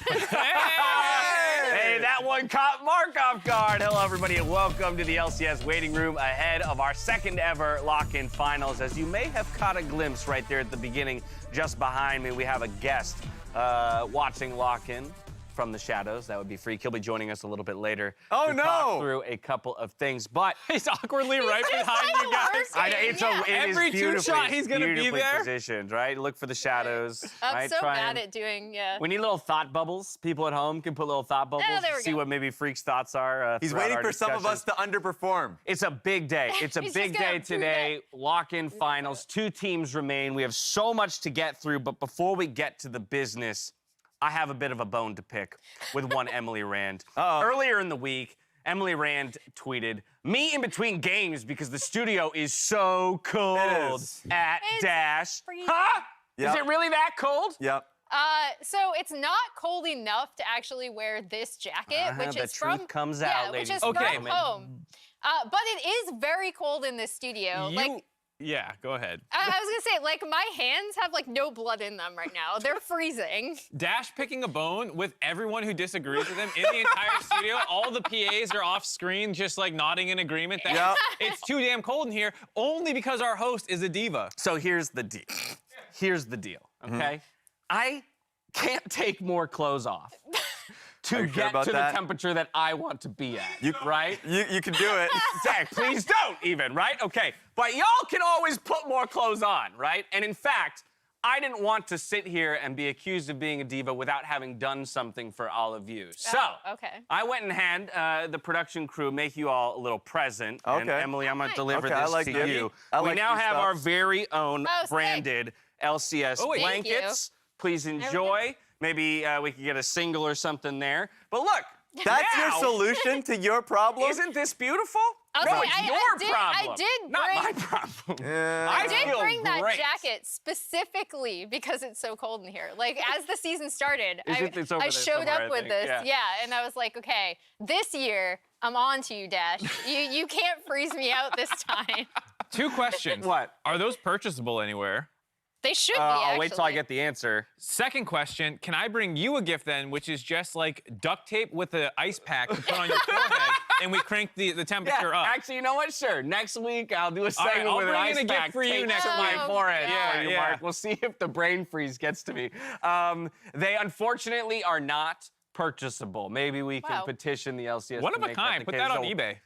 Hey, that one caught Mark off guard. Hello, everybody, and welcome to the LCS waiting room ahead of our second ever lock-in finals. As you may have caught a glimpse right there at the beginning, just behind me, we have a guest watching lock-in from the shadows. That would be Freak. He'll be joining us a little bit later. Oh, to no! talk through a couple of things, but he's awkwardly right behind you guys. Every two shot, he's gonna be there. Positioned, right? Look for the shadows. I'm right? so bad at doing, We need little thought bubbles. People at home can put little thought bubbles to see what maybe Freak's thoughts are. He's waiting for some of us to underperform. It's a big day. It's a big day today. Lock-in finals. 2 teams remain. We have so much to get through, but before we get to the business, I have a bit of a bone to pick with one Emily Rand. Earlier in the week, Emily Rand tweeted, "Me in between games because the studio is so cold at Dash." Huh? Yep. Is it really that cold? Yep. So it's not cold enough to actually wear this jacket, which is from truth comes out, which ladies is and from gentlemen. home. But it is very cold in this studio. Yeah, go ahead. I was gonna say, like, my hands have like no blood in them right now. They're freezing. Dash picking a bone with everyone who disagrees with him in the entire studio. All the PAs are off screen, just like nodding in agreement that it's too damn cold in here, only because our host is a diva. So here's the deal. Okay? I can't take more clothes off to get to the temperature that I want to be at, right? You can do it. Zach, please don't even, right? Okay, but y'all can always put more clothes on, right? And in fact, I didn't want to sit here and be accused of being a diva without having done something for all of you. So, I went and had the production crew make you all a little present. Okay. And Emily, I'm gonna deliver this to you. We like now your have stuff. our very own branded LCS blankets. Please enjoy. Maybe we could get a single or something there. But look, that's now, your solution to your problem? Isn't this beautiful? No, it's your problem. I did not my problem. I did bring that great. jacket specifically because it's so cold in here. Like, as the season started, It's over I there showed somewhere, up with this. Yeah, and I was like, okay, this year, I'm on to you, Dash. You can't freeze me out this time. 2 questions. What? Are those purchasable anywhere? They should be, I'll wait till I get the answer. Second question, can I bring you a gift then, which is just like duct tape with an ice pack to put on your forehead, and we crank the temperature up? Actually, you know what? Sure. Next week, I'll do a segment I'll with an bring ice in a gift pack for you taped next to my week. forehead Yeah, for you, Mark. We'll see if the brain freeze gets to me. They unfortunately are not purchasable. Maybe we can petition the LCS. One to of a make kind. Put that on eBay.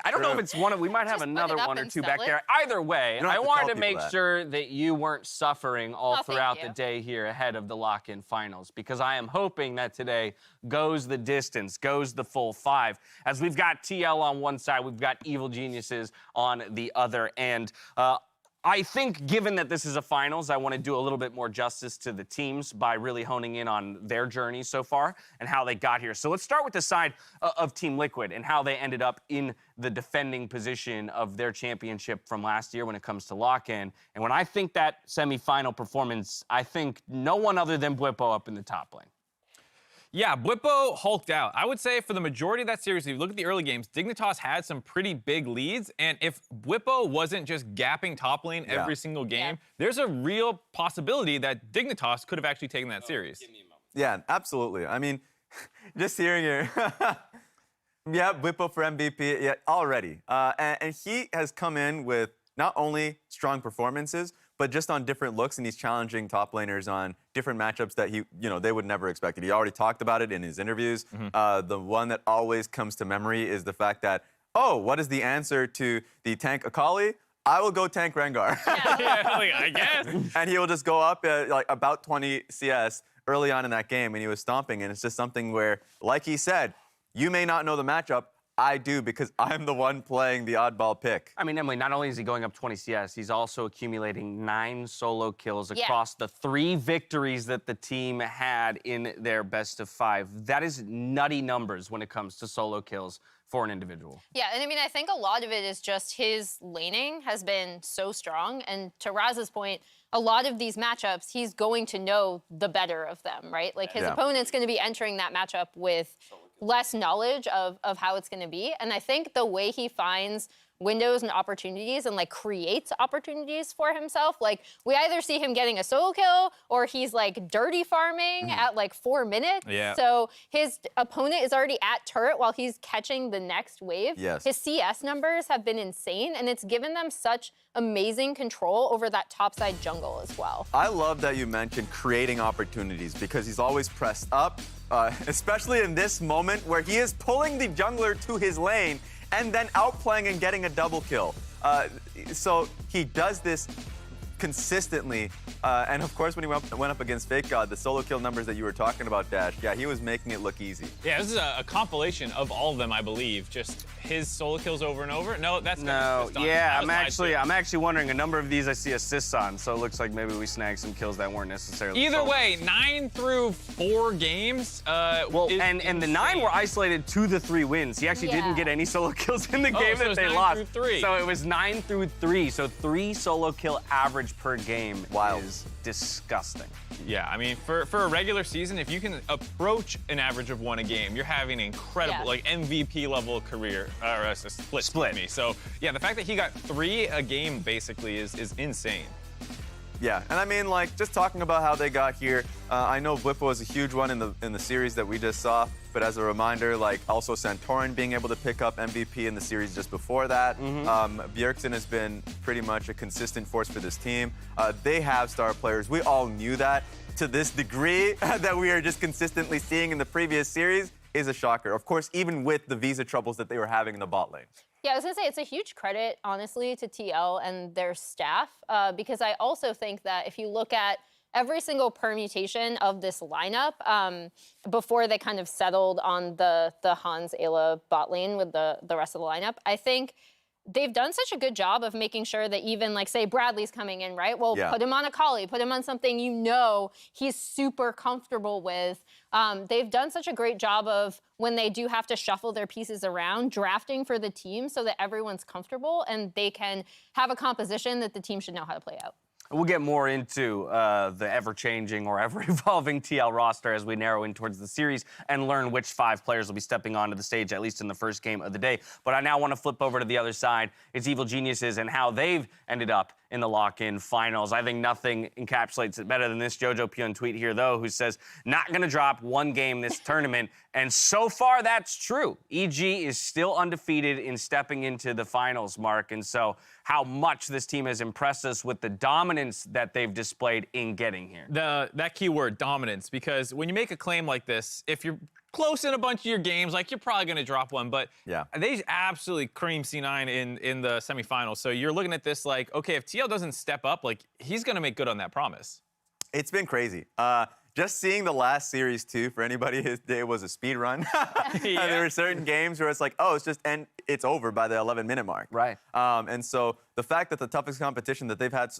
I don't know if it's one of. We might have another one or two back there. Either way, I wanted to make sure that you weren't suffering all throughout the day here ahead of the lock-in finals, because I am hoping that today goes the distance, goes the full 5. As we've got TL on one side, we've got Evil Geniuses on the other, and I think, given that this is a finals, I want to do a little bit more justice to the teams by really honing in on their journey so far and how they got here. So let's start with the side of Team Liquid and how they ended up in the defending position of their championship from last year when it comes to lock-in. And when I think that semifinal performance, I think no one other than Blippo up in the top lane. Yeah, Blippo hulked out. I would say for the majority of that series, if you look at the early games, Dignitas had some pretty big leads, and if Blippo wasn't just gapping top lane every single game, there's a real possibility that Dignitas could have actually taken that series. Yeah, absolutely. I mean, just hearing it. Blippo for MVP already. And he has come in with not only strong performances, but just on different looks, and he's challenging top laners on different matchups that they would never expect. He already talked about it in his interviews. The one that always comes to memory is the fact that, what is the answer to the tank Akali? I will go tank Rengar. I guess. And he will just go up at like about 20 CS early on in that game, and he was stomping, and it's just something where, like he said, you may not know the matchup, I do, because I'm the one playing the oddball pick. I mean, Emily, not only is he going up 20 CS, he's also accumulating 9 solo kills across the 3 victories that the team had in their best of 5. That is nutty numbers when it comes to solo kills for an individual. Yeah, and I mean, I think a lot of it is just his laning has been so strong. And to Raz's point, a lot of these matchups, he's going to know the better of them, right? Like, his opponent's going to be entering that matchup with less knowledge of how it's going to be. And I think the way he finds windows and opportunities and like creates opportunities for himself. Like we either see him getting a solo kill or he's like dirty farming at like 4 minutes. Yeah. So his opponent is already at turret while he's catching the next wave. Yes. His CS numbers have been insane and it's given them such amazing control over that topside jungle as well. I love that you mentioned creating opportunities because he's always pressed up, especially in this moment where he is pulling the jungler to his lane and then outplaying and getting a double kill. So he does this consistently. And of course, when he went up against Fake God, the solo kill numbers that you were talking about, Dash, yeah, he was making it look easy. Yeah, this is a compilation of all of them, I believe. Just his solo kills over and over. No, that's no. Yeah, I'm actually wondering. A number of these I see assists on, so it looks like maybe we snagged some kills that weren't necessarily. Either way, 9 through 4 games. And the 9 were isolated to the 3 wins. He actually didn't get any solo kills in the game so that they 9 lost. through 3. So it was 9 through 3. So 3 solo kill average per game. Wow. Is disgusting. Yeah, I mean, for a regular season, if you can approach an average of 1 a game, you're having an incredible, like MVP level career, or split. Me. So yeah, the fact that he got 3 a game basically is insane. Yeah, and I mean, like, just talking about how they got here, I know Blippo was a huge one in the series that we just saw, but as a reminder, like, also Santorin being able to pick up MVP in the series just before that. Bjergsen has been pretty much a consistent force for this team. They have star players. We all knew that. To this degree that we are just consistently seeing in the previous series is a shocker. Of course, even with the visa troubles that they were having in the bot lane. Yeah, I was gonna say it's a huge credit, honestly, to TL and their staff, because I also think that if you look at every single permutation of this lineup, before they kind of settled on the Hans Ayla bot lane with the rest of the lineup, I think they've done such a good job of making sure that even, like, say, Bradley's coming in, right? Well, put him on a Kali, put him on something you know he's super comfortable with. They've done such a great job of, when they do have to shuffle their pieces around, drafting for the team so that everyone's comfortable and they can have a composition that the team should know how to play out. We'll get more into the ever-changing or ever-evolving TL roster as we narrow in towards the series and learn which 5 players will be stepping onto the stage, at least in the first game of the day. But I now want to flip over to the other side. It's Evil Geniuses and how they've ended up in the lock-in finals. I think nothing encapsulates it better than this Jojo Pyun tweet here, though, who says, not going to drop 1 game this tournament. And so far, that's true. EG is still undefeated in stepping into the finals, Mark. And so how much this team has impressed us with the dominance that they've displayed in getting here. That key word, dominance, because when you make a claim like this, if you're close in a bunch of your games, like, you're probably going to drop one, but they absolutely cream C9 in the semifinals. So you're looking at this like, okay, if TL doesn't step up, like, he's going to make good on that promise. It's been crazy. Just seeing the last series, too, for anybody, it was a speed run. There were certain games where it's like, oh, it's over by the 11-minute mark. Right. And so the fact that the toughest competition that they've had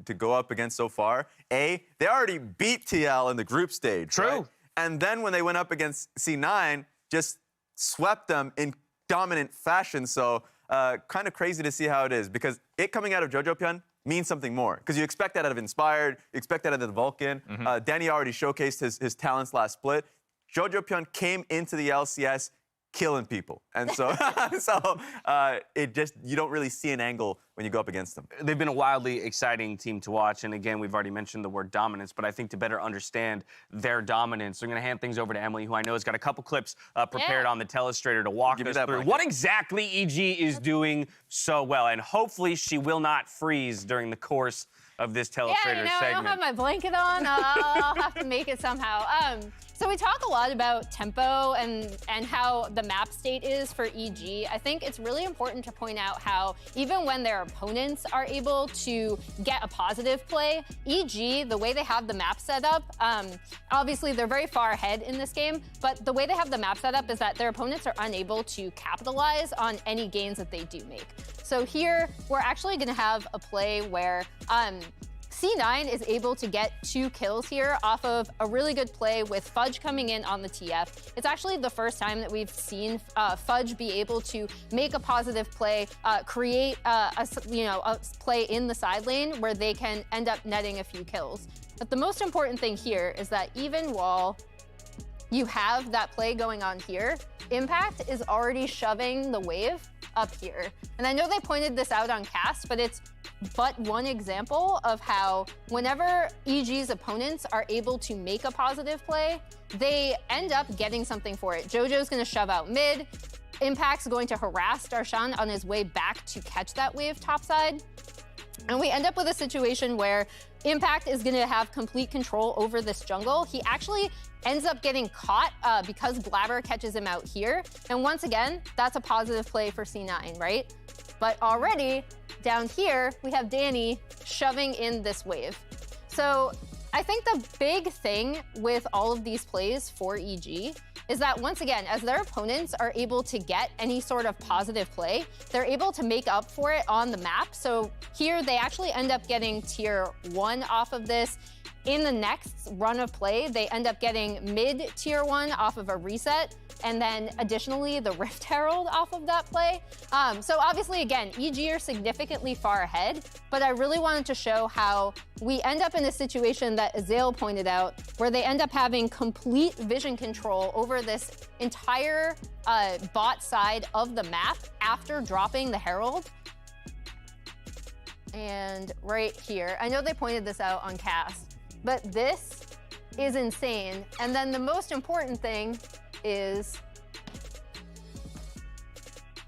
to go up against so far, they already beat TL in the group stage. True. Right? And then when they went up against C9, just swept them in dominant fashion. So kind of crazy to see how it is, because it coming out of Jojo Pyun means something more, because you expect that out of Inspired, you expect that out of the Vulcan. Danny already showcased his talents last split. Jojo Pyun came into the LCS killing people, and so you don't really see an angle when you go up against them. They've been a wildly exciting team to watch, and again, we've already mentioned the word dominance, but I think to better understand their dominance, I'm going to hand things over to Emily, who I know has got a couple clips prepared on the telestrator to walk us through what exactly EG is doing so well, and hopefully she will not freeze during the course of this telestrator segment. I don't have my blanket on. I'll have to make it somehow. So we talk a lot about tempo and how the map state is for EG. I think it's really important to point out how even when their opponents are able to get a positive play, EG, the way they have the map set up, obviously they're very far ahead in this game, but the way they have the map set up is that their opponents are unable to capitalize on any gains that they do make. So here, we're actually gonna have a play where C9 is able to get 2 kills here off of a really good play with Fudge coming in on the TF. It's actually the first time that we've seen Fudge be able to make a positive play, create a play in the side lane where they can end up netting a few kills. But the most important thing here is that even while you have that play going on here, Impact is already shoving the wave up here. And I know they pointed this out on cast, but it's but one example of how whenever EG's opponents are able to make a positive play, they end up getting something for it. JoJo's gonna shove out mid. Impact's going to harass Darshan on his way back to catch that wave topside. And we end up with a situation where Impact is going to have complete control over this jungle. He actually ends up getting caught because Blabber catches him out here. And once again, that's a positive play for C9, right? But already down here, we have Danny shoving in this wave. So I think the big thing with all of these plays for EG is that once again, as their opponents are able to get any sort of positive play, they're able to make up for it on the map. So here they actually end up getting tier 1 off of this. In the next run of play, they end up getting mid tier 1 off of a reset, and then additionally the Rift Herald off of that play. So obviously, again, EG are significantly far ahead, but I really wanted to show how we end up in a situation that Azale pointed out, where they end up having complete vision control over this entire bot side of the map after dropping the Herald. And right here, I know they pointed this out on cast, but this is insane. And then the most important thing is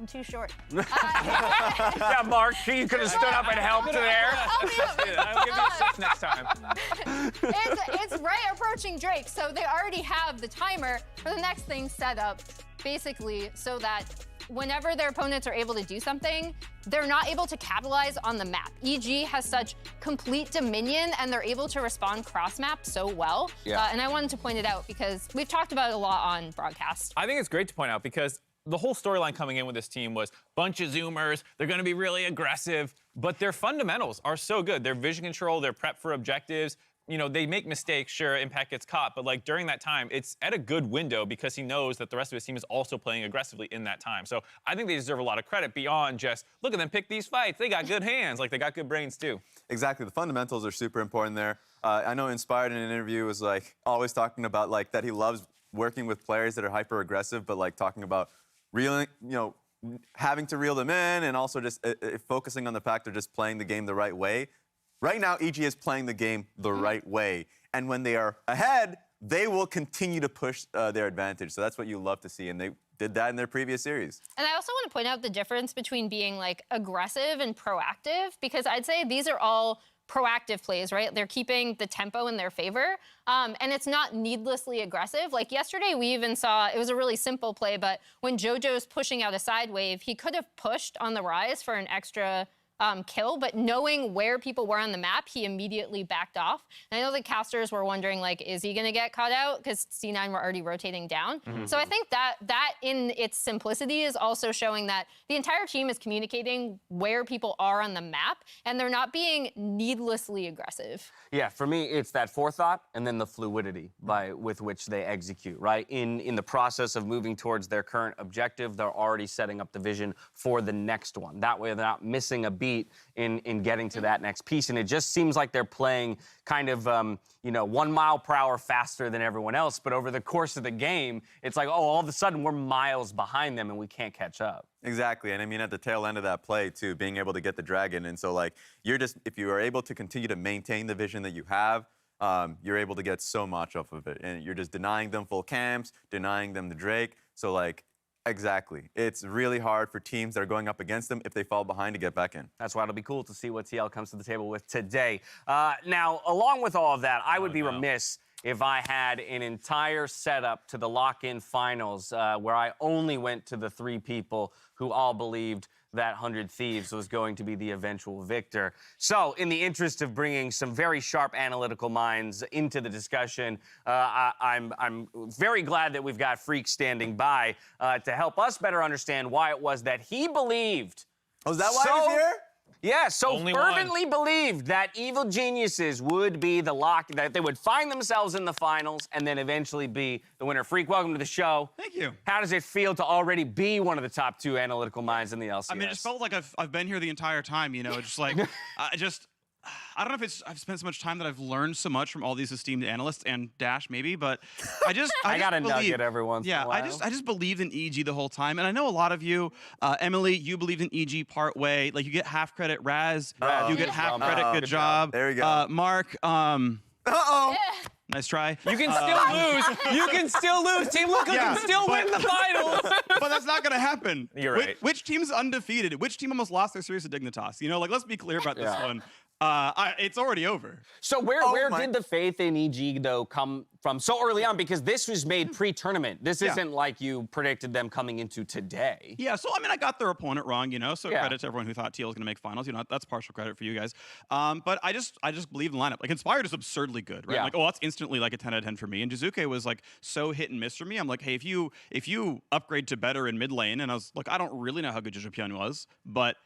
I'm too short. Yeah, Mark, you could have stood up and helped there. I'll give you a 6 next time. It's right approaching Drake, so they already have the timer for the next thing set up, basically, so that whenever their opponents are able to do something, they're not able to capitalize on the map. EG has such complete dominion, and they're able to respond cross-map so well. Yeah. And I wanted to point it out because we've talked about it a lot on broadcast. I think it's great to point out because the whole storyline coming in with this team was bunch of Zoomers, they're going to be really aggressive, but their fundamentals are so good. Their vision control, their prep for objectives, you know, they make mistakes, sure, Impact gets caught, but like during that time, it's at a good window because he knows that the rest of his team is also playing aggressively in that time. So I think they deserve a lot of credit beyond just, look at them pick these fights. They got good hands, like they got good brains too. Exactly, the fundamentals are super important there. I know Inspired in an interview was like always talking about like that he loves working with players that are hyper aggressive, but like talking about reeling, you know, having to reel them in and also just focusing on the fact they're just playing the game the right way. Right now, EG is playing the game the right way. And when they are ahead, they will continue to push their advantage. So that's what you love to see. And they did that in their previous series. And I also want to point out the difference between being like aggressive and proactive, because I'd say these are all proactive plays, right? They're keeping the tempo in their favor. And it's not needlessly aggressive. Like yesterday, we even saw, it was a really simple play, but when JoJo's pushing out a side wave, he could have pushed on the rise for an extra kill, but knowing where people were on the map, he immediately backed off. And I know the casters were wondering, like, is he going to get caught out? Because C9 were already rotating down. So I think that in its simplicity is also showing that the entire team is communicating where people are on the map, and they're not being needlessly aggressive. Yeah, for me, it's that forethought and then the fluidity with which they execute, right? In the process of moving towards their current objective, they're already setting up the vision for the next one. That way, they're not missing a beat in getting to that next piece. And it just seems like they're playing kind of, 1 mile per hour faster than everyone else. But over the course of the game, it's like, oh, all of a sudden we're miles behind them and we can't catch up. Exactly. And I mean, at the tail end of that play, too, being able to get the dragon. And so, like, if you are able to continue to maintain the vision that you have, you're able to get so much off of it. And you're just denying them full camps, denying them the Drake. So, like, exactly. It's really hard for teams that are going up against them if they fall behind to get back in. That's why it'll be cool to see what TL comes to the table with today. Now, along with all of that, I would be remiss if I had an entire setup to the lock-in finals where I only went to the 3 people who all believed that 100 Thieves was going to be the eventual victor. So, in the interest of bringing some very sharp analytical minds into the discussion, I'm very glad that we've got Freak standing by to help us better understand why it was that he believed. Oh, is that why he's here? Yeah, so Only fervently believed that Evil Geniuses would be the lock, that they would find themselves in the finals and then eventually be the winner. Freak, welcome to the show. Thank you. How does it feel to already be one of the top 2 analytical minds in the LCS? I mean, it just felt like I've been here the entire time, you know, just like, I don't know if I've spent so much time that I've learned so much from all these esteemed analysts and Dash maybe, but I just I got a believe, nugget every once in a while. I just believed in EG the whole time, and I know a lot of you, Emily, you believed in EG part way. Like you get half credit, Raz, you get half credit. Good job. There you go. Mark. Nice try. You can still lose. You can still lose. Team Luca can still win the finals. But that's not going to happen. You're right. Which team's undefeated? Which team almost lost their series to Dignitas? You know, like, let's be clear about this one. It's already over. So where did the faith in EG, though, come from so early on? Because this was made pre-tournament. This isn't like you predicted them coming into today. Yeah, so, I mean, I got their opponent wrong, you know, so credit to everyone who thought TL was going to make finals. You know, that's partial credit for you guys. But I just believe in the lineup. Like, Inspired is absurdly good, right? Yeah. Like, that's instantly like a 10 out of 10 for me. And Jizuke was, like, so hit and miss for me. I'm like, hey, if you upgrade to better in mid lane, and I was like, I don't really know how good Jujupyeon was, but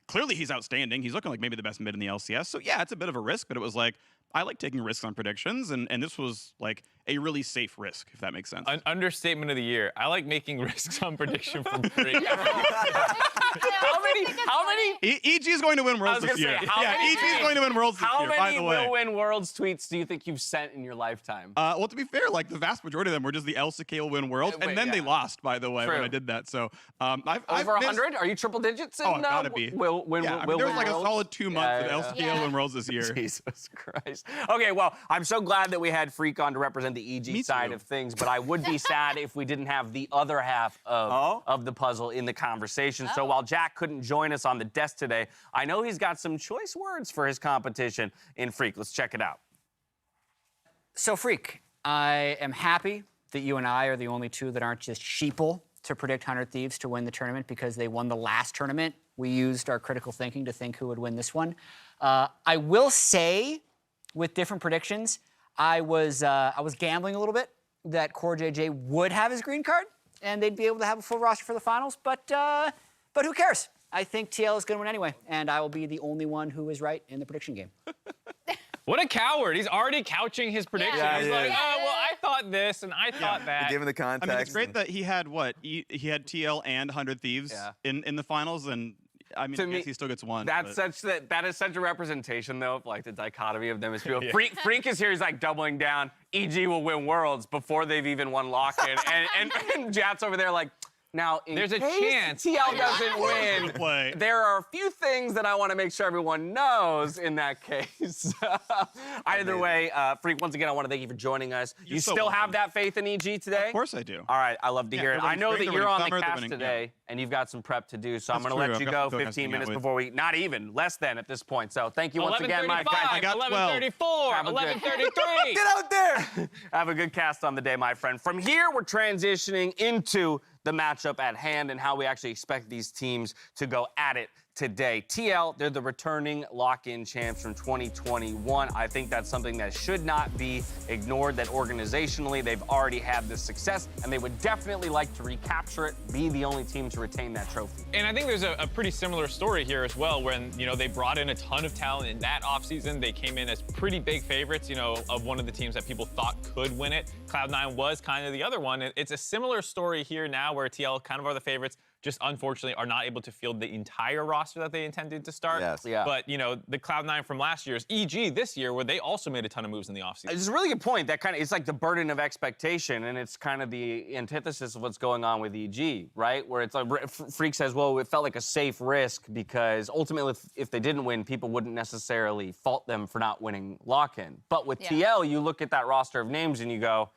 clearly he's outstanding. He's looking like maybe the best mid in the LCS. So yeah, it's a bit of a risk, but it was like, I like taking risks on predictions, and this was like a really safe risk, if that makes sense. An understatement of the year. I like making risks on prediction from Freak. How many? EG is going to win Worlds this year. EG is going to win Worlds this year, by the way. How many will win Worlds tweets do you think you've sent in your lifetime? Well, to be fair, like the vast majority of them were just the LCK will win Worlds, and then they lost, by the way, when I did that. So I've over 100? Are you triple digits? Oh, I've gotta be. There was like a solid 2 months of LCK will win Worlds this year. Jesus Christ. Okay, well, I'm so glad that we had Freak on to represent the EG side of things, but I would be sad if we didn't have the other half of the puzzle in the conversation. So while Jack couldn't join us on the desk today, I know he's got some choice words for his competition in Freak. Let's check it out. So, Freak, I am happy that you and I are the only two that aren't just sheeple to predict 100 Thieves to win the tournament because they won the last tournament. We used our critical thinking to think who would win this one. I will say, with different predictions, I was gambling a little bit that Core JJ would have his green card and they'd be able to have a full roster for the finals, but who cares? I think TL is going to win anyway, and I will be the only one who is right in the prediction game. What a coward. He's already couching his prediction. He's like, oh, well, I thought this, and I thought that. Given the context. I mean, it's great that he had what? He had TL and 100 Thieves in the finals, and I mean, I guess he still gets one. That is such a representation, though, of like the dichotomy of them as people. Freak is here. He's like doubling down. EG will win Worlds before they've even won lock-in, and Jat's over there like. Now, there's a chance TL doesn't win. There are a few things that I want to make sure everyone knows in that case. Either way, Freak, once again, I want to thank you for joining us. You still have that faith in EG today? Of course I do. All right, I love to hear it. I know that you're on the cast today, and you've got some prep to do, so I'm going to let you go 15 minutes before we, not even, less than at this point. So thank you once again, my friend. I got 11:34, 11:33. Get out there! Have a good cast on the day, my friend. From here, we're transitioning into the matchup at hand and how we actually expect these teams to go at it today. TL, they're the returning lock-in champs from 2021. I think that's something that should not be ignored, that organizationally they've already had this success, and they would definitely like to recapture it, be the only team to retain that trophy. And I think there's a pretty similar story here as well, when, you know, they brought in a ton of talent in that offseason. They came in as pretty big favorites, you know, of one of the teams that people thought could win it. Cloud9 was kind of the other one. It's a similar story here now where TL kind of are the favorites, just unfortunately are not able to field the entire roster that they intended to start. Yes. Yeah. But, you know, the Cloud9 from last year's EG this year, where they also made a ton of moves in the offseason. It's a really good point. That kind of, it's like the burden of expectation, and it's kind of the antithesis of what's going on with EG, right? Where it's like, Freak says, well, it felt like a safe risk because ultimately if they didn't win, people wouldn't necessarily fault them for not winning lock-in. But with TL, you look at that roster of names and you go,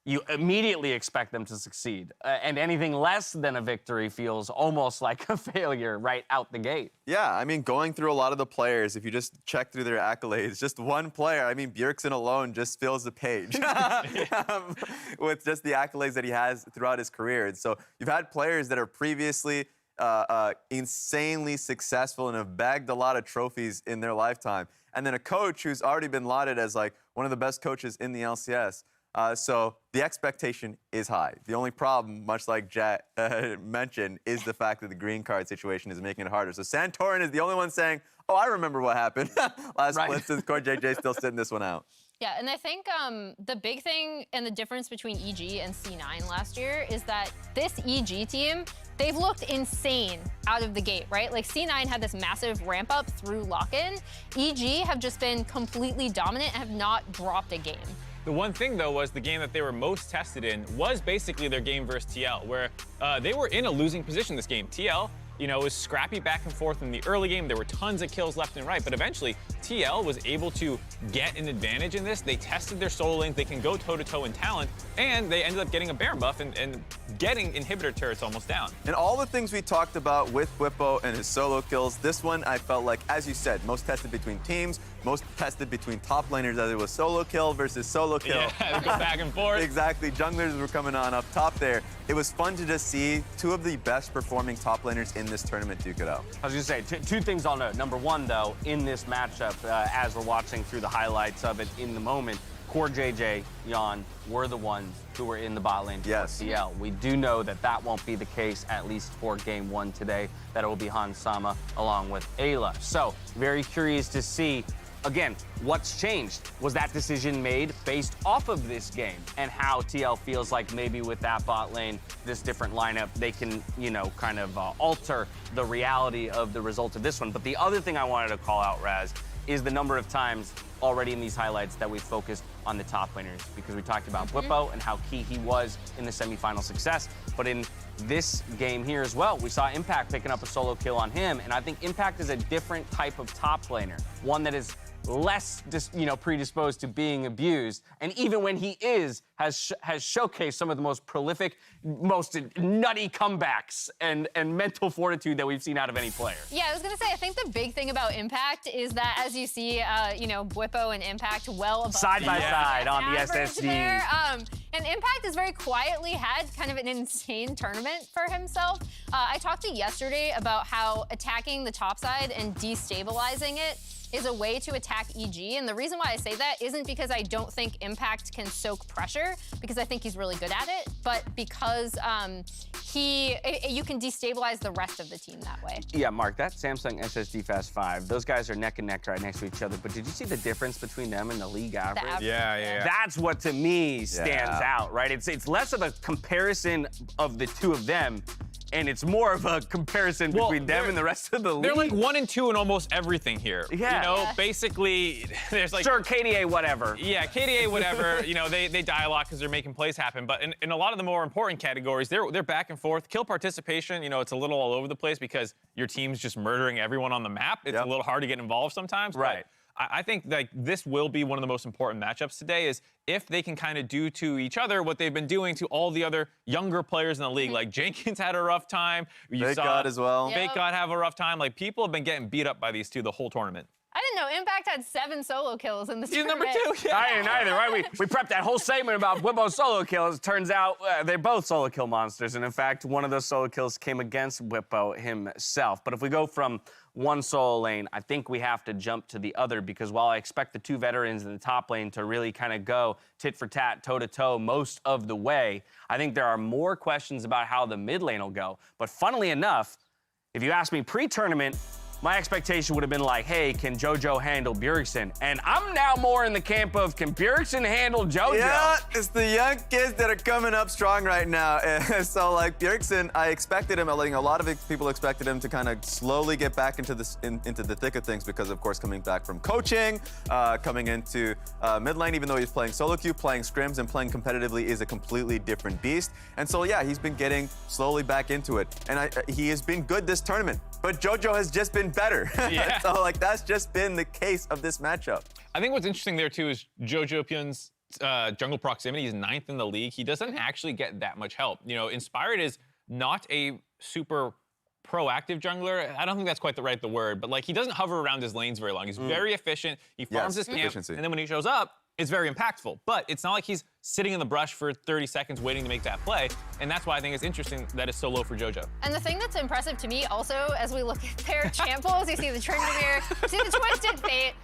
you immediately expect them to succeed. And anything less than a victory feels almost like a failure right out the gate. Yeah, I mean, going through a lot of the players, if you just check through their accolades, just one player, I mean, Bjergsen alone just fills the page with just the accolades that he has throughout his career. And so you've had players that are previously insanely successful and have bagged a lot of trophies in their lifetime. And then a coach who's already been lauded as like one of the best coaches in the LCS. So the expectation is high. The only problem, much like Jack mentioned, is the fact that the green card situation is making it harder. So Santorin is the only one saying, oh, I remember what happened last split, since Core JJ still sitting this one out. Yeah, and I think the big thing and the difference between EG and C9 last year is that this EG team they've looked insane out of the gate, right? Like C9 had this massive ramp up through lock-in. EG have just been completely dominant and have not dropped a game. The one thing, though, was the game that they were most tested in was basically their game versus TL, where they were in a losing position this game. TL, was scrappy back and forth in the early game. There were tons of kills left and right, but eventually TL was able to get an advantage in this. They tested their solo lanes. They can go toe-to-toe in talent, and they ended up getting a Baron buff and getting inhibitor turrets almost down. And all the things we talked about with Bwipo and his solo kills, this one I felt like, as you said, most tested between teams, most tested between top laners, as it was solo kill versus solo kill. Yeah, go back and forth. Exactly, junglers were coming on up top there. It was fun to just see two of the best performing top laners in this tournament duke it out. I was gonna say, two things I'll note. Number one, though, in this matchup, as we're watching through the highlights of it in the moment, Core JJ, Jan were the ones who were in the bot lane for TL. We do know that that won't be the case, at least for game one today, that it will be Hans Sama along with Ayla. So, very curious to see, again, what's changed? Was that decision made based off of this game and how TL feels like maybe with that bot lane, this different lineup, they can, kind of alter the reality of the result of this one. But the other thing I wanted to call out, Raz, is the number of times already in these highlights that we focused on the top laners, because we talked about Bwipo and how key he was in the semifinal success. But in this game here as well, we saw Impact picking up a solo kill on him, and I think Impact is a different type of top laner, one that is less predisposed to being abused, and even when he has showcased some of the most prolific, most nutty comebacks and mental fortitude that we've seen out of any player. Yeah, I was gonna say, I think the big thing about Impact is that, as you see, Bwipo and Impact well above side by side on the SSD. There. And Impact has very quietly had kind of an insane tournament for himself. I talked to yesterday about how attacking the top side and destabilizing it is a way to attack EG, and the reason why I say that isn't because I don't think Impact can soak pressure, because I think he's really good at it, but because you can destabilize the rest of the team that way. Yeah, Mark, that Samsung SSD Fast 5, those guys are neck and neck right next to each other, but did you see the difference between them and the league average? Yeah. That's what, to me, stands out, right? It's less of a comparison of the two of them, and it's more of a comparison between them and the rest of the league. They're like 1 and 2 in almost everything here. Yeah. Basically, there's like... Sure, KDA, whatever. Yeah, KDA, whatever. They die a lot because they're making plays happen. But in a lot of the more important categories, they're back and forth. Kill participation, it's a little all over the place because your team's just murdering everyone on the map. It's a little hard to get involved sometimes. Right. I think like this will be one of the most important matchups today, is if they can kind of do to each other what they've been doing to all the other younger players in the league. Like Jenkins had a rough time. Fake God as well. Fake God have a rough time. Like people have been getting beat up by these two the whole tournament. I didn't know Impact had 7 solo kills in this He's tournament. number 2. Yeah. I didn't either, right? We prepped that whole segment about Bwipo's solo kills. Turns out they're both solo kill monsters, and in fact, one of those solo kills came against Bwipo himself. But if we go from one solo lane, I think we have to jump to the other, because while I expect the two veterans in the top lane to really kind of go tit for tat, toe to toe most of the way, I think there are more questions about how the mid lane will go. But funnily enough, if you ask me pre-tournament, my expectation would have been like, hey, can JoJo handle Bjergsen? And I'm now more in the camp of, can Bjergsen handle JoJo? Yeah, it's the young kids that are coming up strong right now. So, like, Bjergsen, I expected him, a lot of people expected him to kind of slowly get back into the thick of things because, of course, coming back from coaching, coming into mid lane, even though he's playing solo queue, playing scrims, and playing competitively is a completely different beast. And so, yeah, he's been getting slowly back into it. And he has been good this tournament. But JoJo has just been better. Yeah. So, like, that's just been the case of this matchup. I think what's interesting there, too, is JoJo Pyun's jungle proximity is 9th in the league. He doesn't actually get that much help. Inspired is not a super proactive jungler. I don't think that's quite the word, but, like, he doesn't hover around his lanes very long. He's very efficient. He farms his camp, and then when he shows up, it's very impactful. But it's not like he's sitting in the brush for 30 seconds waiting to make that play, and that's why I think it's interesting that it's so low for JoJo. And the thing that's impressive to me also, as we look at their champ pools, you see the Tryndamere, you see the Twisted Fate.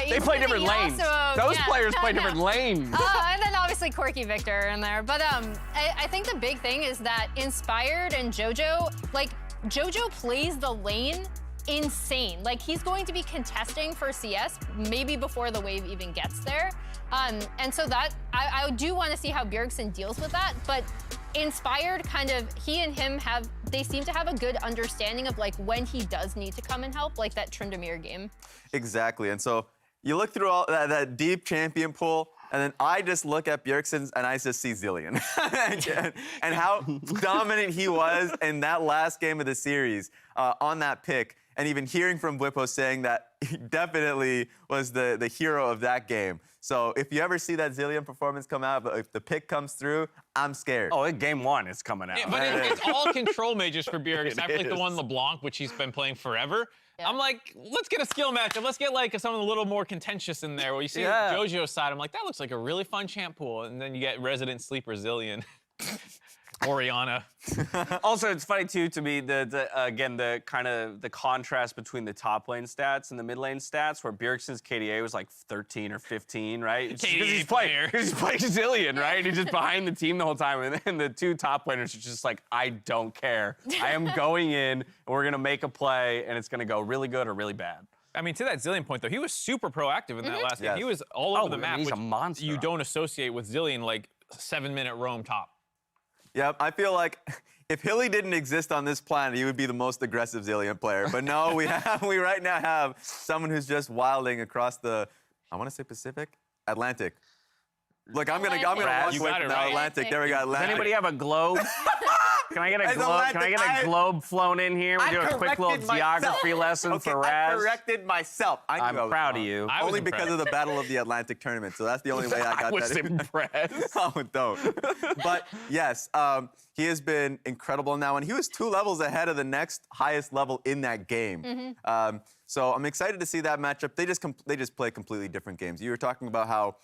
They play different lanes. Those players play different lanes. And then obviously Quirky Victor in there. But I think the big thing is that Inspired and JoJo, like, JoJo plays the lane insane. Like, he's going to be contesting for CS maybe before the wave even gets there. And so that, I do want to see how Bjergsen deals with that, but Inspired kind of, he and him have they seem to have a good understanding of like when he does need to come and help, like that Tryndamere game. Exactly. And so you look through all that deep champion pool, and then I just look at Bjergsen's and I just see Zilean. and how dominant he was in that last game of the series on that pick. And even hearing from Bwipo saying that he definitely was the hero of that game. So if you ever see that Zilean performance come out, but if the pick comes through, I'm scared. Oh, game 1 is coming out. Yeah, but it's all control mages for Bjerg, except for like the one LeBlanc, which he's been playing forever. Yeah. I'm like, let's get a skill matchup. Let's get like something a little more contentious in there. Where you see JoJo's side, I'm like, that looks like a really fun champ pool. And then you get Resident Sleeper Zilean. Oriana. Also, it's funny too to me again the kind of the contrast between the top lane stats and the mid lane stats, where Bjergsen's KDA was like 13 or 15, right? Because he's playing Zilean, right? He's just behind the team the whole time, and then the two top laners are just like, I don't care. I am going in, and we're gonna make a play, and it's gonna go really good or really bad. I mean, to that Zilean point, though, he was super proactive in that last game. He was all over the map, he's which a monster. you don't associate with Zilean, like 7-minute roam top. Yep, I feel like if Hilly didn't exist on this planet, he would be the most aggressive Zilean player. But no, we right now have someone who's just wilding across the, I want to say Pacific? Atlantic. Look, I'm gonna walk away from the Atlantic. There we go, Atlantic. Does anybody have a globe? Can I get a globe? Can I get a globe flown in here? We do a quick little geography lesson for Raz. I corrected myself. I'm proud of you. Only because of the Battle of the Atlantic tournament. So that's the only way I got that. I was impressed. Oh, don't. But yes, he has been incredible now, and he was 2 levels ahead of the next highest level in that game. So I'm excited to see that matchup. They just play completely different games. You were talking about how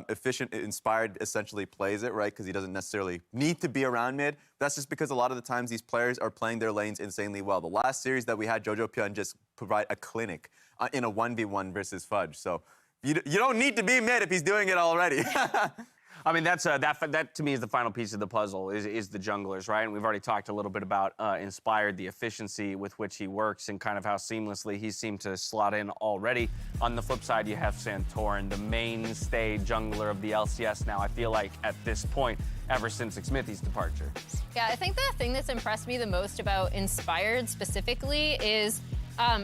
efficient Inspired essentially plays it, right? Because he doesn't necessarily need to be around mid. That's just because a lot of the times these players are playing their lanes insanely well. The last series that we had, JoJoPyun just provide a clinic in a 1v1 versus Fudge. So you don't need to be mid if he's doing it already. I mean, that to me is the final piece of the puzzle, is the junglers, right? And we've already talked a little bit about Inspired, the efficiency with which he works and kind of how seamlessly he seemed to slot in already. On the flip side, you have Santorin, the mainstay jungler of the LCS now, I feel like, at this point, ever since Xmithie's departure. Yeah, I think the thing that's impressed me the most about Inspired specifically is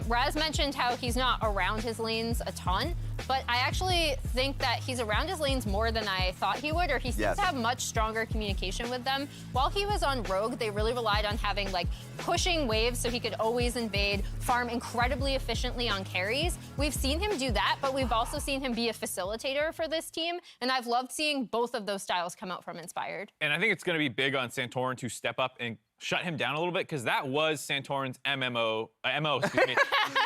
Raz mentioned how he's not around his lanes a ton, but I actually think that he's around his lanes more than I thought he would, or he seems to have much stronger communication with them. While he was on Rogue, they really relied on having like pushing waves so he could always invade, farm incredibly efficiently on carries. We've seen him do that, but we've also seen him be a facilitator for this team, and I've loved seeing both of those styles come out from Inspired. And I think it's going to be big on Santorin to step up and shut him down a little bit, because that was Santorin's MO, excuse me.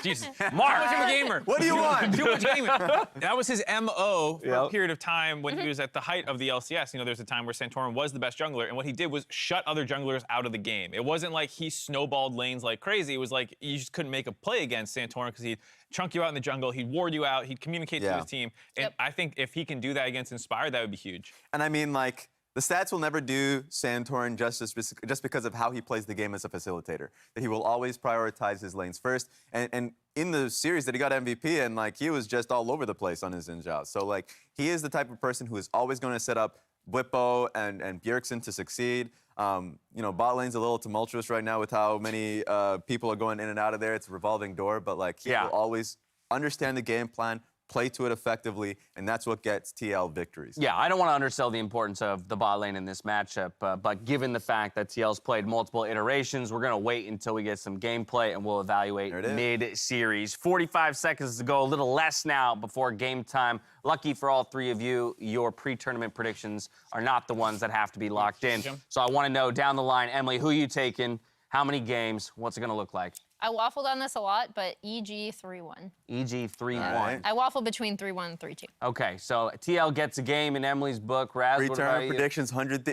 Jesus. Mark, too much of a gamer. What do you want? Too much gaming. That was his MO for a period of time when he was at the height of the LCS. You know, there's a time where Santorin was the best jungler, and what he did was shut other junglers out of the game. It wasn't like he snowballed lanes like crazy. It was like you just couldn't make a play against Santorin because he'd chunk you out in the jungle, he'd ward you out, he'd communicate to his team. And I think if he can do that against Inspired, that would be huge. And I mean, like, the stats will never do Santorin justice just because of how he plays the game as a facilitator. That he will always prioritize his lanes first. And in the series that he got MVP, and like he was just all over the place on his Xin. So like he is the type of person who is always going to set up Bwipo and Bjergsen to succeed. You know, bot lane's a little tumultuous right now with how many people are going in and out of there. It's a revolving door, but like he will always understand the game plan, play to it effectively, and that's what gets TL victories. Yeah, I don't want to undersell the importance of the bot lane in this matchup, but given the fact that TL's played multiple iterations, we're going to wait until we get some gameplay and we'll evaluate mid-series. 45 seconds to go, a little less now before game time. Lucky for all 3 of you, your pre-tournament predictions are not the ones that have to be locked in. So I want to know down the line, Emily, who are you taking? How many games? What's it going to look like? I waffled on this a lot, but EG 3-1. EG 3-1. Right. I waffle between 3-1 and 3-2. Okay, so TL gets a game in Emily's book. Raz, what about Return you? predictions, 100.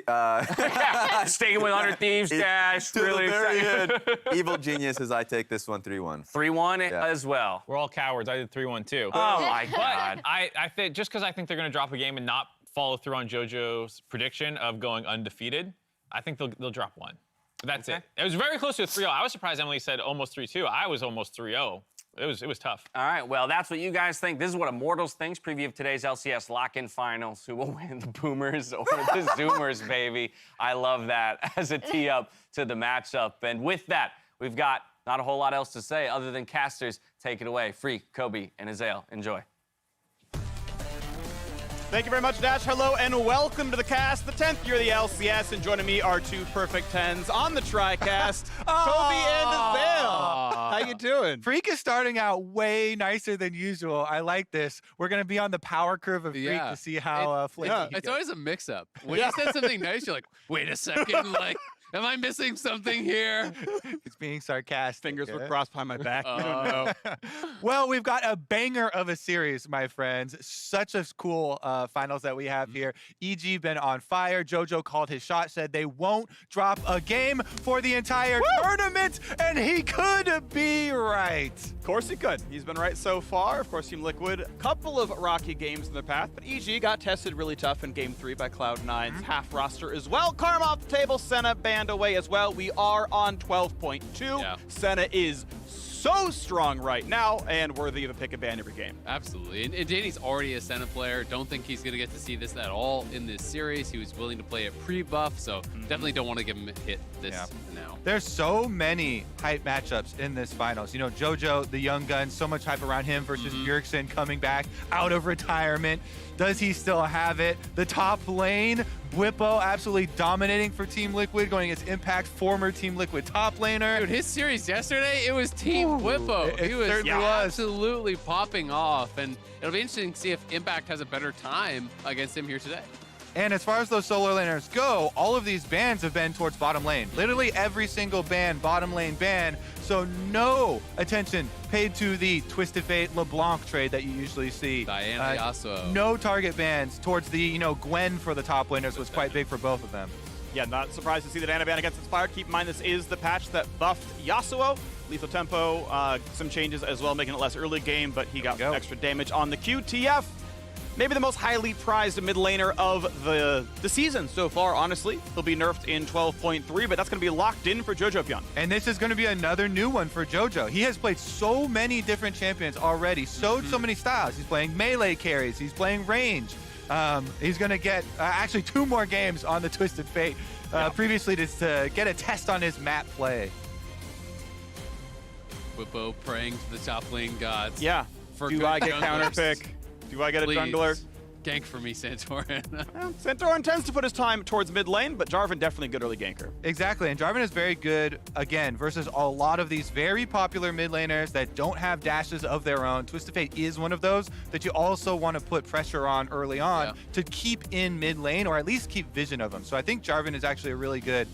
Staying with 100 Thieves, Dash. Really excited. Evil geniuses, I take this one 3-1. 3-1 as well. We're all cowards. I did 3-1 too. Oh my God. I think just because I think they're going to drop a game and not follow through on JoJo's prediction of going undefeated, I think they'll drop one. That's it. It was very close to a 3-0. I was surprised Emily said almost 3-2. I was almost 3-0. It was tough. All right, well, that's what you guys think. This is what Immortals thinks. Preview of today's LCS lock-in finals. Who will win, the Boomers or the Zoomers, baby? I love that as a tee-up to the matchup. And with that, we've got not a whole lot else to say other than casters, take it away. Freak, Kobe, and Azael, enjoy. Thank you very much, Dash. Hello and welcome to the cast, the 10th year of the LCS, and joining me are two perfect 10s on the TriCast, Kobe and Azael. How you doing? Freak is starting out way nicer than usual. I like this. We're going to be on the power curve of Freak to see how flaky he It's gets. always a mix-up. When you said something nice, you're like, wait a second, like, am I missing something here? It's being sarcastic. Fingers were crossed behind my back. I don't know. Well, we've got a banger of a series, my friends. Such a cool finals that we have here. EG been on fire. JoJo called his shot, said they won't drop a game for the entire tournament, and he could be right. Of course he could. He's been right so far. Of course, Team Liquid, a couple of rocky games in the path, but EG got tested really tough in Game 3 by Cloud9's half roster as well. Karma off the table, Senna banned away as well. We are on 12.2. Yeah. Senna is so strong right now and worthy of a pick and ban every game. Absolutely. And Danny's already a Senna player. Don't think he's going to get to see this at all in this series. He was willing to play it pre-buff, so definitely don't want to give him a hit this now. There's so many hype matchups in this finals. You know, JoJo, the young gun, so much hype around him versus Bjergsen coming back out of retirement. Does he still have it? The top lane, Bwipo absolutely dominating for Team Liquid, going against Impact, former Team Liquid top laner. Dude, his series yesterday, it was Team Bwipo. It He was certainly was. absolutely popping off, and it'll be interesting to see if Impact has a better time against him here today. And as far as those solo laners go, all of these bans have been towards bottom lane. Literally every single ban, bottom lane ban. So no attention paid to the Twisted Fate LeBlanc trade that you usually see. Diana Yasuo. No target bans towards the, Gwen for the top laners was quite big for both of them. Yeah, not surprised to see the Diana ban against Inspired. Keep in mind this is the patch that buffed Yasuo. Lethal tempo, some changes as well, making it less early game, but he got some extra damage on the QTF. Maybe the most highly prized mid laner of the season so far, honestly. He'll be nerfed in 12.3, but that's going to be locked in for JoJo. And this is going to be another new one for JoJo. He has played so many different champions already, so many styles. He's playing melee carries, he's playing range. He's going to get actually 2 more games on the Twisted Fate previously to get a test on his map play. Bwipo praying to the top lane gods. Yeah. For Do good I get junglers. counter pick? Do I get a Please. jungler? Gank for me, Santorin. Santorin tends to put his time towards mid lane, but Jarvan definitely a good early ganker. Exactly, and Jarvan is very good, again, versus a lot of these very popular mid laners that don't have dashes of their own. Twisted Fate is one of those that you also want to put pressure on early on to keep in mid lane, or at least keep vision of them. So I think Jarvan is actually a really good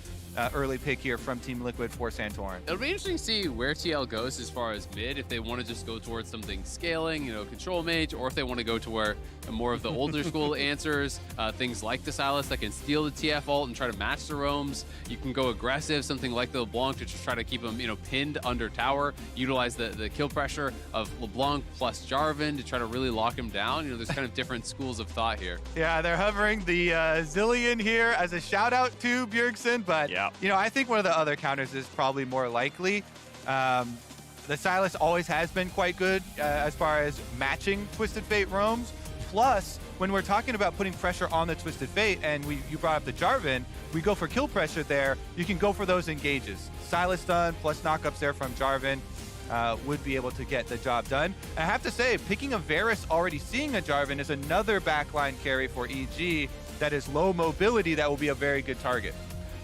early pick here from Team Liquid for Santorin. It'll be interesting to see where TL goes as far as mid, if they want to just go towards something scaling, control mage, or if they want to go to where more of the older school answers, things like the Sylas that can steal the TF ult and try to match the roams. You can go aggressive, something like the LeBlanc to just try to keep them, pinned under tower, utilize the kill pressure of LeBlanc plus Jarvan to try to really lock him down. There's kind of different schools of thought here. Yeah, they're hovering the Zillion here as a shout out to Bjergsen, but I think one of the other counters is probably more likely. The Sylas always has been quite good as far as matching Twisted Fate roams. Plus, when we're talking about putting pressure on the Twisted Fate, and you brought up the Jarvan, we go for kill pressure there, you can go for those engages. Sylas stun plus knockups there from Jarvan would be able to get the job done. I have to say, picking a Varus already seeing a Jarvan is another backline carry for EG that is low mobility that will be a very good target.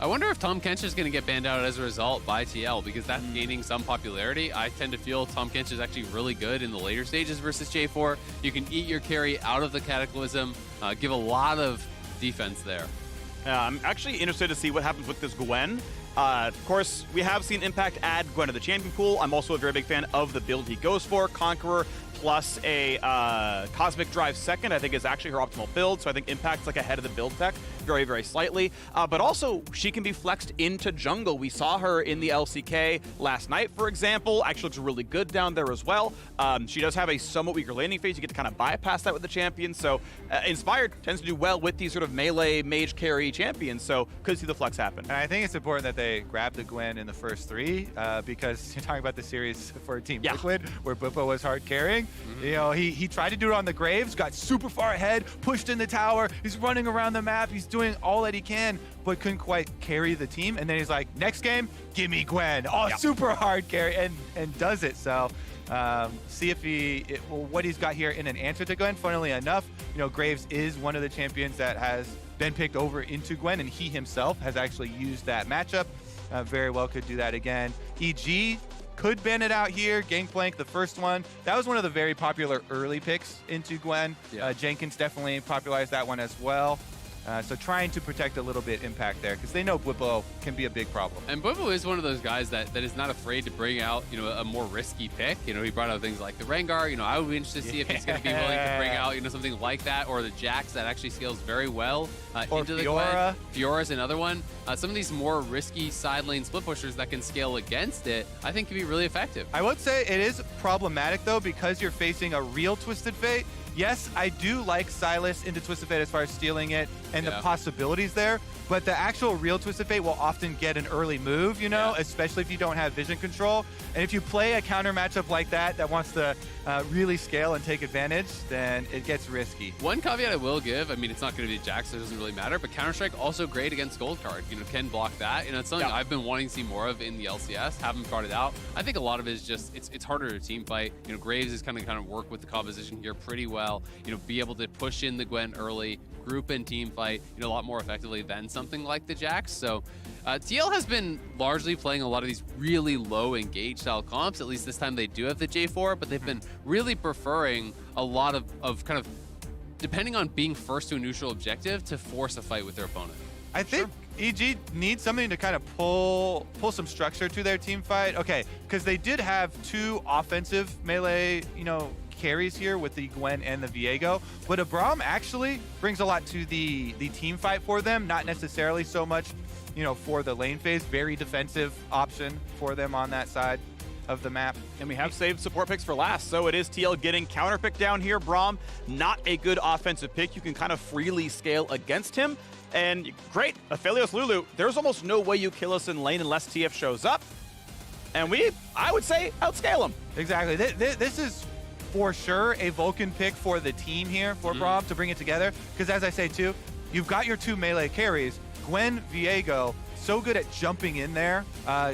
I wonder if Tahm Kench is going to get banned out as a result by TL, because that's gaining some popularity. I tend to feel Tahm Kench is actually really good in the later stages versus J4. You can eat your carry out of the Cataclysm, give a lot of defense there. I'm actually interested to see what happens with this Gwen. Of course, we have seen Impact add Gwen to the champion pool. I'm also a very big fan of the build he goes for. Conqueror plus a Cosmic Drive second, I think is actually her optimal build. So I think Impact's like ahead of the build tech very, very slightly. But also, she can be flexed into jungle. We saw her in the LCK last night, for example. Actually looks really good down there as well. She does have a somewhat weaker landing phase. You get to kind of bypass that with the champion. So Inspired tends to do well with these sort of melee mage carry champions. So could see the flex happen. And I think it's important that they grab the Gwen in the first 3 because you're talking about the series for Team Liquid where Bwipo was hard carrying. You know, he tried to do it on the Graves, got super far ahead, pushed in the tower. He's running around the map. He's doing all that he can, but couldn't quite carry the team. And then he's like, next game, give me Gwen. Oh, super hard carry, and does it. So see if what he's got here in an answer to Gwen. Funnily enough, you know, Graves is one of the champions that has been picked over into Gwen, and he himself has actually used that matchup. Very well could do that again. EG could ban it out here. Gangplank, the first one. That was one of the very popular early picks into Gwen. Jenkins definitely popularized that one as well. So trying to protect a little bit Impact there because they know Bwipo can be a big problem. And Bwipo is one of those guys that is not afraid to bring out, you know, a more risky pick. You know, he brought out things like the Rengar. You know, I would be interested to see if he's going to be willing to bring out, you know, something like that, or the Jax that actually scales very well or into the Fiora. Gwen. Fiora's another one. Some of these more risky side lane split pushers that can scale against it, I think can be really effective. I would say it is problematic though because you're facing a real Twisted Fate. Yes, I do like Sylas into Twisted Fate as far as stealing it and the possibilities there, but the actual real Twisted Fate will often get an early move, you know, especially if you don't have vision control. And if you play a counter matchup like that wants to really scale and take advantage, then it gets risky. One caveat I will give, I mean, it's not going to be Jax, so it doesn't really matter, but Counter-Strike also great against Gold Card. You know, can block that. You know, it's something I've been wanting to see more of in the LCS, haven't brought it out. I think a lot of it is just, it's harder to team fight. You know, Graves is kind of work with the composition here pretty well. You know, be able to push in the Gwen early, group and team fight, you know, a lot more effectively than something like the Jax. So TL has been largely playing a lot of these really low engage style comps. At least this time they do have the J4, but they've been really preferring a lot of kind of depending on being first to a neutral objective to force a fight with their opponent. I think EG needs something to kind of pull some structure to their team fight. Okay, because they did have 2 offensive melee, you know, carries here with the Gwen and the Viego, but Abram actually brings a lot to the team fight for them, not necessarily so much, you know, for the lane phase. Very defensive option for them on that side of the map. And we have saved support picks for last, so it is TL getting counter pick down here. Braum, not a good offensive pick. You can kind of freely scale against him. And great, Aphelios Lulu, there's almost no way you kill us in lane unless TF shows up. And I would say, outscale him. Exactly. This is for sure a Vulcan pick for the team here for Braum to bring it together. Because as I say too, you've got your 2 melee carries. Gwen, Viego, so good at jumping in there,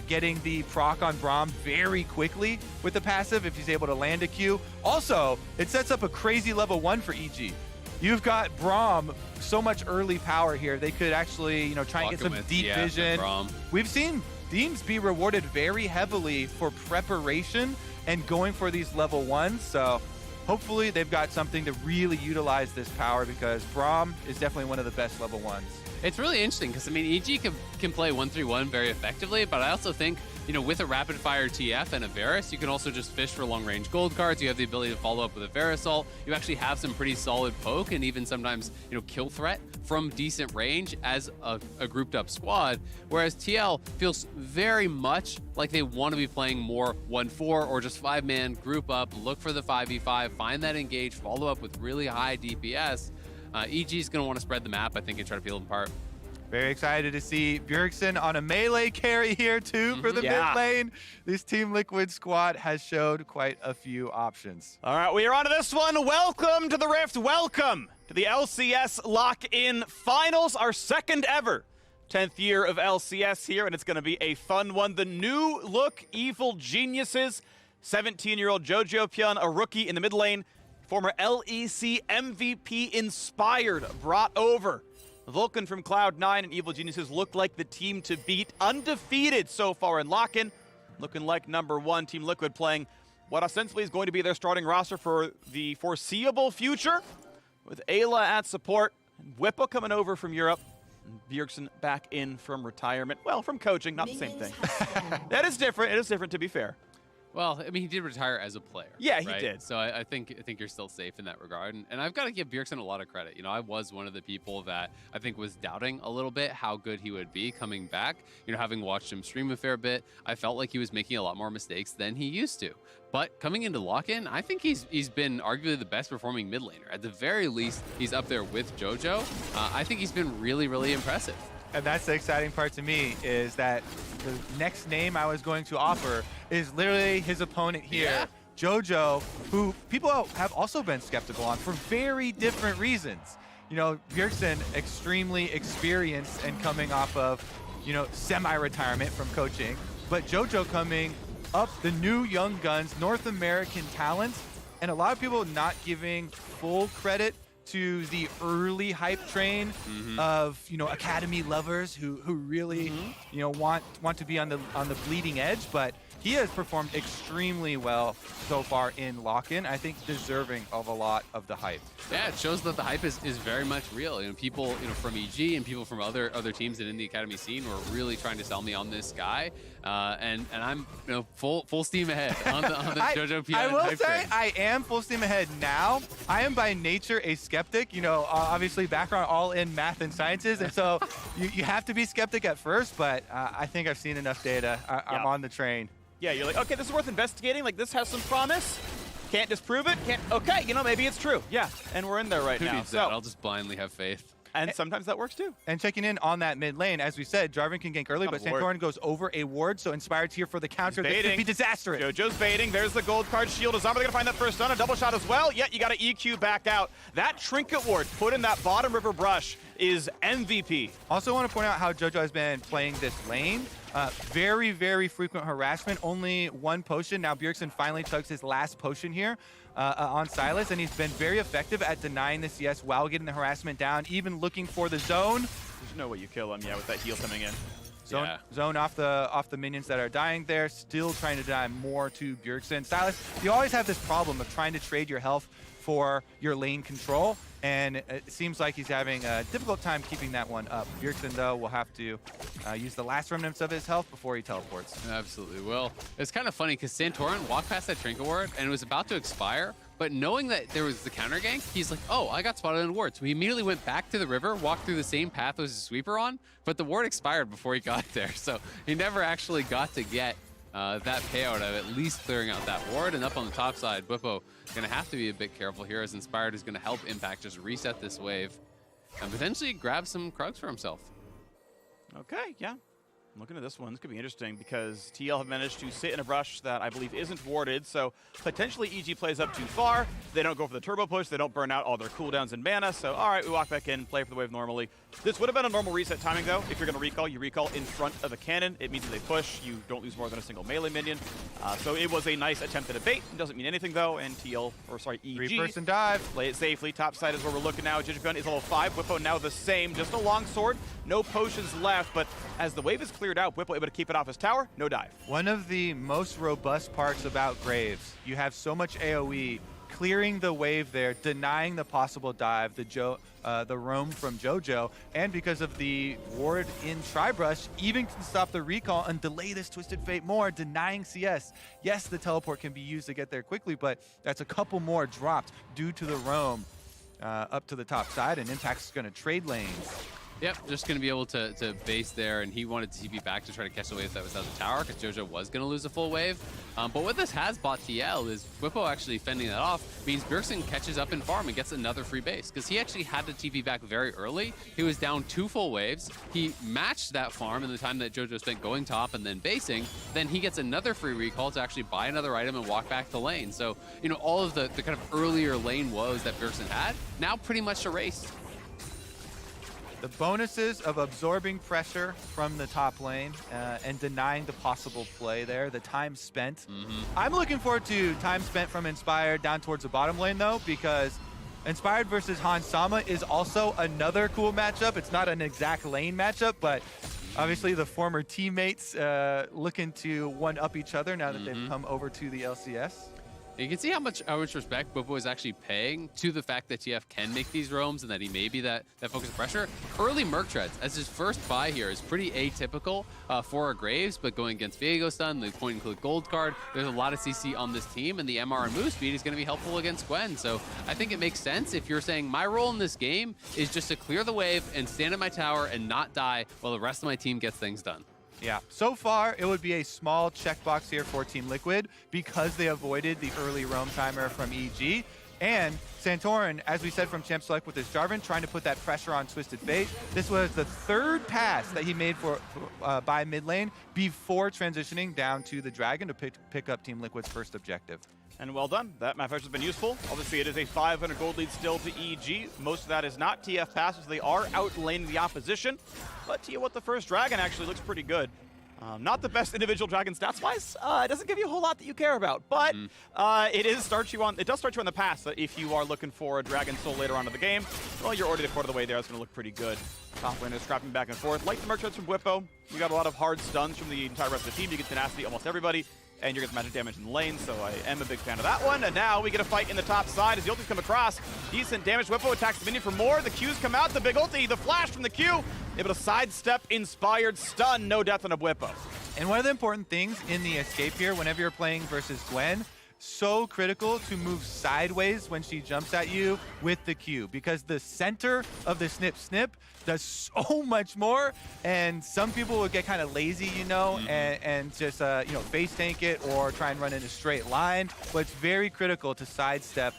getting the proc on Braum very quickly with the passive if he's able to land a Q. Also, it sets up a crazy level 1 for EG. You've got Braum, so much early power here. They could actually, you know, try and get some deep vision. We've seen teams be rewarded very heavily for preparation and going for these level 1s. So hopefully they've got something to really utilize this power because Braum is definitely one of the best level 1s. It's really interesting because, I mean, EG can play 1-3-1 very effectively, but I also think, you know, with a rapid fire TF and a Varus, you can also just fish for long range gold cards. You have the ability to follow up with a Varus ult. You actually have some pretty solid poke and even sometimes, you know, kill threat from decent range as a grouped up squad. Whereas TL feels very much like they want to be playing more 1-4 or just 5-man group up, look for the 5v5, find that engage, follow up with really high DPS. EG is going to want to spread the map, I think, and try to peel them apart. Very excited to see Bjergsen on a melee carry here, too, for the mid lane. This Team Liquid squad has showed quite a few options. All right, we are on to this one. Welcome to the Rift. Welcome to the LCS Lock-In Finals, our second ever 10th year of LCS here, and it's going to be a fun one. The new look Evil Geniuses, 17-year-old Jojo Pyun, a rookie in the mid lane, former LEC MVP inspired, brought over. Vulcan from Cloud9 and Evil Geniuses look like the team to beat, undefeated so far in Lock-In, looking like #1. Team Liquid playing what ostensibly is going to be their starting roster for the foreseeable future, with Ayla at support, and Bwipo coming over from Europe, and Bjergsen back in from retirement. Well, from coaching, not the same thing. That is different. It is different, to be fair. Well, I mean, he did retire as a player. Yeah, he right? did. So I think you're still safe in that regard. And I've got to give Bjergsen a lot of credit. You know, I was one of the people that I think was doubting a little bit how good he would be coming back. You know, having watched him stream a fair bit, I felt like he was making a lot more mistakes than he used to. But coming into lock-in, I think he's been arguably the best performing mid laner. At the very least, he's up there with JoJo. I think he's been really, really impressive. And that's the exciting part to me, is that the next name I was going to offer is literally his opponent here, Yeah. JoJo, who people have also been skeptical on for very different reasons. You know, Bjergsen, extremely experienced and coming off of, you know, semi-retirement from coaching, but JoJo coming up, the new young guns, North American talents, and a lot of people not giving full credit to the early hype train of, you know, academy lovers who really, you know, want to be on the bleeding edge, but he has performed extremely well so far in lock-in. I think deserving of a lot of the hype. Yeah, it shows that the hype is very much real. You know, people, you know, from EG and people from other teams and in the academy scene were really trying to sell me on this guy, and I'm, you know, full steam ahead on the JoJo Piano. I will hype say train. I am full steam ahead now. I am by nature a skeptic. You know, obviously background all in math and sciences, and so you have to be skeptic at first. But I think I've seen enough data. I'm on the train. Yeah, you're like, okay, this is worth investigating. Like, this has some promise. Can't disprove it. Can't. Okay, you know, maybe it's true. Yeah, and we're in there right Who now. needs that? I'll just blindly have faith. And sometimes that works too. And checking in on that mid lane, as we said, Jarvan can gank early, but Lord. Santorin goes over a ward, so Inspired's here for the counter. This could baiting. be disastrous. JoJo's baiting. There's the gold card shield. Is Zomba going to find that first stun? A double shot as well. Yeah, you got to EQ back out. That trinket ward put in that bottom river brush is MVP. Also want to point out how JoJo has been playing this lane. Very, very frequent harassment. Only one potion. Now Bjergsen finally chugs his last potion here on Sylas, and he's been very effective at denying the CS while getting the harassment down, even looking for the zone. There's no way you kill him, yeah, with that heal coming in. Zone off the minions that are dying there, still trying to deny more to Bjergsen. Sylas, you always have this problem of trying to trade your health for your lane control, and it seems like he's having a difficult time keeping that one up. Bjergsen, though, will have to use the last remnants of his health before he teleports. Absolutely will. It's kind of funny because Santorin walked past that trinket ward and it was about to expire, but knowing that there was the counter gank, he's like, oh, I got spotted in a ward. So he immediately went back to the river, walked through the same path as his sweeper on, but the ward expired before he got there. So he never actually got to get that payout of at least clearing out that ward. And up on the top side, Bwipo going to have to be a bit careful here, as Inspired is going to help Impact just reset this wave and potentially grab some Krugs for himself. Okay, yeah. I'm looking at this one. This could be interesting because TL have managed to sit in a brush that I believe isn't warded, so potentially EG plays up too far. They don't go for the turbo push. They don't burn out all their cooldowns and mana, so all right, we walk back in, play for the wave normally. This would have been a normal reset timing, though. If you're going to recall, you recall in front of a cannon. It means that they push. You don't lose more than a single melee minion. So it was a nice attempt at a bait. It doesn't mean anything, though, and EG. Three-person dive. Play it safely. Top side is where we're looking now. Jijikun is level 5. Bwipo now the same. Just a long sword. No potions left, but as the wave is cleared out, Bwipo able to keep it off his tower. No dive. One of the most robust parts about Graves, you have so much AoE, clearing the wave there, denying the possible dive, the roam from JoJo, and because of the ward in Tribrush, even can stop the recall and delay this Twisted Fate more, denying CS. Yes, the teleport can be used to get there quickly, but that's a couple more dropped due to the roam up to the top side, and Impact's going to trade lanes. Yep, just going to be able to base there, and he wanted to TP back to try to catch the wave that was out the tower because JoJo was going to lose a full wave. But what this has bought TL is Bwipo actually fending that off means Bjergsen catches up in farm and gets another free base because he actually had to TP back very early. He was down 2 full waves. He matched that farm in the time that JoJo spent going top and then basing. Then he gets another free recall to actually buy another item and walk back to lane. So, you know, all of the kind of earlier lane woes that Bjergsen had now pretty much erased. The bonuses of absorbing pressure from the top lane and denying the possible play there, the time spent. I'm looking forward to time spent from Inspired down towards the bottom lane, though, because Inspired versus Hans Sama is also another cool matchup. It's not an exact lane matchup, but obviously the former teammates looking to one-up each other now that they've come over to the LCS. You can see how much respect Bwipo is actually paying to the fact that TF can make these roams and that he may be that focus of pressure. Early Merc Treads as his first buy here is pretty atypical for a Graves, but going against Viego Stun, the point and click gold card, there's a lot of CC on this team, and the MR and move speed is going to be helpful against Gwen. So I think it makes sense if you're saying my role in this game is just to clear the wave and stand at my tower and not die while the rest of my team gets things done. Yeah, so far it would be a small checkbox here for Team Liquid because they avoided the early roam timer from EG. And Santorin, as we said from Champ Select with his Jarvan, trying to put that pressure on Twisted Fate. This was the third pass that he made by mid lane before transitioning down to the Dragon to pick up Team Liquid's first objective. And well done. That map has been useful. Obviously, it is a 500 gold lead still to EG. Most of that is not TF passes. They are outlaning the opposition. But TF with the first Dragon actually looks pretty good. Not the best individual Dragon stats-wise. It doesn't give you a whole lot that you care about. But it does start you on the pass that if you are looking for a Dragon Soul later on in the game, well, you're already a quarter of the way there. It's going to look pretty good. Top lane is scrapping back and forth. Like the Merc Treads from Bwipo, you got a lot of hard stuns from the entire rest of the team. You get tenacity almost everybody. And you're getting magic damage in the lane, so I am a big fan of that one. And now we get a fight in the top side as the ultis come across. Decent damage. Bwipo attacks the minion for more. The Qs come out. The big ulti, the flash from the Q. Able to sidestep inspired stun. No death on a Bwipo. And one of the important things in the escape here, whenever you're playing versus Gwen, so critical to move sideways when she jumps at you with the Q, because the center of the snip does so much more, and some people will get kind of lazy, you know, and just face tank it or try and run in a straight line. But it's very critical to sidestep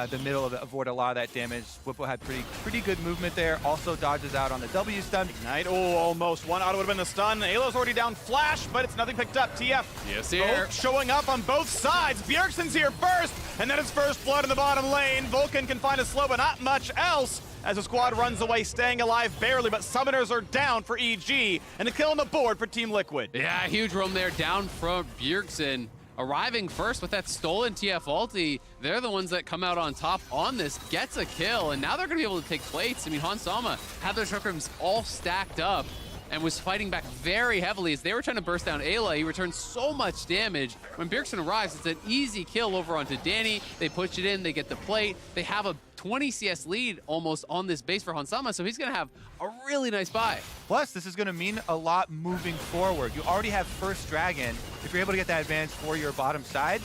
the middle of it, avoid a lot of that damage. Bwipo had pretty good movement there. Also dodges out on the W stun. Ignite, oh, almost. One auto would have been the stun. Alo's already down flash, but it's nothing picked up. TF. Yes, here. Both showing up on both sides. Bjergsen's here first, and then it's first blood in the bottom lane. Vulcan can find a slow, but not much else. As the squad runs away, staying alive barely, but summoners are down for EG, and a kill on the board for Team Liquid. Yeah, huge roam there, down from Bjergsen. Arriving first with that stolen TF ulti, they're the ones that come out on top on this, gets a kill, and now they're going to be able to take plates. I mean, Hans Sama had their chakrams all stacked up and was fighting back very heavily as they were trying to burst down Ayla. He returned so much damage. When Bjergsen arrives, it's an easy kill over onto Danny. They push it in, they get the plate. They have a 20 CS lead almost on this base for Hans Sama, so he's going to have a really nice buy. Plus, this is going to mean a lot moving forward. You already have first Dragon. If you're able to get that advantage for your bottom side,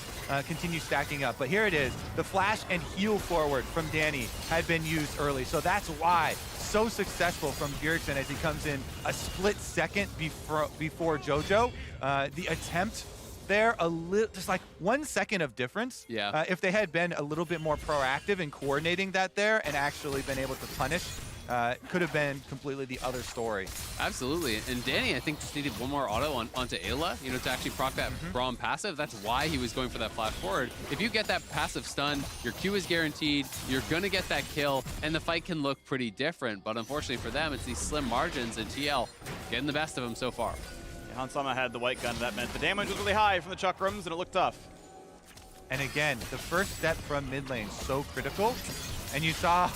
continue stacking up. But here it is. The flash and heal forward from Danny had been used early, so that's why so successful from Bjergsen as he comes in a split second before JoJo. The attempt there, just like 1 second of difference. Yeah. If they had been a little bit more proactive in coordinating that there and actually been able to punish, could have been completely the other story. Absolutely. And Danny, I think, just needed one more auto onto Ayla, to actually proc that Braum passive. That's why he was going for that flash forward. If you get that passive stun, your Q is guaranteed, you're going to get that kill, and the fight can look pretty different. But unfortunately for them, it's these slim margins, and TL getting the best of them so far. Hans Sama had the white gun. That meant the damage was really high from the chakrams, and it looked tough. And again, the first step from mid lane, so critical. And you saw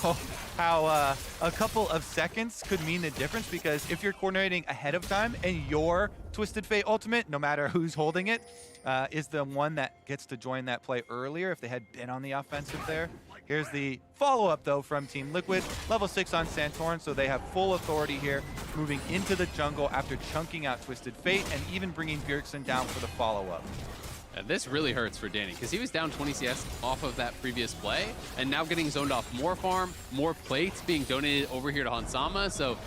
how a couple of seconds could mean the difference, because if you're coordinating ahead of time and your Twisted Fate ultimate, no matter who's holding it, is the one that gets to join that play earlier if they had been on the offensive there. Here's the follow-up, though, from Team Liquid. Level 6 on Santorin, so they have full authority here, moving into the jungle after chunking out Twisted Fate and even bringing Bjergsen down for the follow-up. This really hurts for Danny because he was down 20 CS off of that previous play, and now getting zoned off more farm, more plates being donated over here to Hans Sama. So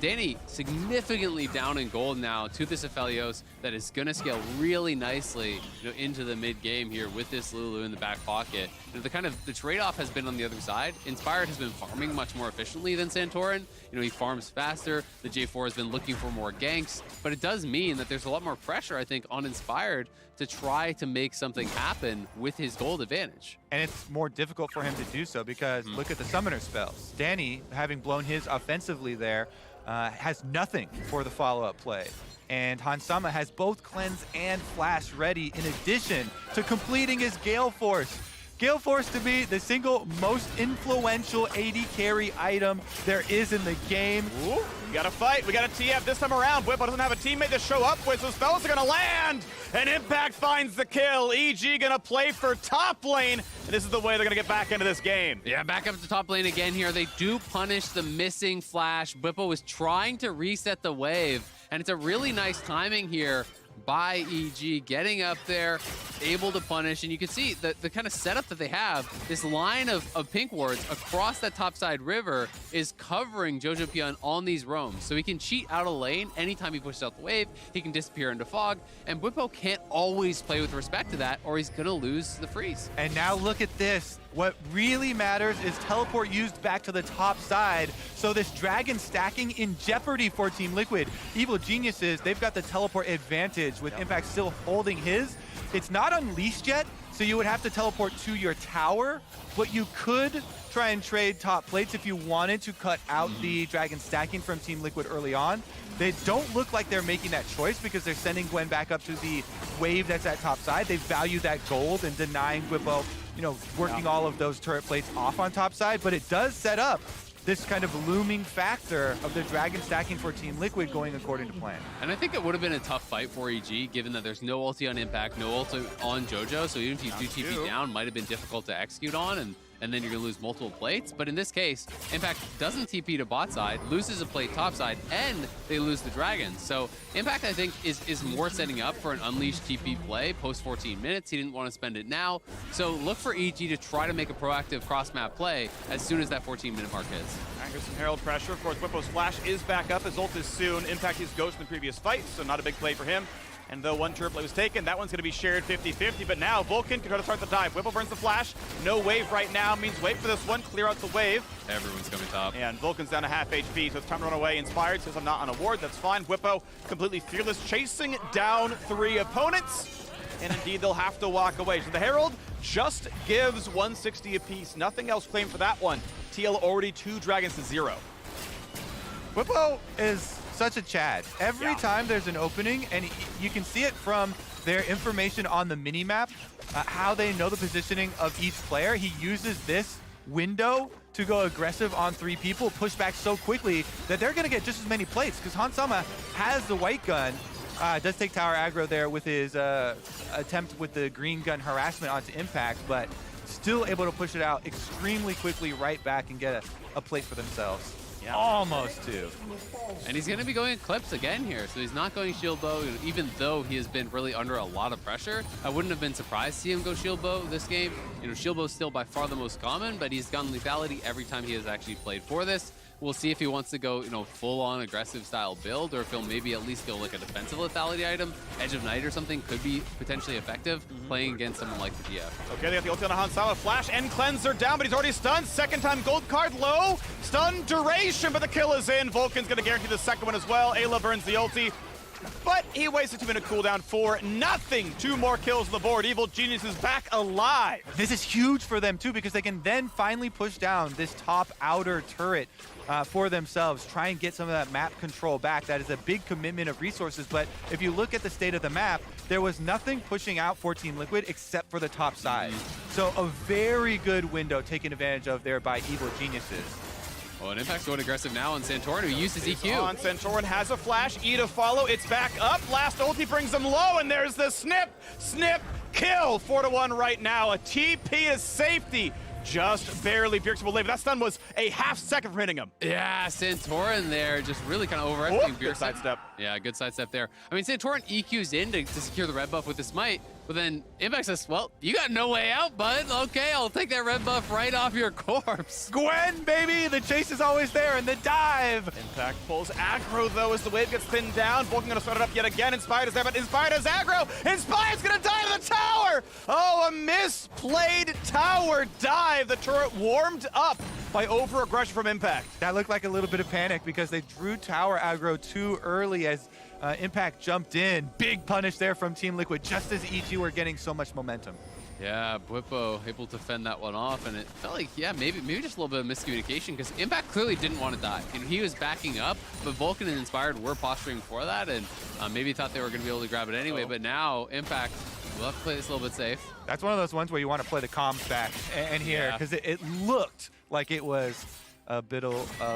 Danny significantly down in gold now to this Aphelios that is going to scale really nicely into the mid game here with this Lulu in the back pocket. The trade-off has been on the other side. Inspired has been farming much more efficiently than Santorin. He farms faster. The J4 has been looking for more ganks, but it does mean that there's a lot more pressure, I think, on Inspired to try to make something happen with his gold advantage. And it's more difficult for him to do so because look at the summoner spells. Danny, having blown his offensively there, has nothing for the follow-up play. And Hans Sama has both cleanse and flash ready in addition to completing his Gale Force. Gale Force to be the single most influential AD carry item there is in the game. Ooh, we got to fight. We got a TF this time around. Bwipo doesn't have a teammate to show up with, so spells are going to land. And Impact finds the kill. EG going to play for top lane. And this is the way they're going to get back into this game. Yeah, back up to top lane again here. They do punish the missing flash. Bwipo was trying to reset the wave, and it's a really nice timing here by EG, getting up there, able to punish, and you can see the kind of setup that they have. This line of pink wards across that topside river is covering Jojopion on these roams, so he can cheat out of lane anytime he pushes out the wave. He can disappear into fog, and Bwipo can't always play with respect to that, or he's gonna lose the freeze. And now look at this. What really matters is teleport used back to the top side. So this dragon stacking in jeopardy for Team Liquid. Evil Geniuses, they've got the teleport advantage with Impact still holding his. It's not unleashed yet, so you would have to teleport to your tower, but you could try and trade top plates if you wanted to cut out the dragon stacking from Team Liquid early on. They don't look like they're making that choice because they're sending Gwen back up to the wave that's at top side. They value that gold and denying Bwipo, working all of those turret plates off on top side, but it does set up this kind of looming factor of the dragon stacking for Team Liquid going according to plan. And I think it would have been a tough fight for EG, given that there's no ulti on Impact, no ulti on Jojo, so even if you do TP down, might have been difficult to execute on, and then you're gonna lose multiple plates. But in this case, Impact doesn't TP to bot side, loses a plate top side, and they lose the dragon. So Impact, I think, is more setting up for an unleashed TP play post 14 minutes. He didn't want to spend it now. So look for EG to try to make a proactive cross-map play as soon as that 14-minute mark hits. All right, here's some Herald pressure. Of course, Bwipo's flash is back up. His ult is soon. Impact his ghost in the previous fight, so not a big play for him. And though one turret play was taken, that one's going to be shared 50-50. But now Vulcan can try to start the dive. Bwipo burns the flash. No wave right now means wait for this one, clear out the wave. Everyone's coming top. And Vulcan's down to half HP, so it's time to run away. Inspired says I'm not on a ward. That's fine. Bwipo completely fearless, chasing down 3 opponents. And indeed, they'll have to walk away. So the Herald just gives 160 apiece. Nothing else claimed for that one. TL already 2 dragons to 0. Bwipo is such a Chad. Every time there's an opening, and you can see it from their information on the minimap, how they know the positioning of each player. He uses this window to go aggressive on 3 people, push back so quickly that they're going to get just as many plates because Hansama has the white gun. Does take tower aggro there with his attempt with the green gun harassment onto Impact, but still able to push it out extremely quickly right back and get a plate for themselves. Yeah. Almost 2. And he's going to be going Eclipse again here, so he's not going Shield Bow, even though he has been really under a lot of pressure. I wouldn't have been surprised to see him go Shield Bow this game. Shield Bow is still by far the most common, but he's gotten lethality every time he has actually played for this. We'll see if he wants to go, full-on aggressive style build, or if he'll maybe at least go like a defensive lethality item. Edge of Night or something could be potentially effective playing against someone like the GF. Okay, they got the ulti on Hansama. Flash and Cleanser down, but he's already stunned. Second time gold card low. Stun duration, but the kill is in. Vulcan's going to guarantee the second one as well. Ayla burns the ulti. But he wastes a 2-minute cooldown for nothing. 2 more kills on the board. Evil Genius is back alive. This is huge for them too because they can then finally push down this top outer turret for themselves, try and get some of that map control back. That is a big commitment of resources, but if you look at the state of the map, there was nothing pushing out for Team Liquid except for the top side. So a very good window taken advantage of there by Evil Geniuses. Well, and Impact's going aggressive now on Santorin, who uses EQ. On Santorin has a flash, E to follow, it's back up. Last ulti brings him low, and there's the snip, kill. 4-1 right now. A TP is safety. Just barely. Bjergsen will live. That stun was a half second for hitting him. Yeah, Santorin there just really kind of overestimating Bjergsen. Good sidestep. Yeah, good sidestep there. I mean, Santorin EQs in to secure the red buff with the smite, but then Impact says, well, you got no way out, bud. Okay, I'll take that red buff right off your corpse. Gwen, baby! The chase is always there, and the dive! Impact pulls aggro, though, as the wave gets thinned down. Vulcan gonna start it up yet again. Inspired is there, but Inspired has aggro! Inspired's gonna die to the tower! Oh, a misplayed tower dive! The turret warmed up by over-aggression from Impact. That looked like a little bit of panic because they drew tower aggro too early as Impact jumped in. Big punish there from Team Liquid just as EG were getting so much momentum. Yeah, Bwipo able to fend that one off, and it felt like, yeah, maybe just a little bit of miscommunication because Impact clearly didn't want to die. He was backing up, but Vulcan and Inspired were posturing for that, and maybe thought they were going to be able to grab it anyway, but now Impact We'll have to play this a little bit safe. That's one of those ones where you want to play the comms back and here, because it looked like it was a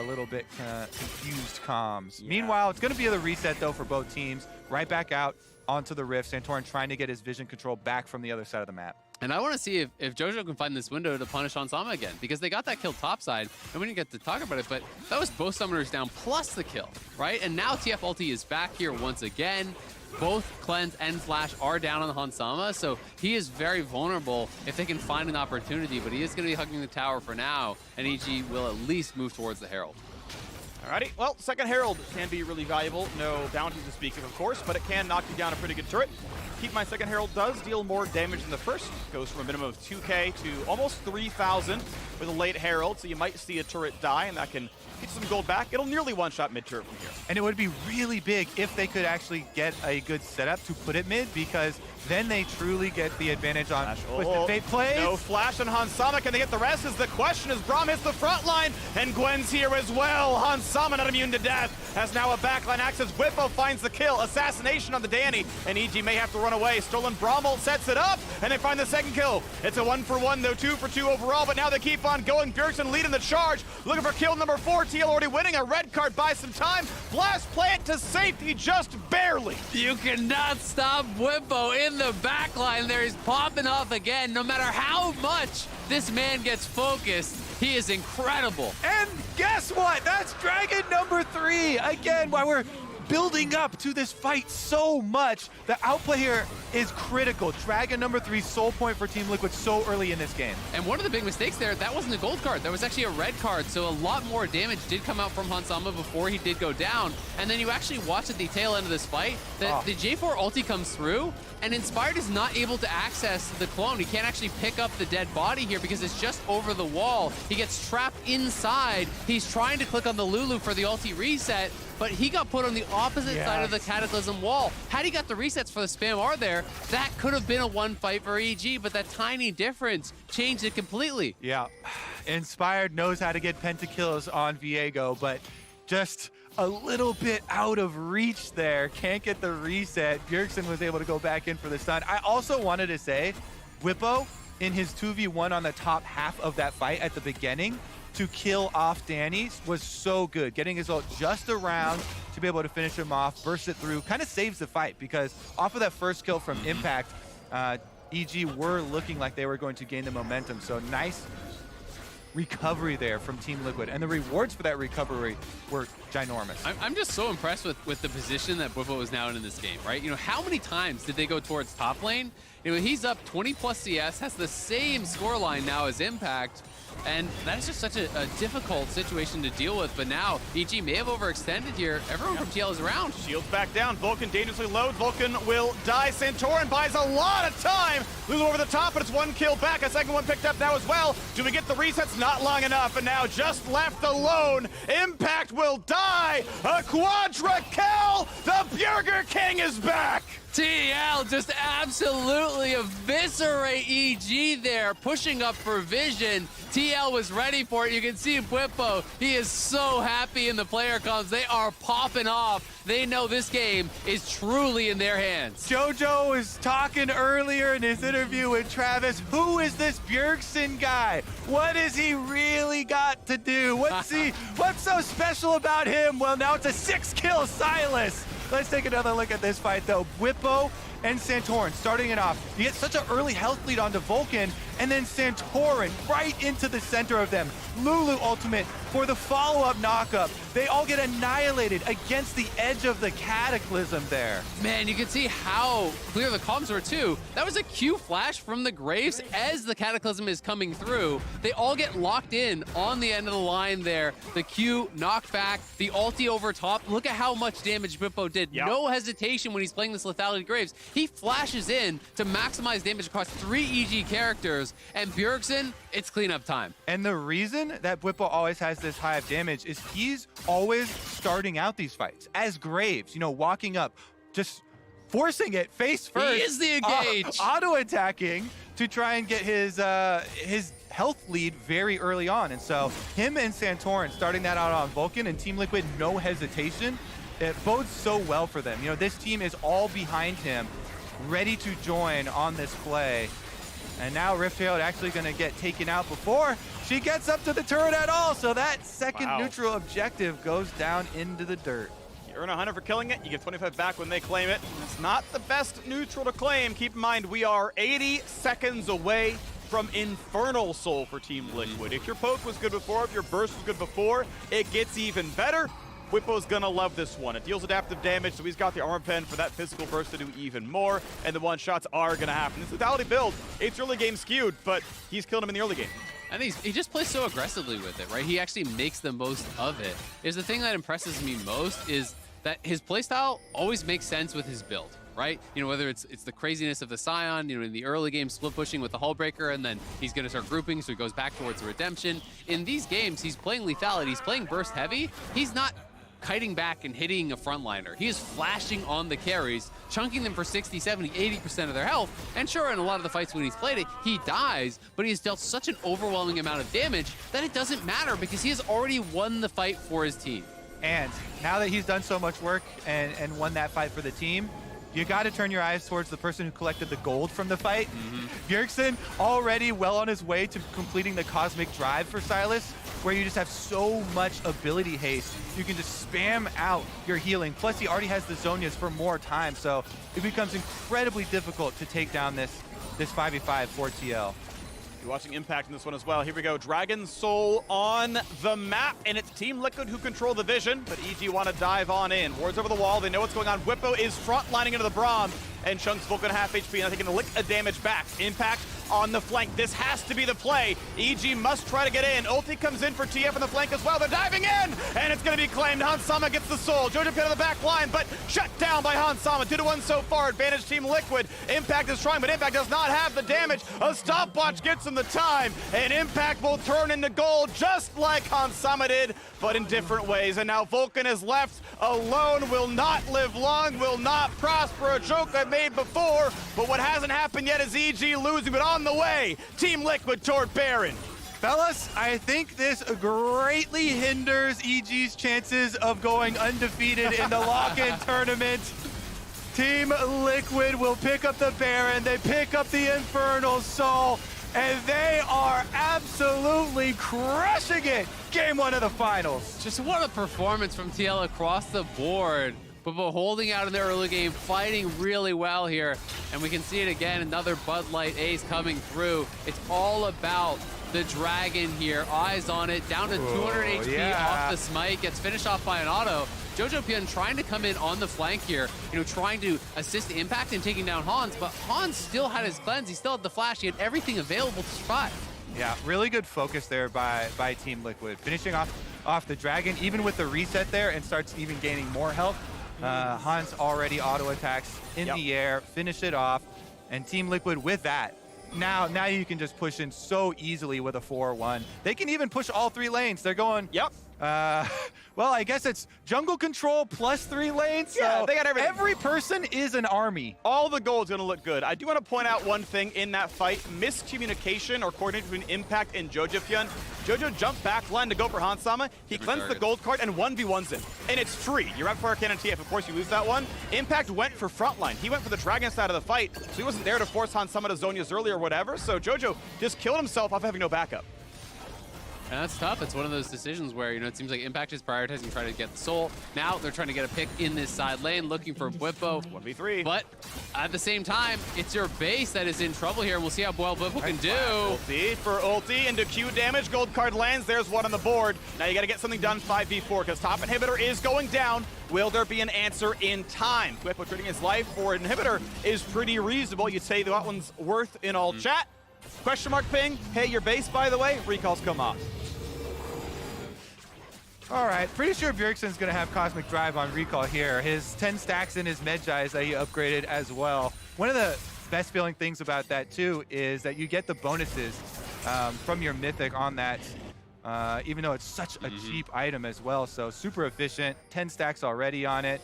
little bit confused comms. Yeah. Meanwhile, it's going to be the reset, though, for both teams. Right back out onto the Rift. Santorin trying to get his vision control back from the other side of the map. And I want to see if Jojo can find this window to punish Hansama again, because they got that kill topside, and we didn't get to talk about it, but that was both summoners down plus the kill, right? And now TF Ulti is back here once again. Both Cleanse and Flash are down on Hansama, so he is very vulnerable if they can find an opportunity, but he is going to be hugging the tower for now, and EG will at least move towards the Herald. Alrighty, well, second Herald can be really valuable. No bounty to speak of course, but it can knock you down a pretty good turret. Keep my second Herald does deal more damage than the first. Goes from a minimum of 2k to almost 3,000 with a late Herald, so you might see a turret die, and that can get some gold back. It'll nearly one-shot mid-turret from here. And it would be really big if they could actually get a good setup to put it mid, because then they truly get the advantage on Twisted Fate plays. No flash on Hansama. Can they get the rest is the question as Braum hits the front line, and Gwen's here as well. Hansama not immune to death, has now a backline access. Whippo finds the kill. Assassination on the Danny, and EG may have to run away. Stolen Braumel sets it up, and they find the second kill. It's a 1-for-1, though 2-for-2 overall, but now they keep on going. Bjergsen leading the charge, looking for kill number 4. TL already winning. A red card buys some time. Blast plant to safety just barely. You cannot stop Whippo in the backline there. He's popping off again. No matter how much this man gets focused, he is incredible. And guess what? That's Dragon number 3. Again, while we're building up to this fight so much, the outplay here is critical. Dragon number 3 soul point for Team Liquid so early in this game. And one of the big mistakes there, that wasn't a gold card, that was actually a red card, so a lot more damage did come out from Hansama before he did go down. And then you actually watch at the tail end of this fight that the J4 ulti comes through, and Inspired is not able to access the clone. He can't actually pick up the dead body here because it's just over the wall. He gets trapped inside. He's trying to click on the Lulu for the ulti reset, but he got put on the opposite side of the Cataclysm wall. Had he got the resets for the spam R there, that could have been a one fight for EG, but that tiny difference changed it completely. Yeah, Inspired knows how to get pentakills on Viego, but just a little bit out of reach there. Can't get the reset. Bjergsen was able to go back in for the stun. I also wanted to say, Whippo, in his 2v1 on the top half of that fight at the beginning, to kill off Danny was so good. Getting his ult just around to be able to finish him off, burst it through, kind of saves the fight, because off of that first kill from Impact, EG were looking like they were going to gain the momentum. So nice recovery there from Team Liquid, and the rewards for that recovery were ginormous. I'm just so impressed with the position that Whippo is now in this game, right? You know, how many times did they go towards top lane? You know, he's up 20 plus CS, has the same scoreline now as Impact, and that is just such a difficult situation to deal with. But now EG may have overextended here. Everyone from TL is around. Shields back down. Vulcan dangerously low. Vulcan will die. Santorin buys a lot of time. Lulu over the top, but it's one kill back. A second one picked up now as well. Do we get the resets? Not long enough. And now just left alone. Impact will die. A quadra kill. The Burger King is back. TL just absolutely eviscerate EG there, pushing up for vision. TL was ready for it. You can see Whippo. He is so happy in the player comms. They are popping off. They know this game is truly in their hands. Jojo was talking earlier in his interview with Travis. Who is this Bjergsen guy? What has he really got to do? What's so special about him? Well, now it's a 6-kill Silas. Let's take another look at this fight, though. Whippo and Santorin starting it off. You get such an early health lead onto Vulcan, and then Santorin right into the center of them. Lulu ultimate for the follow-up knockup. They all get annihilated against the edge of the Cataclysm there. Man, you can see how clear the comms were, too. That was a Q flash from the Graves as the Cataclysm is coming through. They all get locked in on the end of the line there. The Q knockback, the ulti over top. Look at how much damage Whippo did. Yep. No hesitation when he's playing this lethality Graves. He flashes in to maximize damage across 3 EG characters, and Bjergsen, it's cleanup time. And the reason that Whippo always has this high of damage is he's always starting out these fights as Graves, you know, walking up, just forcing it face first. He is the engage. Auto-attacking to try and get his health lead very early on. And so him and Santorin starting that out on Vulcan, and Team Liquid, no hesitation. It bodes so well for them. You know, this team is all behind him. ready to join on this play. And now Rift-Tailed actually going to get taken out before she gets up to the turret at all. So that second neutral objective goes down into the dirt. You earn 100 for killing it. You get 25 back when they claim it. And it's not the best neutral to claim. Keep in mind, we are 80 seconds away from Infernal Soul for Team Liquid. If your poke was good before, if your burst was good before, it gets even better. Whippo's gonna love this one. It deals adaptive damage, so he's got the armor pen for that physical burst to do even more, and the one-shots are gonna happen. This lethality build, it's early game skewed, but he's killing him in the early game. And he just plays so aggressively with it, right? He actually makes the most of it. Is the thing that impresses me most is that his playstyle always makes sense with his build, right? You know, whether it's the craziness of the Scion, you know, in the early game split pushing with the Hullbreaker, and then he's gonna start grouping, so he goes back towards the Redemption. In these games, he's playing lethality, he's playing burst heavy. He's not kiting back and hitting a frontliner. He is flashing on the carries, chunking them for 60, 70, 80% of their health. And sure, in a lot of the fights when he's played it, he dies, but he's dealt such an overwhelming amount of damage that it doesn't matter because he has already won the fight for his team. And now that he's done so much work and won that fight for the team, you got to turn your eyes towards the person who collected the gold from the fight. Bjergsen already well on his way to completing the Cosmic Drive for Sylas, where you just have so much ability haste. You can just spam out your healing. Plus, he already has the Zhonya's for more time, so it becomes incredibly difficult to take down this 5v5 for TL. You're watching Impact in this one as well. Here we go. Dragon Soul on the map, and it's Team Liquid who control the vision, but EG want to dive on in. Wards over the wall. They know what's going on. Whippo is front lining into the Braum, and Chung's Vulcan half HP, and I think going to lick a damage back. Impact on the flank. This has to be the play. EG must try to get in. Ulti comes in for TF on the flank as well. They're diving in, and it's going to be claimed. Hans Sama gets the soul. Jojo Pit on the back line, but shut down by Hans Sama. 2-1 so far. Advantage Team Liquid. Impact is trying, but Impact does not have the damage. A stopwatch gets him the time, and Impact will turn into gold just like Hans Sama did, but in different ways. And now Vulcan is left alone, will not live long, will not prosper. A joke I made before, but what hasn't happened yet is EG losing, but on the way, Team Liquid toward Baron. Fellas, I think this greatly hinders EG's chances of going undefeated in the lock-in tournament. Team Liquid will pick up the Baron, they pick up the Infernal Soul, and they are absolutely crushing it. Game 1 of the finals. Just what a performance from TL across the board. But holding out in the early game, fighting really well here. And we can see it again, another Bud Light ace coming through. It's all about the Dragon here. Eyes on it, down to 200 HP off the smite, gets finished off by an auto. Jojo Pion trying to come in on the flank here, you know, trying to assist Impact in taking down Hans, but Hans still had his cleanse, he still had the flash, he had everything available to survive. Yeah, really good focus there by Team Liquid. Finishing off the Dragon, even with the reset there, and starts even gaining more health. Hans already auto attacks in the air, finish it off, and Team Liquid with that. Now you can just push in so easily with a 4-1. They can even push all 3 lanes. They're going, well, I guess it's jungle control plus 3 lanes. Yeah, so they got everything. Every person is an army. All the gold's gonna look good. I do want to point out one thing in that fight. Miscommunication or coordination between Impact and Jojo Pion. Jojo jumped back line to go for Hans Sama. He cleansed the gold card and 1v1s it. And it's free. You're out for Arcane and TF. Of course, you lose that one. Impact went for frontline. He went for the Dragon side of the fight. So he wasn't there to force Hans Sama to Zhonya's early or whatever. So Jojo just killed himself off having no backup. And that's tough. It's one of those decisions where, you know, it seems like Impact is prioritizing trying to get the soul. Now they're trying to get a pick in this side lane, looking for Whippo. 1v3. But at the same time, it's your base that is in trouble here. We'll see how well Whippo can do. Ulti for ulti into Q damage. Gold card lands. There's one on the board. Now you got to get something done 5v4 because top inhibitor is going down. Will there be an answer in time? Whippo trading his life for an inhibitor is pretty reasonable. You'd say that one's worth in all chat. Question mark ping. Hey, your base, by the way, recalls come off. All right, pretty sure Bjergsen's going to have Cosmic Drive on recall here. His 10 stacks in his Medjais that he upgraded as well. One of the best feeling things about that, too, is that you get the bonuses from your Mythic on that, even though it's such a cheap item as well. So super efficient, 10 stacks already on it.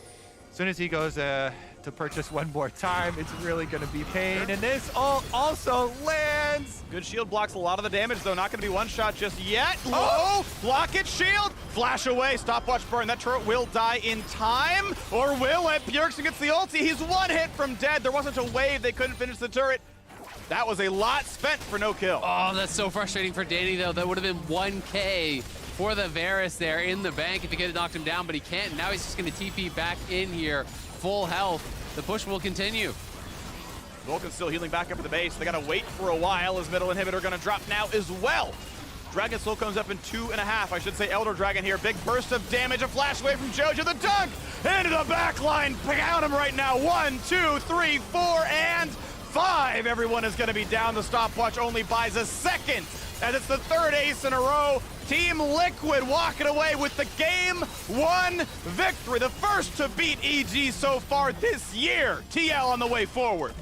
As soon as he goes to purchase one more time, it's really going to be pain. And this ult also lands. Good shield blocks a lot of the damage, though. Not going to be one shot just yet. Oh! Block it, shield! Flash away, stopwatch burn. That turret will die in time, or will it? Bjergsen gets the ulti. He's one hit from dead. There wasn't a wave. They couldn't finish the turret. That was a lot spent for no kill. Oh, that's so frustrating for Danny, though. That would have been 1K for the Varus there in the bank if he could have knocked him down, but he can't. Now he's just going to TP back in here. Full health. The push will continue. Vulcan's still healing back up at the base. They got to wait for a while. His middle inhibitor going to drop now as well. Dragon still comes up in 2.5. I should say Elder Dragon here. Big burst of damage. A flash away from Jojo. The dunk into the back line. Count him right now. 1, 2, 3, 4, and 5. Everyone is going to be down. The stopwatch only buys a second, as it's the third ace in a row. Team Liquid walking away with the Game 1 victory. The first to beat EG so far this year. TL on the way forward.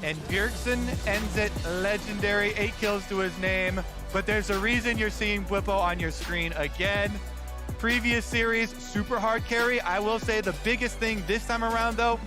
And Bjergsen ends it legendary. 8 kills to his name. But there's a reason you're seeing Bwipo on your screen again. Previous series, super hard carry. I will say the biggest thing this time around, though,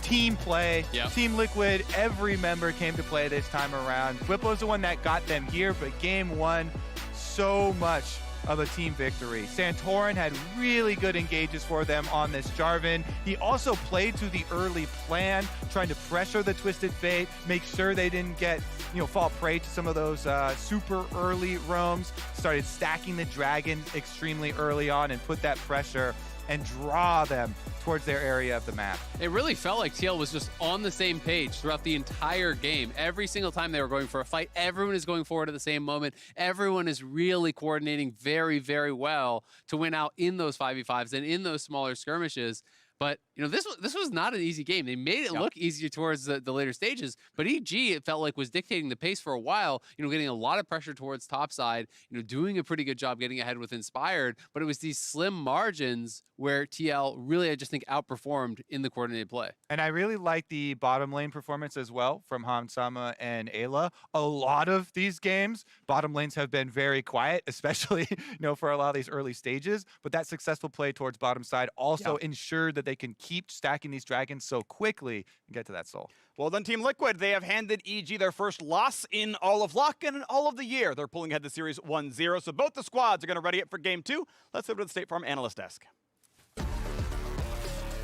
team play. Yep. Team Liquid, every member came to play this time around. Bwipo's the one that got them here, but Game 1, so much of a team victory. Santorin had really good engages for them on this Jarvan. He also played to the early plan, trying to pressure the Twisted Fate, make sure they didn't get, fall prey to some of those super early roams. Started stacking the dragon extremely early on and put that pressure and draw them towards their area of the map. It really felt like TL was just on the same page throughout the entire game. Every single time they were going for a fight, everyone is going forward at the same moment. Everyone is really coordinating very, very well to win out in those 5v5s and in those smaller skirmishes. But, this was not an easy game. They made it look easier towards the later stages, but EG, it felt like, was dictating the pace for a while, getting a lot of pressure towards topside, doing a pretty good job getting ahead with Inspired, but it was these slim margins where TL really, I just think, outperformed in the coordinated play. And I really like the bottom lane performance as well from Hansama and Ayla. A lot of these games, bottom lanes have been very quiet, especially, for a lot of these early stages, but that successful play towards bottom side also ensured that they can keep stacking these dragons so quickly and get to that soul. Well done, Team Liquid. They have handed EG their first loss in all of LoC and in all of the year. They're pulling ahead the series 1-0, so both the squads are going to ready it for Game 2. Let's over to the State Farm Analyst Desk.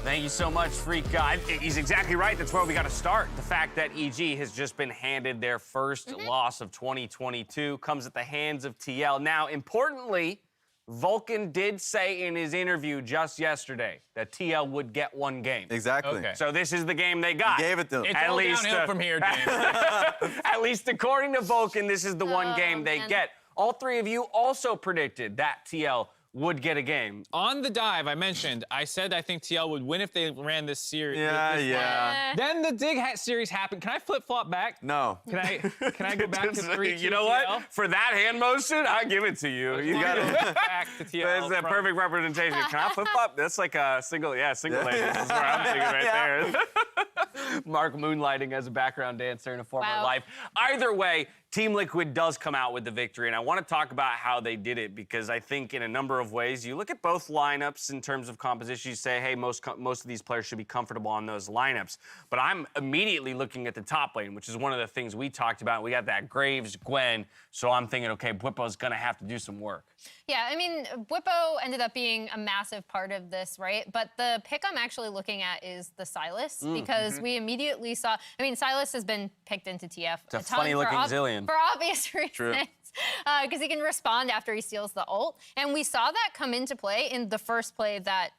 Thank you so much, Freak. He's exactly right. That's where we got to start. The fact that EG has just been handed their first loss of 2022 comes at the hands of TL. Now, importantly, Vulcan did say in his interview just yesterday that TL would get one game. Exactly. Okay. So this is the game they got. He gave it to them. It's all downhill from here, James. At least according to Vulcan, this is the one game they get. All three of you also predicted that TL would get a game. On the dive, I said I think TL would win if they ran this series. Yeah. Then the Dig series happened. Can I flip-flop back? No. Can I go back to 3-2 You know what? For that hand motion, I give it to you. You got it. Back to TL. That's the perfect representation. Can I flip flop? That's like a single lane. This is where I'm thinking right there. Mark moonlighting as a background dancer in a former life. Either way, Team Liquid does come out with the victory, and I want to talk about how they did it because I think in a number of ways, you look at both lineups in terms of composition, you say, hey, most of these players should be comfortable on those lineups. But I'm immediately looking at the top lane, which is one of the things we talked about. We got that Graves, Gwen, so I'm thinking, okay, Bwipo's going to have to do some work. Yeah, I mean, Bwipo ended up being a massive part of this, right? But the pick I'm actually looking at is the Sylas, because we immediately saw, Sylas has been picked into TF It's a funny-looking Zillion. For obvious reasons. Because he can respond after he steals the ult. And we saw that come into play in the first play that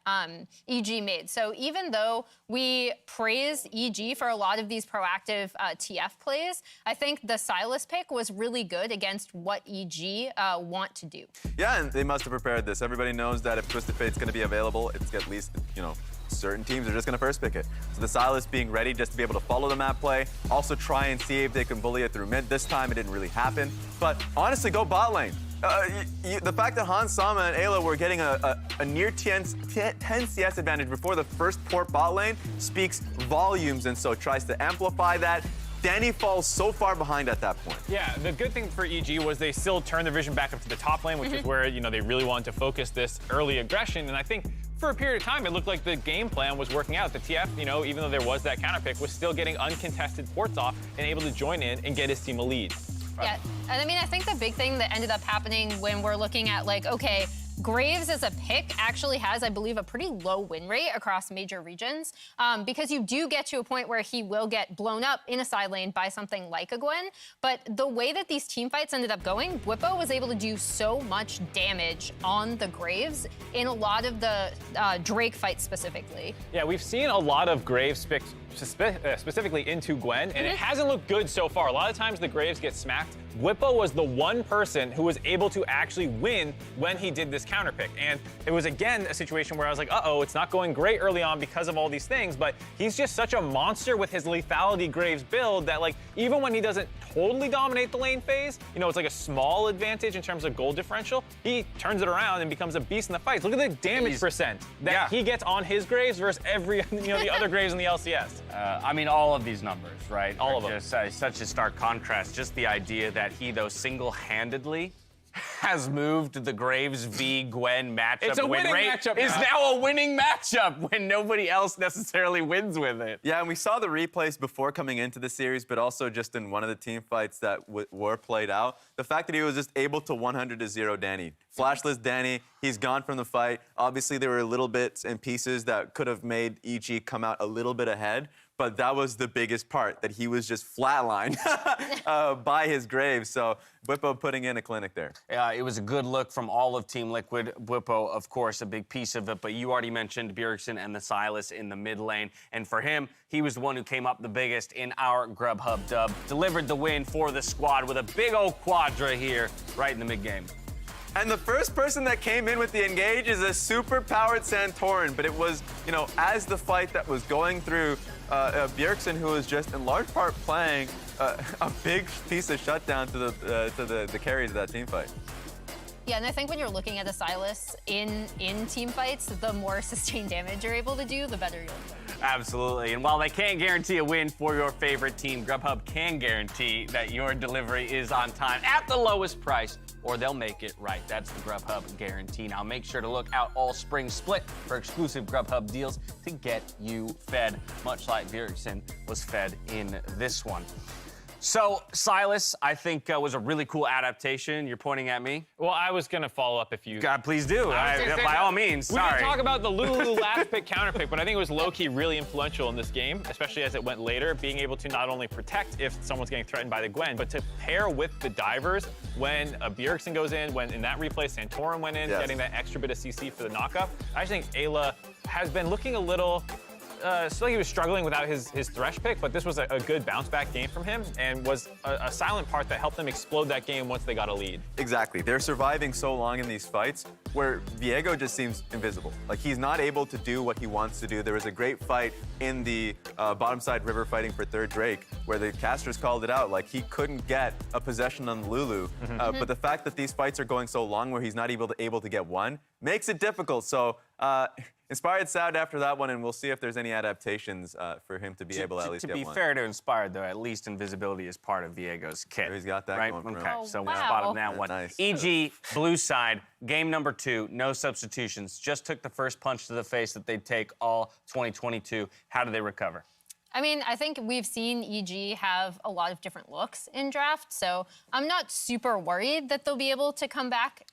EG made. So even though we praised EG for a lot of these proactive TF plays, I think the Sylas pick was really good against what EG want to do. Yeah, and they must have prepared this. Everybody knows that if Twisted Fate's going to be available, it's at least, certain teams are just going to first pick it. So the Sylas being ready just to be able to follow the map play, also try and see if they can bully it through mid. This time it didn't really happen. But honestly, go bot lane. The fact that Hansama and Ayla were getting a near 10 CS advantage before the first port bot lane speaks volumes, and so tries to amplify that. Danny falls so far behind at that point. Yeah, the good thing for EG was they still turned their vision back up to the top lane, which is where, they really wanted to focus this early aggression. And I think for a period of time, it looked like the game plan was working out. The TF, you know, even though there was that counter pick, was still getting uncontested ports off and able to join in and get his team a lead. Yeah, and I mean, I think the big thing that ended up happening when we're looking at, like, okay, Graves as a pick actually has, I believe, a pretty low win rate across major regions because you do get to a point where he will get blown up in a side lane by something like a Gwen. But the way that these team fights ended up going, Bwipo was able to do so much damage on the Graves in a lot of the Drake fights specifically. Yeah, we've seen a lot of Graves specifically into Gwen, and it hasn't looked good so far. A lot of times the Graves get smacked. Bwipo was the one person who was able to actually win when he did this counter pick. And it was, again, a situation where I was like, uh-oh, it's not going great early on because of all these things, but he's just such a monster with his lethality Graves build that, like, even when he doesn't totally dominate the lane phase, you know, it's like a small advantage in terms of gold differential, he turns it around and becomes a beast in the fights. Look at the damage percent that he gets on his Graves versus every, you know, the other Graves in the LCS. I mean, all of these numbers, right? All of them. Just such a stark contrast. Just the idea that he, though, single-handedly has moved the Graves v. Gwen matchup. It's a winning matchup now. Is now a winning matchup when nobody else necessarily wins with it. Yeah, and we saw the replays before coming into the series, but also just in one of the team fights that were played out. The fact that he was just able to 100-0 Danny. Flashless Danny, he's gone from the fight. Obviously, there were little bits and pieces that could have made EG come out a little bit ahead, but that was the biggest part, that he was just flatlined by his Graves. So Bwipo putting in a clinic there. It was a good look from all of Team Liquid. Bwipo, of course, a big piece of it, but you already mentioned Bjergsen and the Silas in the mid lane. And for him, he was the one who came up the biggest in our Grubhub dub. Delivered the win for the squad with a big old quadra here right in the mid game. And the first person that came in with the engage is a super-powered Santorin, but it was, you know, as the fight that was going through, Bjergsen, who was just in large part playing a big piece of shutdown to the carry to that team fight. Yeah, and I think when you're looking at a Silas in team fights, the more sustained damage you're able to do, the better you'll do. Absolutely. And while they can't guarantee a win for your favorite team, Grubhub can guarantee that your delivery is on time at the lowest price, or they'll make it right. That's the Grubhub guarantee. Now make sure to look out all spring split for exclusive Grubhub deals to get you fed, much like Bjergsen was fed in this one. So, Silas, I think was a really cool adaptation. You're pointing at me. Well, I was going to follow up if you... God, please do. By all means, we sorry. can talk about the Lulu last pick, counter pick, but I think it was low-key really influential in this game, especially as it went later, being able to not only protect if someone's getting threatened by the Gwen, but to pair with the divers when a Bjergsen goes in, when in that replay Santorin went in, getting that extra bit of CC for the knockup. I think Ayla has been looking a little... still he was struggling without his Thresh pick, but this was a good bounce-back game from him and was a silent part that helped them explode that game once they got a lead. Exactly. They're surviving so long in these fights where Viego just seems invisible. Like, he's not able to do what he wants to do. There was a great fight in the bottom side river fighting for third Drake where the casters called it out. Like, he couldn't get a possession on Lulu. But the fact that these fights are going so long where he's not able to get one makes it difficult. So, Inspired sad after that one, and we'll see if there's any adaptations for him to be able to at least get one. To be fair to Inspired, though, at least invisibility is part of Viego's kit. So he's got that going for him. Okay, so we wow. spotted that one. Nice. EG, blue side, game number 2, no substitutions. Just took the first punch to the face that they'd take all 2022. How do they recover? I mean, I think we've seen EG have a lot of different looks in draft, so I'm not super worried that they'll be able to come back.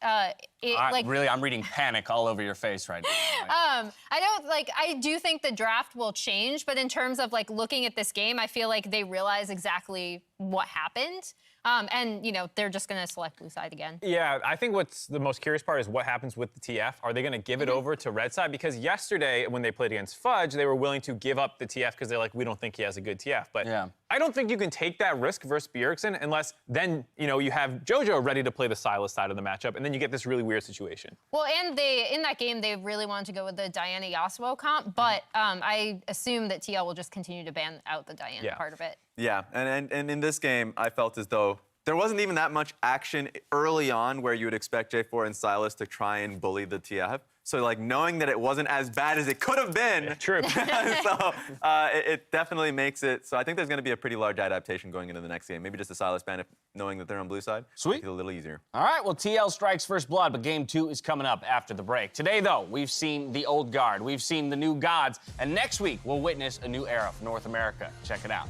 Really, I'm reading panic all over your face right now. I do think the draft will change, but in terms of like looking at this game, I feel like they realize exactly what happened. And, you know, they're just going to select blue side again. Yeah, I think what's the most curious part is what happens with the TF. Are they going to give it over to red side? Because yesterday, when they played against Fudge, they were willing to give up the TF because they're like, we don't think he has a good TF. But I don't think you can take that risk versus Bjergsen unless then, you know, you have JoJo ready to play the Silas side of the matchup, and then you get this really weird situation. Well, and in that game, they really wanted to go with the Diana Yasuo comp, but I assume that TL will just continue to ban out the Diana part of it. Yeah, and in this game, I felt as though there wasn't even that much action early on where you would expect J4 and Silas to try and bully the TF. So, like, knowing that it wasn't as bad as it could have been. True. So, it definitely makes it. So, I think there's going to be a pretty large adaptation going into the next game. Maybe just a Silas ban, knowing that they're on blue side. Sweet. Make it a little easier. All right, well, TL strikes first blood, but game 2 is coming up after the break. Today, though, we've seen the old guard, we've seen the new gods, and next week, we'll witness a new era for North America. Check it out.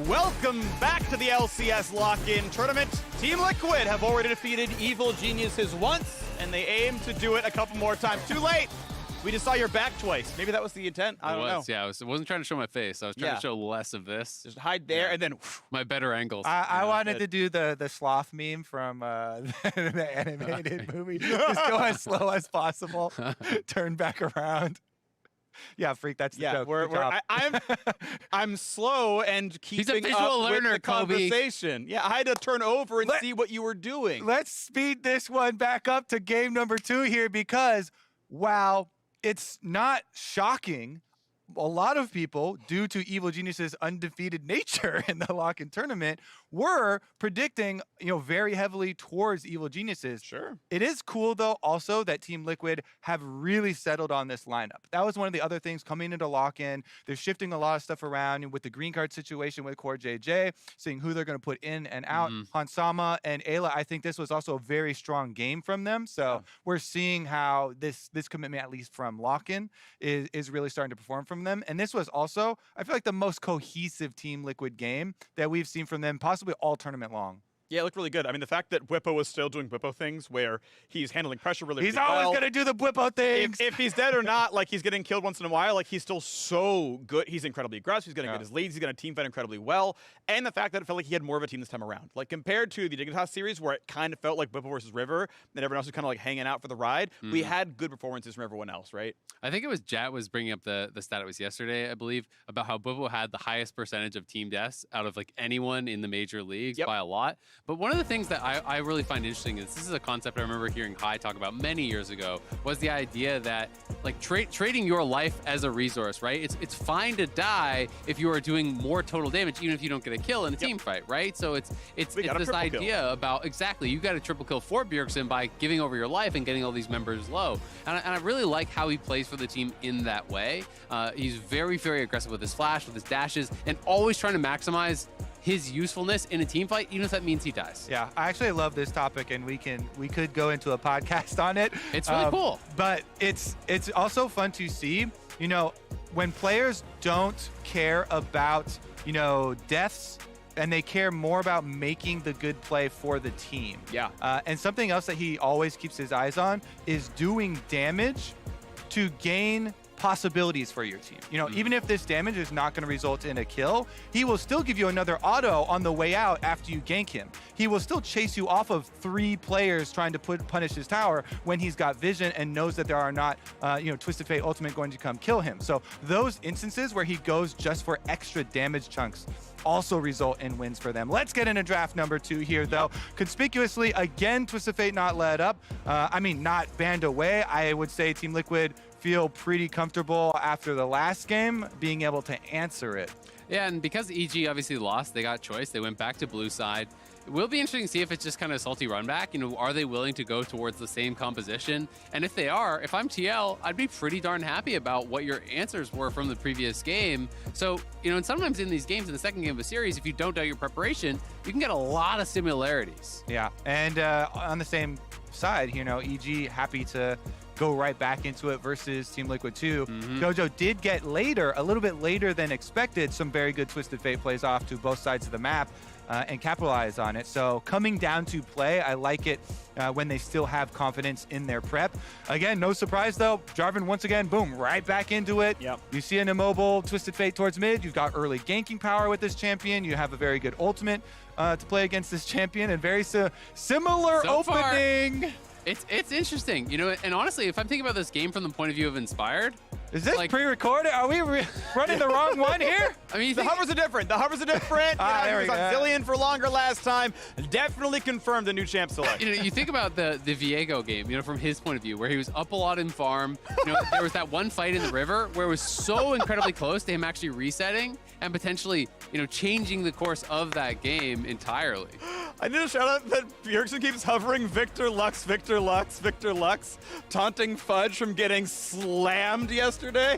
Welcome back to the LCS Lock-In Tournament. Team Liquid have already defeated Evil Geniuses once, and they aim to do it a couple more times. Too late! We just saw your back twice. Maybe that was the intent. I don't know. Yeah, I wasn't trying to show my face. I was trying to show less of this. Just hide there, and then whew, my better angles. I wanted to do the sloth meme from the animated movie. Just go as slow as possible, turn back around. Yeah, Freak, that's the joke. I'm slow and keeping up with the conversation. Yeah, I had to turn over and see what you were doing. Let's speed this one back up to game number 2 here because, wow, it's not shocking, a lot of people, due to Evil Genius's undefeated nature in the lock-in tournament, were predicting, very heavily towards Evil Geniuses. Sure. It is cool, though, also that Team Liquid have really settled on this lineup. That was one of the other things coming into lock-in. They're shifting a lot of stuff around with the green card situation with Core JJ, seeing who they're going to put in and out. Hansama and Ayla, I think this was also a very strong game from them. So we're seeing how this commitment, at least from lock-in, is really starting to perform from them. And this was also, I feel like, the most cohesive Team Liquid game that we've seen from them, possibly all tournament long. Yeah, it looked really good. I mean, the fact that Whippo was still doing Whippo things where he's handling pressure really, He's really well. always going to do the Whippo things. If he's dead or not, like, he's getting killed once in a while, like, he's still so good. He's incredibly aggressive. He's going to get his leads. He's going to team fight incredibly well. And the fact that it felt like he had more of a team this time around. Like, compared to the Dignitas series where it kind of felt like Whippo versus River and everyone else was kind of like hanging out for the ride, we had good performances from everyone else, right? I think it was Jat was bringing up the stat it was yesterday, I believe, about how Whippo had the highest percentage of team deaths out of like anyone in the major leagues by a lot. But one of the things that I really find interesting is this is a concept I remember hearing Hai talk about many years ago, was the idea that like trading your life as a resource, right? It's fine to die if you are doing more total damage, even if you don't get a kill in a team fight, right? So it's this idea about, exactly, you got a triple kill for Bjergsen by giving over your life and getting all these members low. And I really like how he plays for the team in that way. He's very, very aggressive with his flash, with his dashes, and always trying to maximize his usefulness in a team fight, even if that means he dies. Yeah, I actually love this topic, and we could go into a podcast on it. It's really cool. But it's also fun to see, when players don't care about, deaths, and they care more about making the good play for the team. Yeah. And something else that he always keeps his eyes on is doing damage to gain possibilities for your team. Even if this damage is not going to result in a kill, he will still give you another auto on the way out after you gank him. He will still chase you off of 3 players trying to punish his tower when he's got vision and knows that there are not, Twisted Fate ultimate going to come kill him. So those instances where he goes just for extra damage chunks also result in wins for them. Let's get into draft number 2 here, though. Conspicuously, again, Twisted Fate not let up. Not banned away. I would say Team Liquid feel pretty comfortable after the last game being able to answer it. Yeah, and because EG obviously lost, they got choice. They went back to blue side. It will be interesting to see if it's just kind of a salty run back. Are they willing to go towards the same composition? And if they are, if I'm TL, I'd be pretty darn happy about what your answers were from the previous game. So, and sometimes in these games, in the second game of a series, if you don't doubt your preparation, you can get a lot of similarities. Yeah, and on the same side, EG happy to go right back into it versus Team Liquid 2. Jojo did get later, a little bit later than expected, some very good Twisted Fate plays off to both sides of the map and capitalize on it. So coming down to play, I like it when they still have confidence in their prep. Again, no surprise though, Jarvan once again, boom, right back into it. Yep. You see an immobile Twisted Fate towards mid, you've got early ganking power with this champion, you have a very good ultimate to play against this champion, and very similar So far, opening. It's interesting, and honestly, if I'm thinking about this game from the point of view of Inspired, is this pre-recorded? Are we running the wrong one here? I mean, the hovers are different. The hovers are different. There we he was on go. Zillion for longer last time. Definitely confirmed a new champ select. You think about the Viego game, from his point of view, where he was up a lot in farm. There was that one fight in the river where it was so incredibly close to him actually resetting and potentially, changing the course of that game entirely. I need to shout out that Bjergsen keeps hovering Victor Lux, Victor Lux, Victor Lux, taunting Fudge from getting slammed yesterday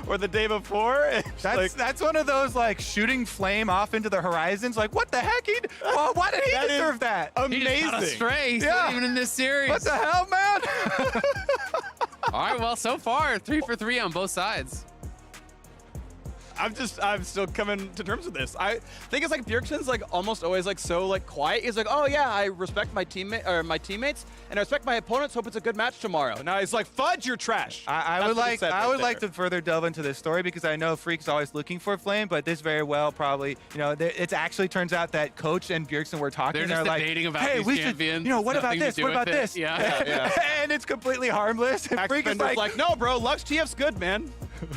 or the day before. That's one of those shooting flame off into the horizons. What the heck? Why did he deserve that? Amazing. He just got a stray. He's not even in this series. What the hell, man? All right, well, so far, 3 for 3 on both sides. I'm still coming to terms with this. I think it's Bjergsen's almost always so quiet. He's oh yeah, I respect my teammates and I respect my opponents. Hope it's a good match tomorrow. Now he's Fudge, you're trash. I would like to further delve into this story because I know Freak's always looking for flame, but this very well probably it actually turns out that Coach and Bjergsen were talking. They're just debating about hey, these we champions. should, what about this? What about this? Yeah. And it's completely harmless. And Freak is no, bro, Lux TF's good, man.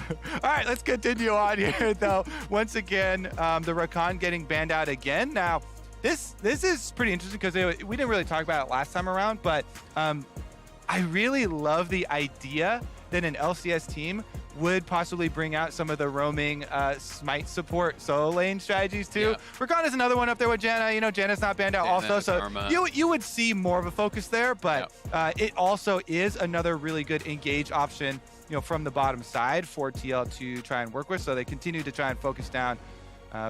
All right, let's continue on here, though. Once again, the Rakan getting banned out again. Now, this is pretty interesting because we didn't really talk about it last time around, but I really love the idea that an LCS team would possibly bring out some of the roaming smite support solo lane strategies too. Yeah. Rakan is another one up there with Janna. You know, Janna's not banned out also, so Karma. you would see more of a focus there, but it also is another really good engage option, you know, from the bottom side for TL to try and work with. So they continue to try and focus down,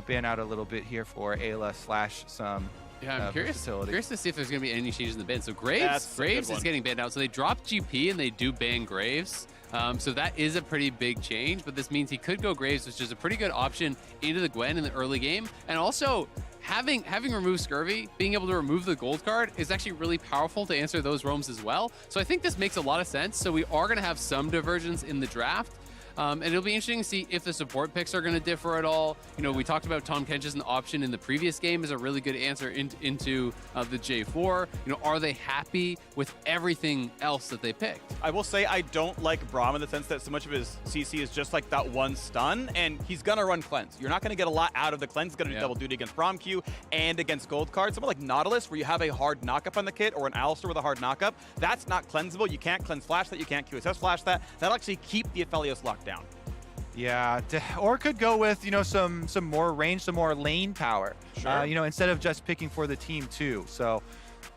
ban out a little bit here for Ayla / some. Yeah, I'm curious to see if there's going to be any changes in the ban. So That's Graves is getting banned out. So they dropped GP and they do ban Graves. So that is a pretty big change, but this means he could go Graves, which is a pretty good option into the Gwen in the early game. And also, having removed Scurvy, being able to remove the gold card is actually really powerful to answer those roams as well. So I think this makes a lot of sense. So we are going to have some divergence in the draft. And it'll be interesting to see if the support picks are going to differ at all. You know, we talked about Tahm Kench as an option in the previous game as a really good answer into the J4. You know, are they happy with everything else that they picked? I will say I don't like Braum in the sense that so much of his CC is just like that one stun, and he's going to run cleanse. You're not going to get a lot out of the cleanse. He's going to do double duty against Braum Q and against gold cards. Someone like Nautilus, where you have a hard knockup on the kit, or an Alistar with a hard knockup, that's not cleansable. You can't cleanse flash that. You can't QSS flash that. That'll actually keep the Aphelios locked down. Yeah, or could go with, you know, some more range, some more lane power. Sure. You know, instead of just picking for the team too. So,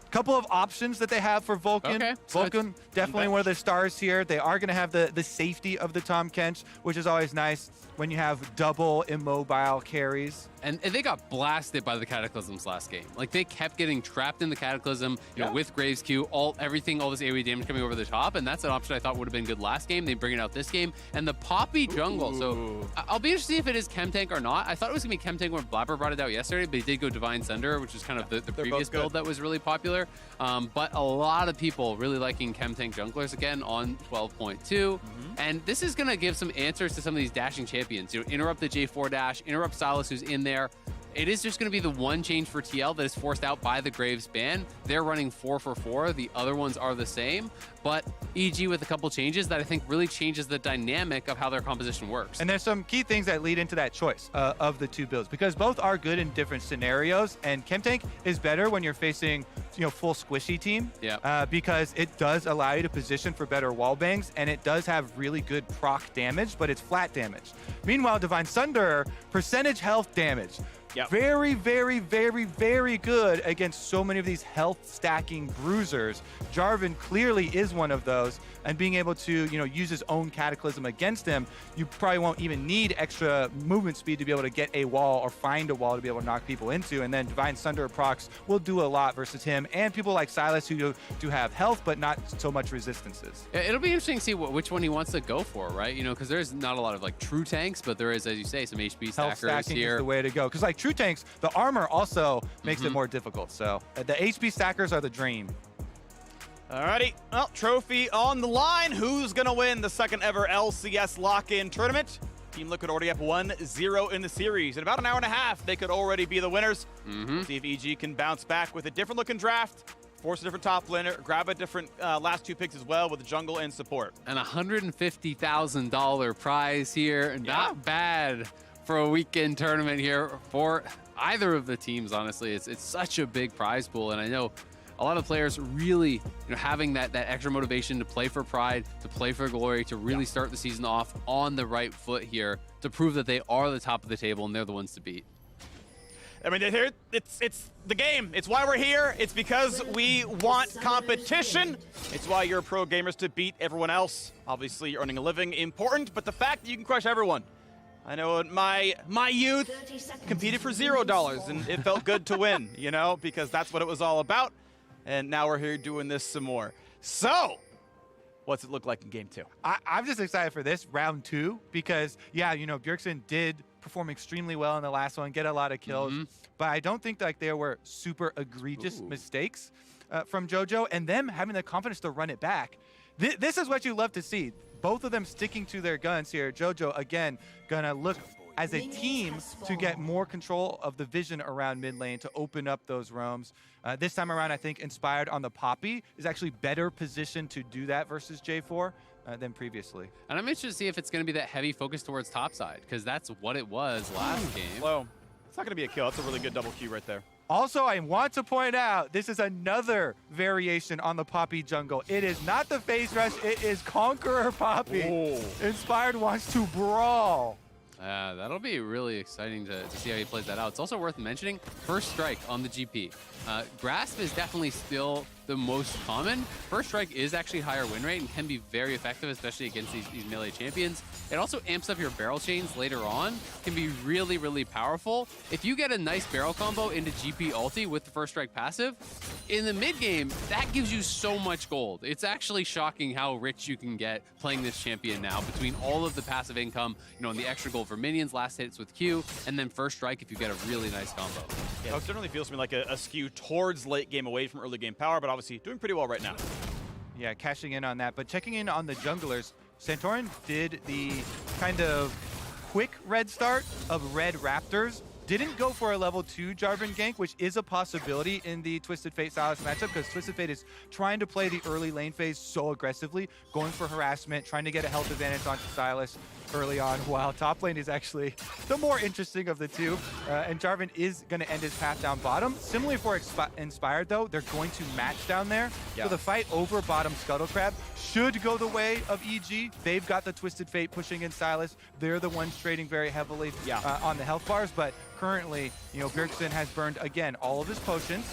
a couple of options that they have for Vulcan. Okay. Vulcan, definitely one of the stars here. They are going to have the safety of the Tahm Kench, which is always nice when you have double immobile carries. And they got blasted by the Cataclysms last game. Like, they kept getting trapped in the Cataclysm, you know, with Graves Q, all this AoE damage coming over the top, and that's an option I thought would have been good last game. They bring it out this game. And the Poppy jungle. So I'll be interested to see if it is Chemtank or not. I thought it was going to be Chemtank when Blabber brought it out yesterday, but he did go Divine Sunder, which is kind of the previous build that was really popular. But a lot of people really liking Chemtank junglers again on 12.2. And this is going to give some answers to some of these dashing champions. You know, interrupt the J4 dash, interrupt Silas, who's in there. It is just going to be the one change for TL that is forced out by the Graves ban. They're running 4 for 4. The other ones are the same. But EG with a couple changes that I think really changes the dynamic of how their composition works. And there's some key things that lead into that choice of the two builds, because both are good in different scenarios. And Chemtank is better when you're facing, you know, full squishy team. Yeah. Because it does allow you to position for better wall bangs, and it does have really good proc damage, but it's flat damage. Meanwhile, Divine Sunder, percentage health damage. Yep. Very, very, very, very good against so many of these health stacking bruisers. Jarvan clearly is one of those, and being able to, you know, use his own Cataclysm against him, you probably won't even need extra movement speed to be able to get a wall or find a wall to be able to knock people into. And then Divine Sunder procs will do a lot versus him and people like Silas, who do have health but not so much resistances. Yeah, it'll be interesting to see which one he wants to go for, right? You know, because there's not a lot of like true tanks, but there is, as you say, some HP Health stackers stacking here. is the way to go, because like true tanks, the armor also makes it more difficult. So the HP stackers are the dream. Alrighty, well, trophy on the line. Who's gonna win the second ever LCS lock-in tournament? Team Liquid already up 1-0 in the series. In about an hour and a half, they could already be the winners. See if EG can bounce back with a different looking draft, force a different top laner, grab a different last two picks as well with the jungle and support. An $150,000 prize here. Not bad for a weekend tournament here for either of the teams, honestly. It's such a big prize pool, and I know a lot of players really, you know, having that extra motivation to play for pride, to play for glory, to really start the season off on the right foot here, to prove that they are the top of the table and they're the ones to beat. I mean, it's the game. It's why we're here. It's because we want competition. It's why you're pro gamers, to beat everyone else. Obviously, earning a living, important, but the fact that you can crush everyone. I know my youth competed for $0, and it felt good to win, you know, because that's what it was all about. And now we're here doing this some more. So, what's it look like in game 2? I'm just excited for this round 2 because, yeah, you know, Bjergsen did perform extremely well in the last one, get a lot of kills, but I don't think like there were super egregious mistakes from JoJo, and them having the confidence to run it back. This is what you love to see. Both of them sticking to their guns here. JoJo, again, gonna look as a team to get more control of the vision around mid lane, to open up those roams. This time around, I think Inspired on the Poppy is actually better positioned to do that versus J4 than previously. And I'm interested to see if it's going to be that heavy focus towards topside, because that's what it was last game. Slow. It's not going to be a kill. That's a really good double Q right there. Also, I want to point out, this is another variation on the Poppy jungle. It is not the phase rush, it is Conqueror Poppy. Ooh. Inspired wants to brawl. That'll be really exciting to see how he plays that out. It's also worth mentioning, first strike on the GP. Grasp is definitely still the most common. First strike is actually higher win rate and can be very effective, especially against these melee champions. It also amps up your barrel chains later on, can be really, really powerful. If you get a nice barrel combo into GP ulti with the first strike passive, in the mid game, that gives you so much gold. It's actually shocking how rich you can get playing this champion now between all of the passive income, and the extra gold for minions, last hits with Q, and then first strike if you get a really nice combo. Yeah, it certainly feels to me like a skew towards late game away from early game power, but obviously doing pretty well right now. Yeah, cashing in on that. But checking in on the junglers, Santorin did the kind of quick red start of Red Raptors. Didn't go for a level 2 Jarvan gank, which is a possibility in the Twisted Fate Sylas matchup, because Twisted Fate is trying to play the early lane phase so aggressively, going for harassment, trying to get a health advantage onto Sylas early on, while top lane is actually the more interesting of the two. And Jarvan is going to end his path down bottom. Similarly for Inspired, though, they're going to match down there. Yeah. So the fight over bottom Scuttle Crab should go the way of EG. They've got the Twisted Fate pushing in Sylas. They're the ones trading very heavily on the health bars, but currently, Bjergsen has burned, again, all of his potions.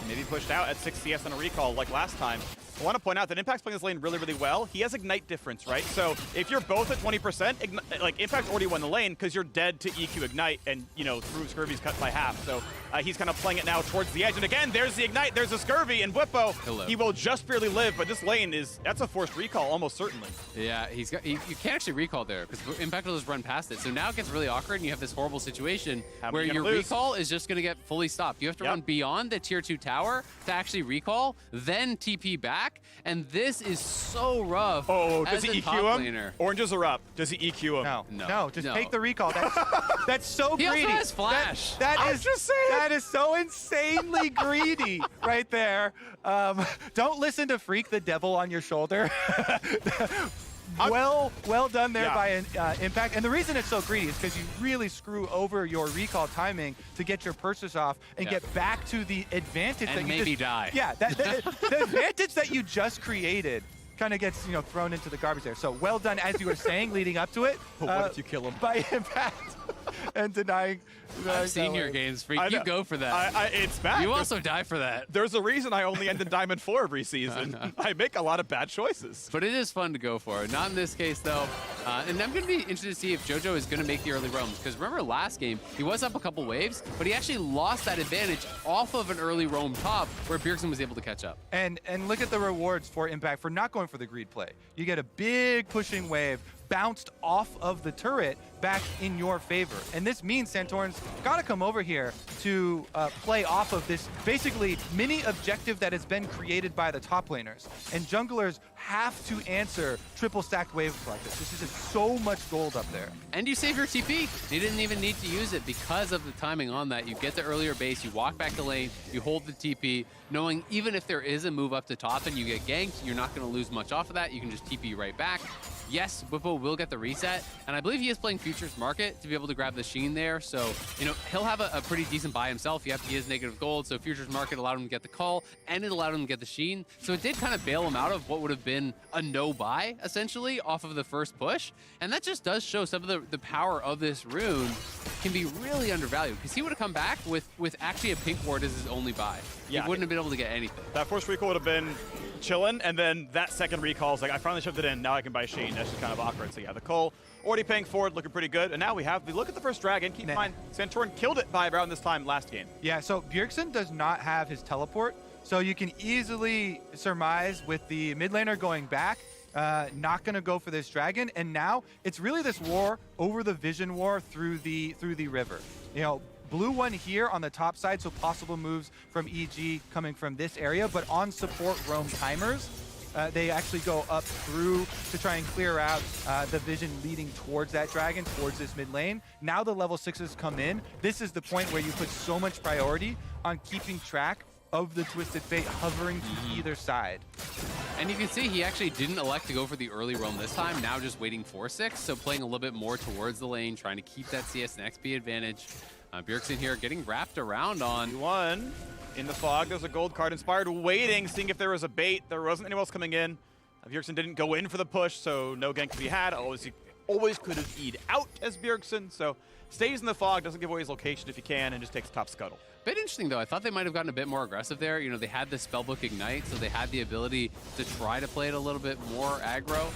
Maybe pushed out at 6 CS on a recall like last time. I want to point out that Impact's playing this lane really, really well. He has Ignite difference, right? So if you're both at 20%, Impact's already won the lane because you're dead to EQ Ignite, and, through Scurvy's cut by half. So he's kind of playing it now towards the edge. And again, there's the Ignite, there's the Scurvy, and Whippo, he will just barely live, but this lane that's a forced recall, almost certainly. Yeah, you can't actually recall there because Impact will just run past it. So now it gets really awkward, and you have this horrible situation where your recall is just going to get fully stopped. You have to run beyond the tier 2 tower to actually recall, then TP back. And this is so rough. Oh, does he EQ him? Oranges are up. Does he EQ him? No, just take the recall. That's so greedy. He also has flash. That is so insanely greedy right there. Don't listen to Freak the Devil on your shoulder. Well done there by Impact. And the reason it's so greedy is because you really screw over your recall timing to get your purses off and get back to the advantage and that you maybe die. Yeah, the advantage that you just created kind of gets thrown into the garbage there. So well done, as you were saying, leading up to it. But what if you kill him? By Impact and denying. I've seen your games, Freak. You go for that. It's bad. You also die for that. There's a reason I only end in Diamond 4 every season. I make a lot of bad choices. But it is fun to go for. Not in this case, though. And I'm going to be interested to see if JoJo is going to make the early roams. Because remember last game, he was up a couple waves, but he actually lost that advantage off of an early roam top where Bjergsen was able to catch up. And look at the rewards for Impact for not going for the greed play. You get a big pushing wave, bounced off of the turret back in your favor. And this means Santorin's got to come over here to play off of this basically mini objective that has been created by the top laners. And junglers have to answer triple stacked waves like this. This is just so much gold up there. And you save your TP. You didn't even need to use it because of the timing on that. You get the earlier base, you walk back the lane, you hold the TP, knowing even if there is a move up to top and you get ganked, you're not going to lose much off of that. You can just TP right back. Yes, Whippo will get the reset, and I believe he is playing Futures Market to be able to grab the Sheen there, so, he'll have a pretty decent buy himself. Yep, he is negative gold, so Futures Market allowed him to get the call, and it allowed him to get the Sheen, so it did kind of bail him out of what would have been a no-buy, essentially, off of the first push, and that just does show some of the power of this rune can be really undervalued, because he would have come back with actually a pink ward as his only buy. Yeah, he wouldn't have been able to get anything. That first recall would have been chilling, and then that second recall is like, I finally shoved it in, now I can buy Sheen. That's just kind of awkward. So yeah, the Cole already paying forward, looking pretty good. And now we look at the first dragon. Keep in mind, Santorin killed it by around this time last game. Yeah, so Bjergsen does not have his teleport, so you can easily surmise with the mid laner going back, not going to go for this dragon. And now it's really this war over the vision war through the river. Blue one here on the top side, so possible moves from EG coming from this area, but on support roam timers, they actually go up through to try and clear out the vision leading towards that dragon, towards this mid lane. Now the level 6s come in. This is the point where you put so much priority on keeping track of the Twisted Fate hovering to either side. And you can see he actually didn't elect to go for the early roam this time, now just waiting for 6, so playing a little bit more towards the lane, trying to keep that CS and XP advantage. Bjergsen here getting wrapped around on. One in the fog. There's a gold card. Inspired waiting, seeing if there was a bait. There wasn't anyone else coming in. Bjergsen didn't go in for the push, so no gank to be had. Always could have E'd out as Bjergsen, so stays in the fog, doesn't give away his location if he can, and just takes top scuttle. Bit interesting, though. I thought they might have gotten a bit more aggressive there. You know, they had the Spellbook Ignite, so they had the ability to try to play it a little bit more aggro.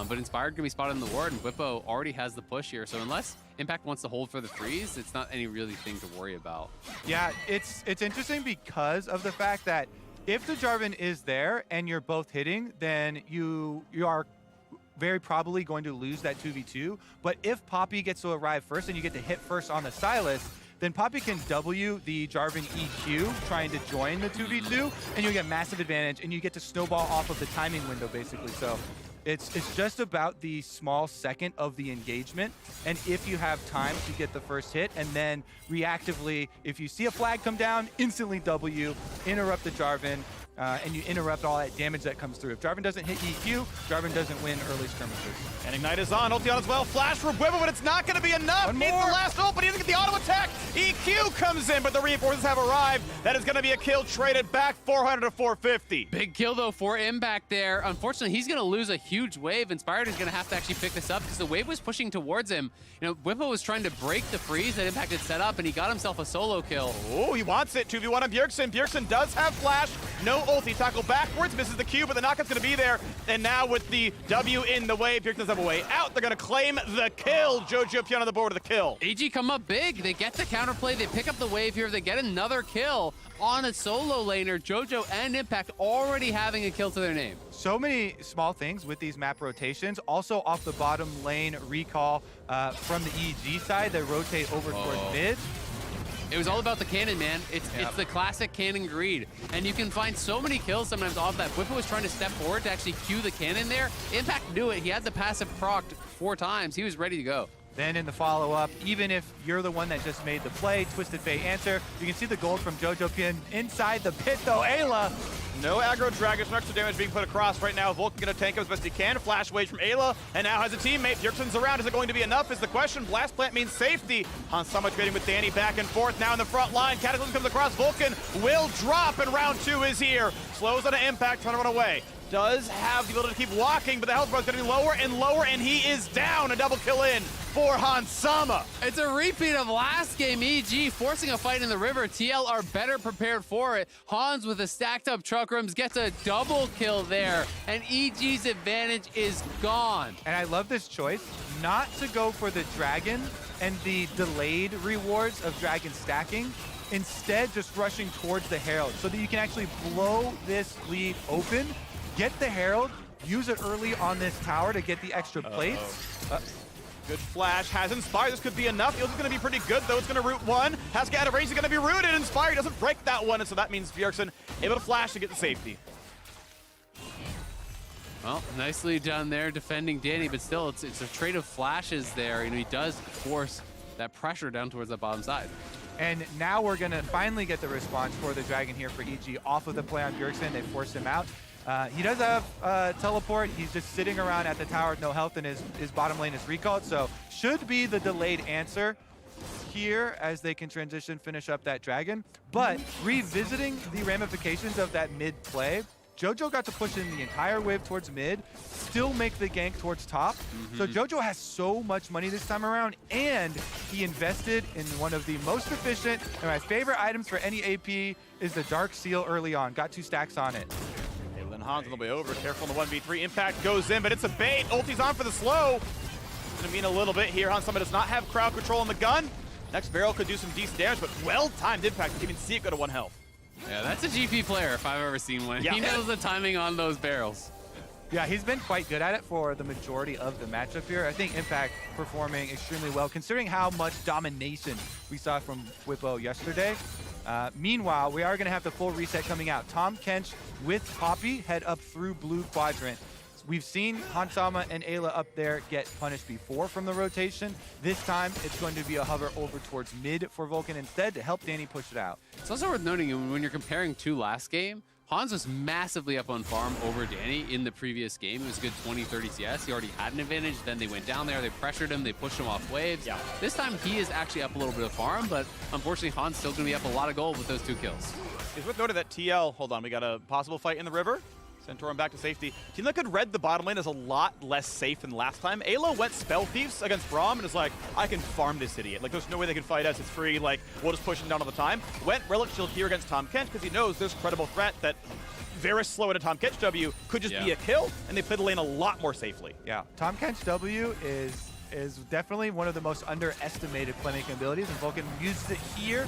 But Inspired can be spotted in the ward, and Bwipo already has the push here. So unless Impact wants to hold for the freeze, it's not any really thing to worry about. Yeah, it's interesting because of the fact that if the Jarvan is there and you're both hitting, then you are very probably going to lose that 2v2. But if Poppy gets to arrive first and you get to hit first on the Sylas, then Poppy can W the Jarvan EQ trying to join the 2v2, and you get massive advantage, and you get to snowball off of the timing window, basically. So it's just about the small second of the engagement, and if you have time to get the first hit, and then reactively, if you see a flag come down, instantly W, interrupt the Jarvan, and you interrupt all that damage that comes through. If Jarvan doesn't hit EQ, Jarvan doesn't win early skirmishes. And Ignite is on, ulti on as well. Flash for Bwipo, but it's not going to be enough. Needs the last ult, but he doesn't get the auto attack. EQ comes in, but the reinforcements have arrived. That is going to be a kill, traded back 400 to 450. Big kill, though, for Impact there. Unfortunately, he's going to lose a huge wave. Inspired is going to have to actually pick this up because the wave was pushing towards him. You know, Bwipo was trying to break the freeze that Impact had set up, and he got himself a solo kill. Oh, he wants it. 2v1 on Bjergsen. Bjergsen does have flash. No ulti. Tackle backwards, misses the Q, but the knockout's going to be there. And now with the W in the way, Bjergsen does have a way out. They're going to claim the kill. Jojo Pion on the board with the kill. AG come up big. They get the counterplay. They pick up the wave here. They get another kill on a solo laner. Jojo and Impact already having a kill to their name. So many small things with these map rotations. Also off the bottom lane recall from the EG side, they rotate over towards mid. It was all about the cannon, man. It's the classic cannon greed. And you can find so many kills sometimes off that. Bwipo was trying to step forward to actually cue the cannon there. Impact knew it. He had the passive procced 4 times. He was ready to go. Then in the follow-up, even if you're the one that just made the play, Twisted Fate answer. You can see the gold from Jojo Pin inside the pit, though. Ayla. No aggro dragon, some extra damage being put across right now. Vulcan gonna tank him as best he can. Flash wage from Ayla, and now has a teammate. Bjergsen's around. Is it going to be enough? Is the question. Blast plant means safety. Hansama trading with Danny back and forth. Now in the front line. Cataclysm comes across. Vulcan will drop, and round 2 is here. Slows on an impact, trying to run away. Does have the ability to keep walking, but the health bar's getting lower and lower, and he is down. A double kill in for Hansama. It's a repeat of last game. EG forcing a fight in the river. TL are better prepared for it. Hans with a stacked up truck rooms gets a double kill there, and EG's advantage is gone. And I love this choice, not to go for the dragon and the delayed rewards of dragon stacking. Instead, just rushing towards the Herald so that you can actually blow this lead open. Get the Herald, use it early on this tower to get the extra plates. Good flash, has Inspired. This could be enough. Eels is going to be pretty good, though. It's going to root 1. Has to get out of range. He's going to be rooted. Inspired doesn't break that one, and so that means Bjergsen able to flash to get the safety. Well, nicely done there defending Danny, but still, it's a trade of flashes there. You know, he does force that pressure down towards that bottom side. And now we're going to finally get the response for the dragon here for EG off of the play on Bjergsen. They forced him out. He does have teleport. He's just sitting around at the tower with no health, and his bottom lane is recalled. So should be the delayed answer here as they can transition, finish up that dragon. But revisiting the ramifications of that mid play, Jojo got to push in the entire wave towards mid, still make the gank towards top. So Jojo has so much money this time around, and he invested in one of the most efficient and my favorite items for any AP is the Dark Seal early on. Got 2 stacks on it. Hans on the way over. Careful in the 1v3. Impact goes in, but it's a bait. Ulti's on for the slow. It's going to mean a little bit here. Hansama does not have crowd control on the gun. Next barrel could do some decent damage, but well-timed Impact. You can even see it go to 1 health. Yeah, that's a GP player if I've ever seen one. Yeah. He knows the timing on those barrels. Yeah, he's been quite good at it for the majority of the matchup here. I think Impact performing extremely well, considering how much domination we saw from Bwipo yesterday. Meanwhile, we are going to have the full reset coming out. Tom Kench with Poppy head up through blue quadrant. We've seen Hansama and Ayla up there get punished before from the rotation. This time, it's going to be a hover over towards mid for Vulcan instead to help Danny push it out. It's also worth noting when you're comparing to last game, Hans was massively up on farm over Danny in the previous game. It was a good 20-30 CS. He already had an advantage. Then they went down there, they pressured him, they pushed him off waves. Yeah. This time he is actually up a little bit of farm, but unfortunately Hans still going to be up a lot of gold with those 2 kills. It's worth noting that TL, hold on, we got a possible fight in the river. Centaur back to safety. Team Liquid read the bottom lane as a lot less safe than last time. Alo went Spell Thieves against Braum and is like, I can farm this idiot. Like, there's no way they can fight us. It's free. Like, we'll just push him down all the time. Went Relic Shield here against Tom Kench because he knows there's credible threat that very slow into Tom Kench W could just be a kill, and they play the lane a lot more safely. Yeah, Tom Kench W is definitely one of the most underestimated playmaking abilities, and Vulcan used it here.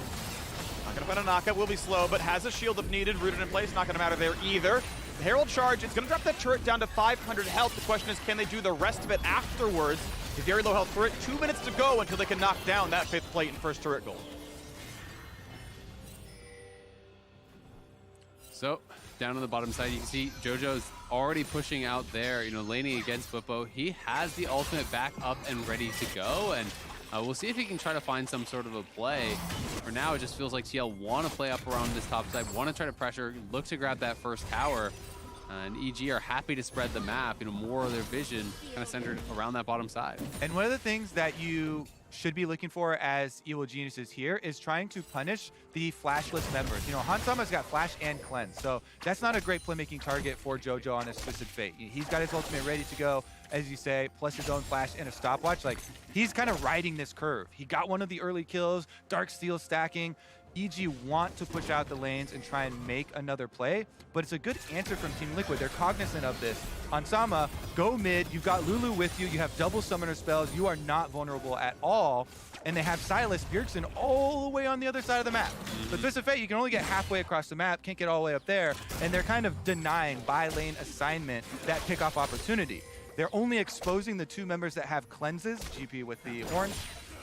Not going to find a knockout. Will be slow, but has a shield if needed. Rooted in place. Not going to matter there either. The Herald charge, it's going to drop that turret down to 500 health. The question is, can they do the rest of it afterwards? A very low health turret. 2 minutes to go until they can knock down that 5th plate and first turret goal. So, down on the bottom side, you can see JoJo's already pushing out there, laning against Bwipo. He has the ultimate back up and ready to go, and we'll see if he can try to find some sort of a play. For now, it just feels like TL want to play up around this top side, want to try to pressure, look to grab that first tower. And EG are happy to spread the map, more of their vision kind of centered around that bottom side. And one of the things that you should be looking for as Evil Geniuses here is trying to punish the flashless members. Hansama's got flash and cleanse, so that's not a great playmaking target for JoJo on his Twisted Fate. He's got his ultimate ready to go, as you say, plus his own flash and a stopwatch. Like, he's kind of riding this curve. He got one of the early kills, Dark Steel stacking. EG want to push out the lanes and try and make another play, but it's a good answer from Team Liquid. They're cognizant of this. Hansama, go mid. You've got Lulu with you. You have double summoner spells. You are not vulnerable at all. And they have Silas Bjergsen all the way on the other side of the map. But Twisted Fate, you can only get halfway across the map, can't get all the way up there, and they're kind of denying by lane assignment that pickoff opportunity. They're only exposing the 2 members that have cleanses, GP with the orange,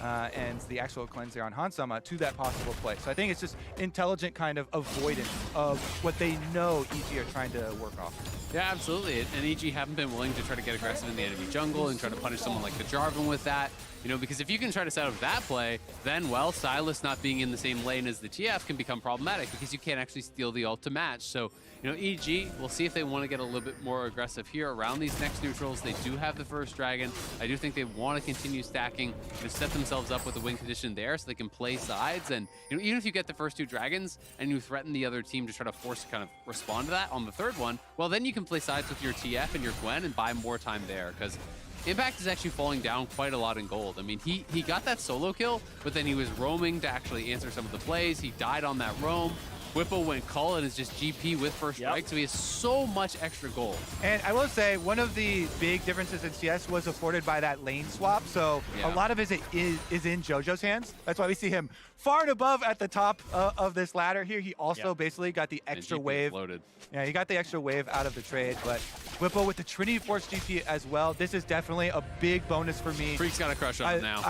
and the actual cleanse there on Hansama to that possible play. So I think it's just intelligent kind of avoidance of what they know EG are trying to work off. Yeah, absolutely. And EG haven't been willing to try to get aggressive in the enemy jungle and try to punish someone like the Jarvan with that. Because if you can try to set up that play, then, well, Silas not being in the same lane as the TF can become problematic because you can't actually steal the ult to match. So, EG, we'll see if they want to get a little bit more aggressive here around these next neutrals. They do have the first dragon. I do think they want to continue stacking and set themselves up with a win condition there so they can play sides. And, even if you get the first 2 dragons and you threaten the other team to try to force to kind of respond to that on the 3rd one, well, then you can play sides with your TF and your Gwen and buy more time there because Impact is actually falling down quite a lot in gold. I mean, he got that solo kill, but then he was roaming to actually answer some of the plays. He died on that roam. Bwipo went call and is just GP with first strike, so he has so much extra gold. And I will say, one of the big differences in CS was afforded by that lane swap, so a lot of it is in JoJo's hands. That's why we see him far and above at the top of this ladder here. He also basically got the extra wave. Loaded. Yeah, he got the extra wave out of the trade, but Bwipo with the Trinity Force GP as well. This is definitely a big bonus for me. Freak's got a crush on him now.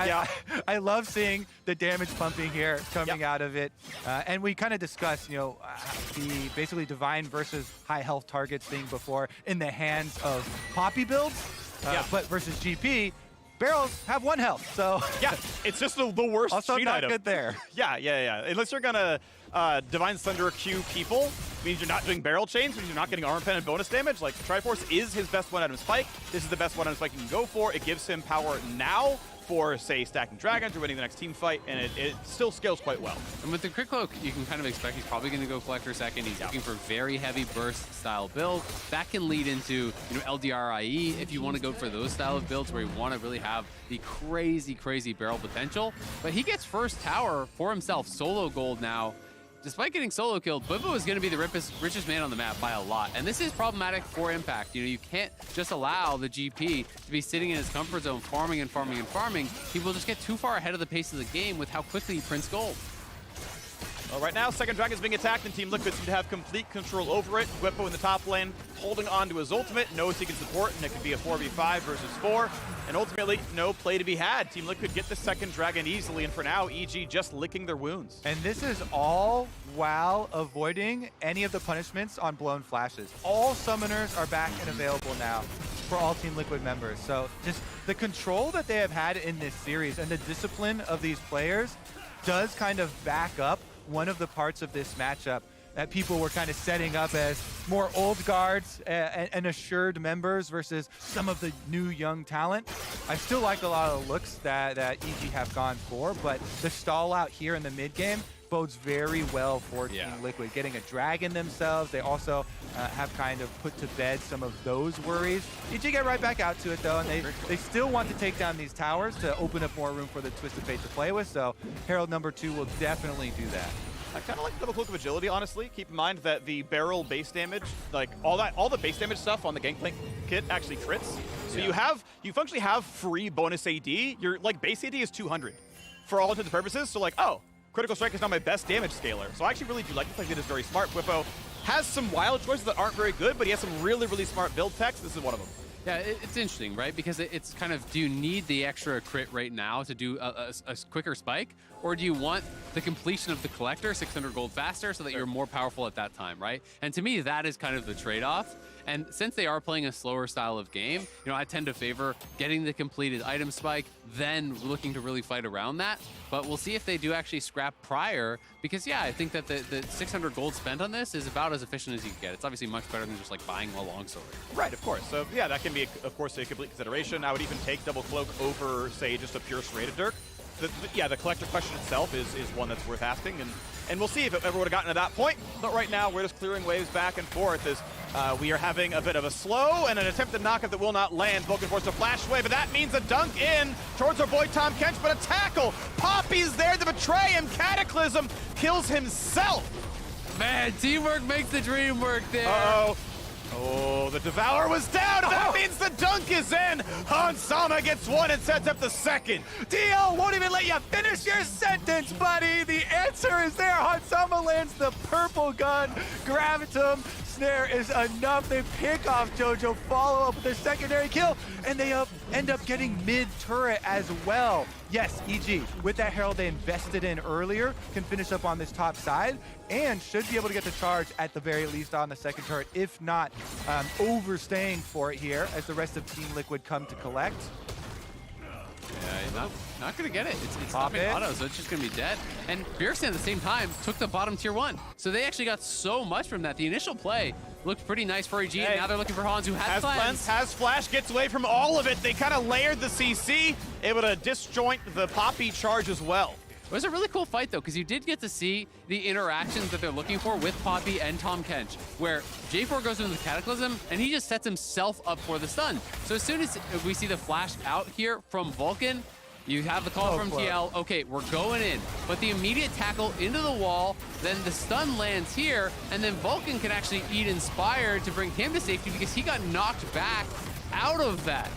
I love seeing the damage pumping here coming out of it. And we kind of discussed, the basically divine versus high health targets thing before in the hands of Poppy builds, but versus GP. Barrels have 1 health, so yeah, it's just the worst also cheat not item. good there. Yeah. Unless you're gonna Divine Thunder Q people, means you're not doing barrel chains, means you're not getting armor pen and bonus damage. Like, Triforce is his best 1 item spike. This is the best 1 item spike you can go for. It gives him power now for, say, stacking dragons or winning the next team fight, and it still scales quite well. And with the Crit Cloak, you can kind of expect he's probably going to go Collector second. He's looking for very heavy burst style build. That can lead into, LDRIE if you want to go for those style of builds where you want to really have the crazy, crazy barrel potential. But he gets first tower for himself, solo gold now. Despite getting solo killed, Bwipo is going to be the richest man on the map by a lot. And this is problematic for Impact. You can't just allow the GP to be sitting in his comfort zone, farming and farming and farming. He will just get too far ahead of the pace of the game with how quickly he prints gold. Well, right now, second dragon is being attacked, and Team Liquid seem to have complete control over it. Bwipo in the top lane, holding on to his ultimate, knows he can support, and it could be a 4v5 versus 4. And ultimately, no play to be had. Team Liquid get the second dragon easily, and for now, EG just licking their wounds. And this is all while avoiding any of the punishments on blown flashes. All summoners are back and available now for all Team Liquid members. So just the control that they have had in this series and the discipline of these players does kind of back up one of the parts of this matchup. that people were kind of setting up as more old guards and assured members versus some of the new young talent. I still like a lot of the looks that EG have gone for, but the stall out here in the mid game bodes very well for Team Liquid. Getting a dragon themselves, they also have kind of put to bed some of those worries. EG get right back out to it though, and they still want to take down these towers to open up more room for the Twisted Fate to play with, so Herald #2 will definitely do that. I kind of like the double cloak of agility, honestly. Keep in mind that the barrel base damage, like all the base damage stuff on the Gangplank kit actually crits. So you functionally have free bonus AD. Your like base AD is 200 for all intents and purposes. So like, oh, critical strike is now my best damage scaler. So I actually really do like this. I think it is very smart. Bwipo has some wild choices that aren't very good, but he has some really, really smart build techs. This is one of them. Yeah, it's interesting, right? Because it's kind of, do you need the extra crit right now to do a quicker spike? Or do you want the completion of the collector, 600 gold faster, so that you're more powerful at that time, right? And to me, that is kind of the trade-off. And since they are playing a slower style of game, you know, I tend to favor getting the completed item spike, then looking to really fight around that. But we'll see if they do actually scrap prior, because yeah, I think that the 600 gold spent on this is about as efficient as you can get. It's obviously much better than just like buying a longsword. Right, of course. So yeah, that can be, of course, a complete consideration. I would even take double cloak over, say, just a pure serrated Dirk. The collector question itself is one that's worth asking, and we'll see if it ever would have gotten to that point. But right now, we're just clearing waves back and forth as we are having a bit of a slow and an attempted knockup that will not land. Vulcan forced a flash away, but that means a dunk in towards our boy Tom Kench, but a tackle. Poppy's there to betray him. Cataclysm kills himself. Man, teamwork makes the dream work there. Uh-oh. Oh, the Devourer was down, and that means the dunk is in! Hansama gets one and sets up the second. DL won't even let you finish your sentence, buddy! The answer is there. Hansama lands the purple gun. Gravitum snare is enough. They pick off JoJo, follow up with their secondary kill, and they end up getting mid-turret as well. Yes, EG, with that Herald they invested in earlier, can finish up on this top side and should be able to get the charge at the very least on the second turret, if not overstaying for it here as the rest of Team Liquid come to collect. Yeah, not gonna get it. It's stopping auto, so it's just gonna be dead. And Bjergsen at the same time took the bottom tier 1. So they actually got so much from that. The initial play looked pretty nice for EG, and now they're looking for Hans, who has plans. Has flash, gets away from all of it. They kind of layered the CC, able to disjoint the Poppy charge as well. It was a really cool fight, though, because you did get to see the interactions that they're looking for with Poppy and Tom Kench, where J4 goes into the Cataclysm, and he just sets himself up for the stun. So as soon as we see the flash out here from Vulcan, you have the call from TL, okay, we're going in. But the immediate tackle into the wall, then the stun lands here, and then Vulcan can actually eat Inspire to bring him to safety because he got knocked back out of that.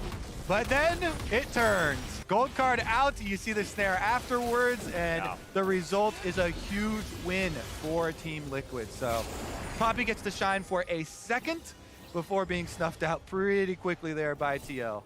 But then it turns. Gold card out, you see the snare afterwards, and the result is a huge win for Team Liquid. So Poppy gets to shine for a second before being snuffed out pretty quickly there by TL.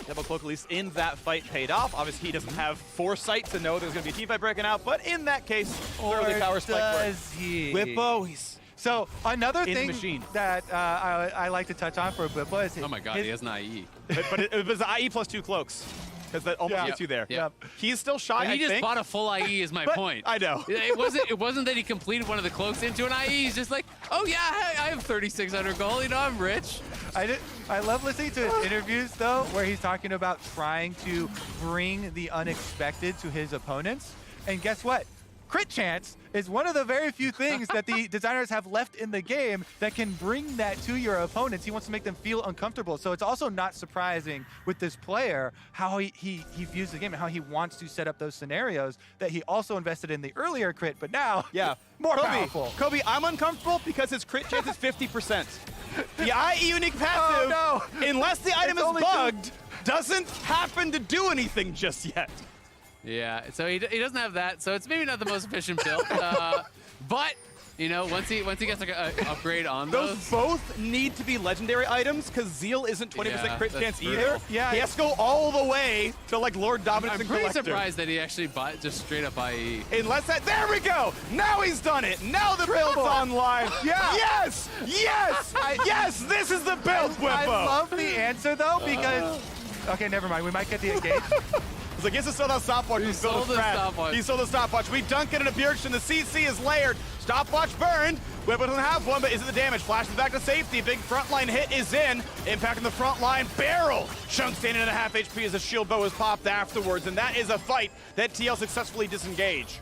Double cloak, at least in that fight, paid off. Obviously, he doesn't have foresight to know there's going to be a team fight breaking out, but in that case, clearly power spike does he? Bwipo, he's so another in thing the machine. that I like to touch on for Bwipo is Oh my god, he has an IE. but it was IE plus 2 cloaks. Because that almost gets you there. Yep. He's still shy, He I just think. bought a full IE is my point. I know. It wasn't that he completed one of the cloaks into an IE. He's just like, oh yeah, I have 3,600 gold. You know, I'm rich. I love listening to his interviews, though, where he's talking about trying to bring the unexpected to his opponents. And guess what? Crit chance is one of the very few things that the designers have left in the game that can bring that to your opponents. He wants to make them feel uncomfortable. So it's also not surprising with this player how he views the game and how he wants to set up those scenarios that he also invested in the earlier crit, but now more powerful. Kobe, I'm uncomfortable because his crit chance is 50%. The IE unique passive, unless the item is bugged, doesn't happen to do anything just yet. Yeah, so he doesn't have that, so it's maybe not the most efficient build. But you know, once he gets like an upgrade on those both need to be legendary items because Zeal isn't 20% crit chance either. Yeah, he has to go all the way to like Lord Dominance and I'm Collector. pretty surprised that he actually bought just straight up IE. Unless that, there we go. Now he's done it. Now the build's online. Yes, yes, this is the build, Bwipo. I love the answer though because, okay, never mind. We might get the engage. It's like, yes, it's still that stopwatch. He sold the stopwatch. He sold the stopwatch. We dunk it into Bjergsen. The CC is layered. Stopwatch burned. Whippo doesn't have one, but is it the damage? Flashes back to safety. Big frontline hit is in. Impacting the front line. Barrel. Shunk standing at a half HP as a shield bow is popped afterwards. And that is a fight that TL successfully disengage.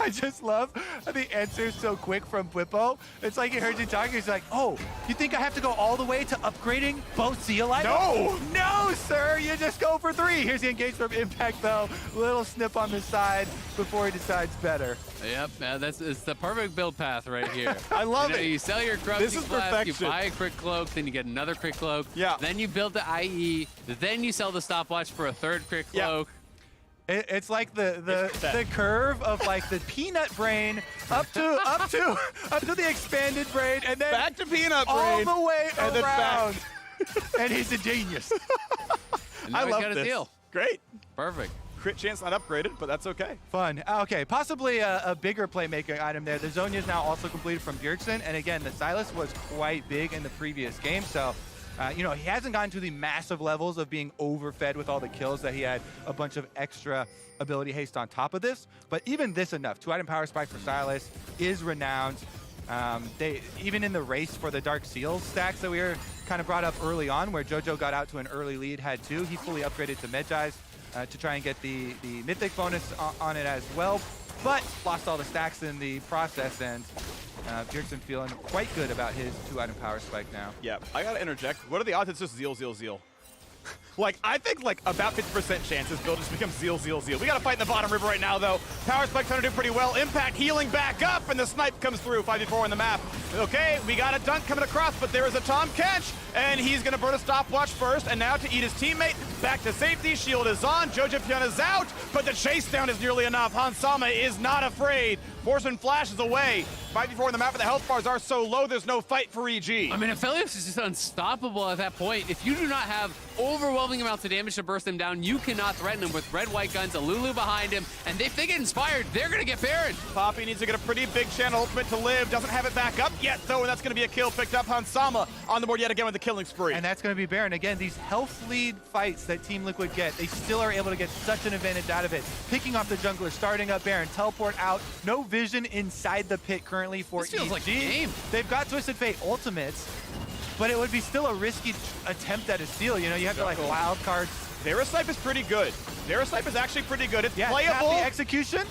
I just love the answer so quick from Whippo. It's like he heard you talking. He's like, oh, you think I have to go all the way to upgrading both seal items? No! No, sir. You just go for 3. Here's the engage from Impact, though. Little snip on the side before he decides better. Yep, it's the perfect build path right here. I love it. You sell your crafting This is flask, you perfection. buy a crit cloak, then you get another crit cloak. Yeah. Then you build the IE, then you sell the stopwatch for a 3rd crit Yeah. cloak. It's like the curve of like the peanut brain up to the expanded brain, and then Back to peanut all brain. the way and then around. back. And he's a genius. And now I he's love got a this. deal. Great. Perfect. Crit chance not upgraded, but that's okay. Fun. Okay, possibly a bigger playmaking item there. The Zonya is now also completed from Bjergsen, and again, the Silas was quite big in the previous game, so you know, he hasn't gotten to the massive levels of being overfed with all the kills that he had a bunch of extra ability haste on top of this, but even this enough. 2-item power spike for Silas is renowned. They even in the race for the Dark Seals stacks that we were kind of brought up early on, where JoJo got out to an early lead, had 2. He fully upgraded to Medjai's to try and get the Mythic bonus on it as well, but lost all the stacks in the process, and Bjergsen feeling quite good about his 2-item power spike now. Yeah, I gotta interject. What are the odds it's just Zeal? Like, I think like about 50% chance this build just becomes Zeal. We gotta fight in the bottom river right now, though. Power Spike's trying to do pretty well. Impact healing back up, and the snipe comes through. 5v4 on the map. Okay, we got a dunk coming across, but there is a Tom catch, and he's gonna burn a stopwatch first, and now to eat his teammate. Back to safety, shield is on, Jojo Pyun is out, but the chase down is nearly enough. Hansama is not afraid. Forceman flashes away. 5v4 on the map, but the health bars are so low, there's no fight for EG. I mean, Aphelios is just unstoppable at that point. If you do not have overwhelming amounts of damage to burst them down, you cannot threaten them with red-white guns, a Lulu behind him, and if they get inspired, they're going to get Baron. Poppy needs to get a pretty big channel ultimate to live. Doesn't have it back up yet, though, and that's going to be a kill picked up. Hansama on the board yet again with the killing spree. And that's going to be Baron. Again, these health lead fights that Team Liquid get, they still are able to get such an advantage out of it. Picking off the jungler, starting up Baron, teleport out, no vision inside the pit currently for This feels EG. like a game. They've got Twisted Fate ultimates, but it would be still a risky attempt at a steal. You know, you have to like wild cards. Their snipe is pretty good. Their snipe is actually pretty good. It's Yeah, playable. the execution.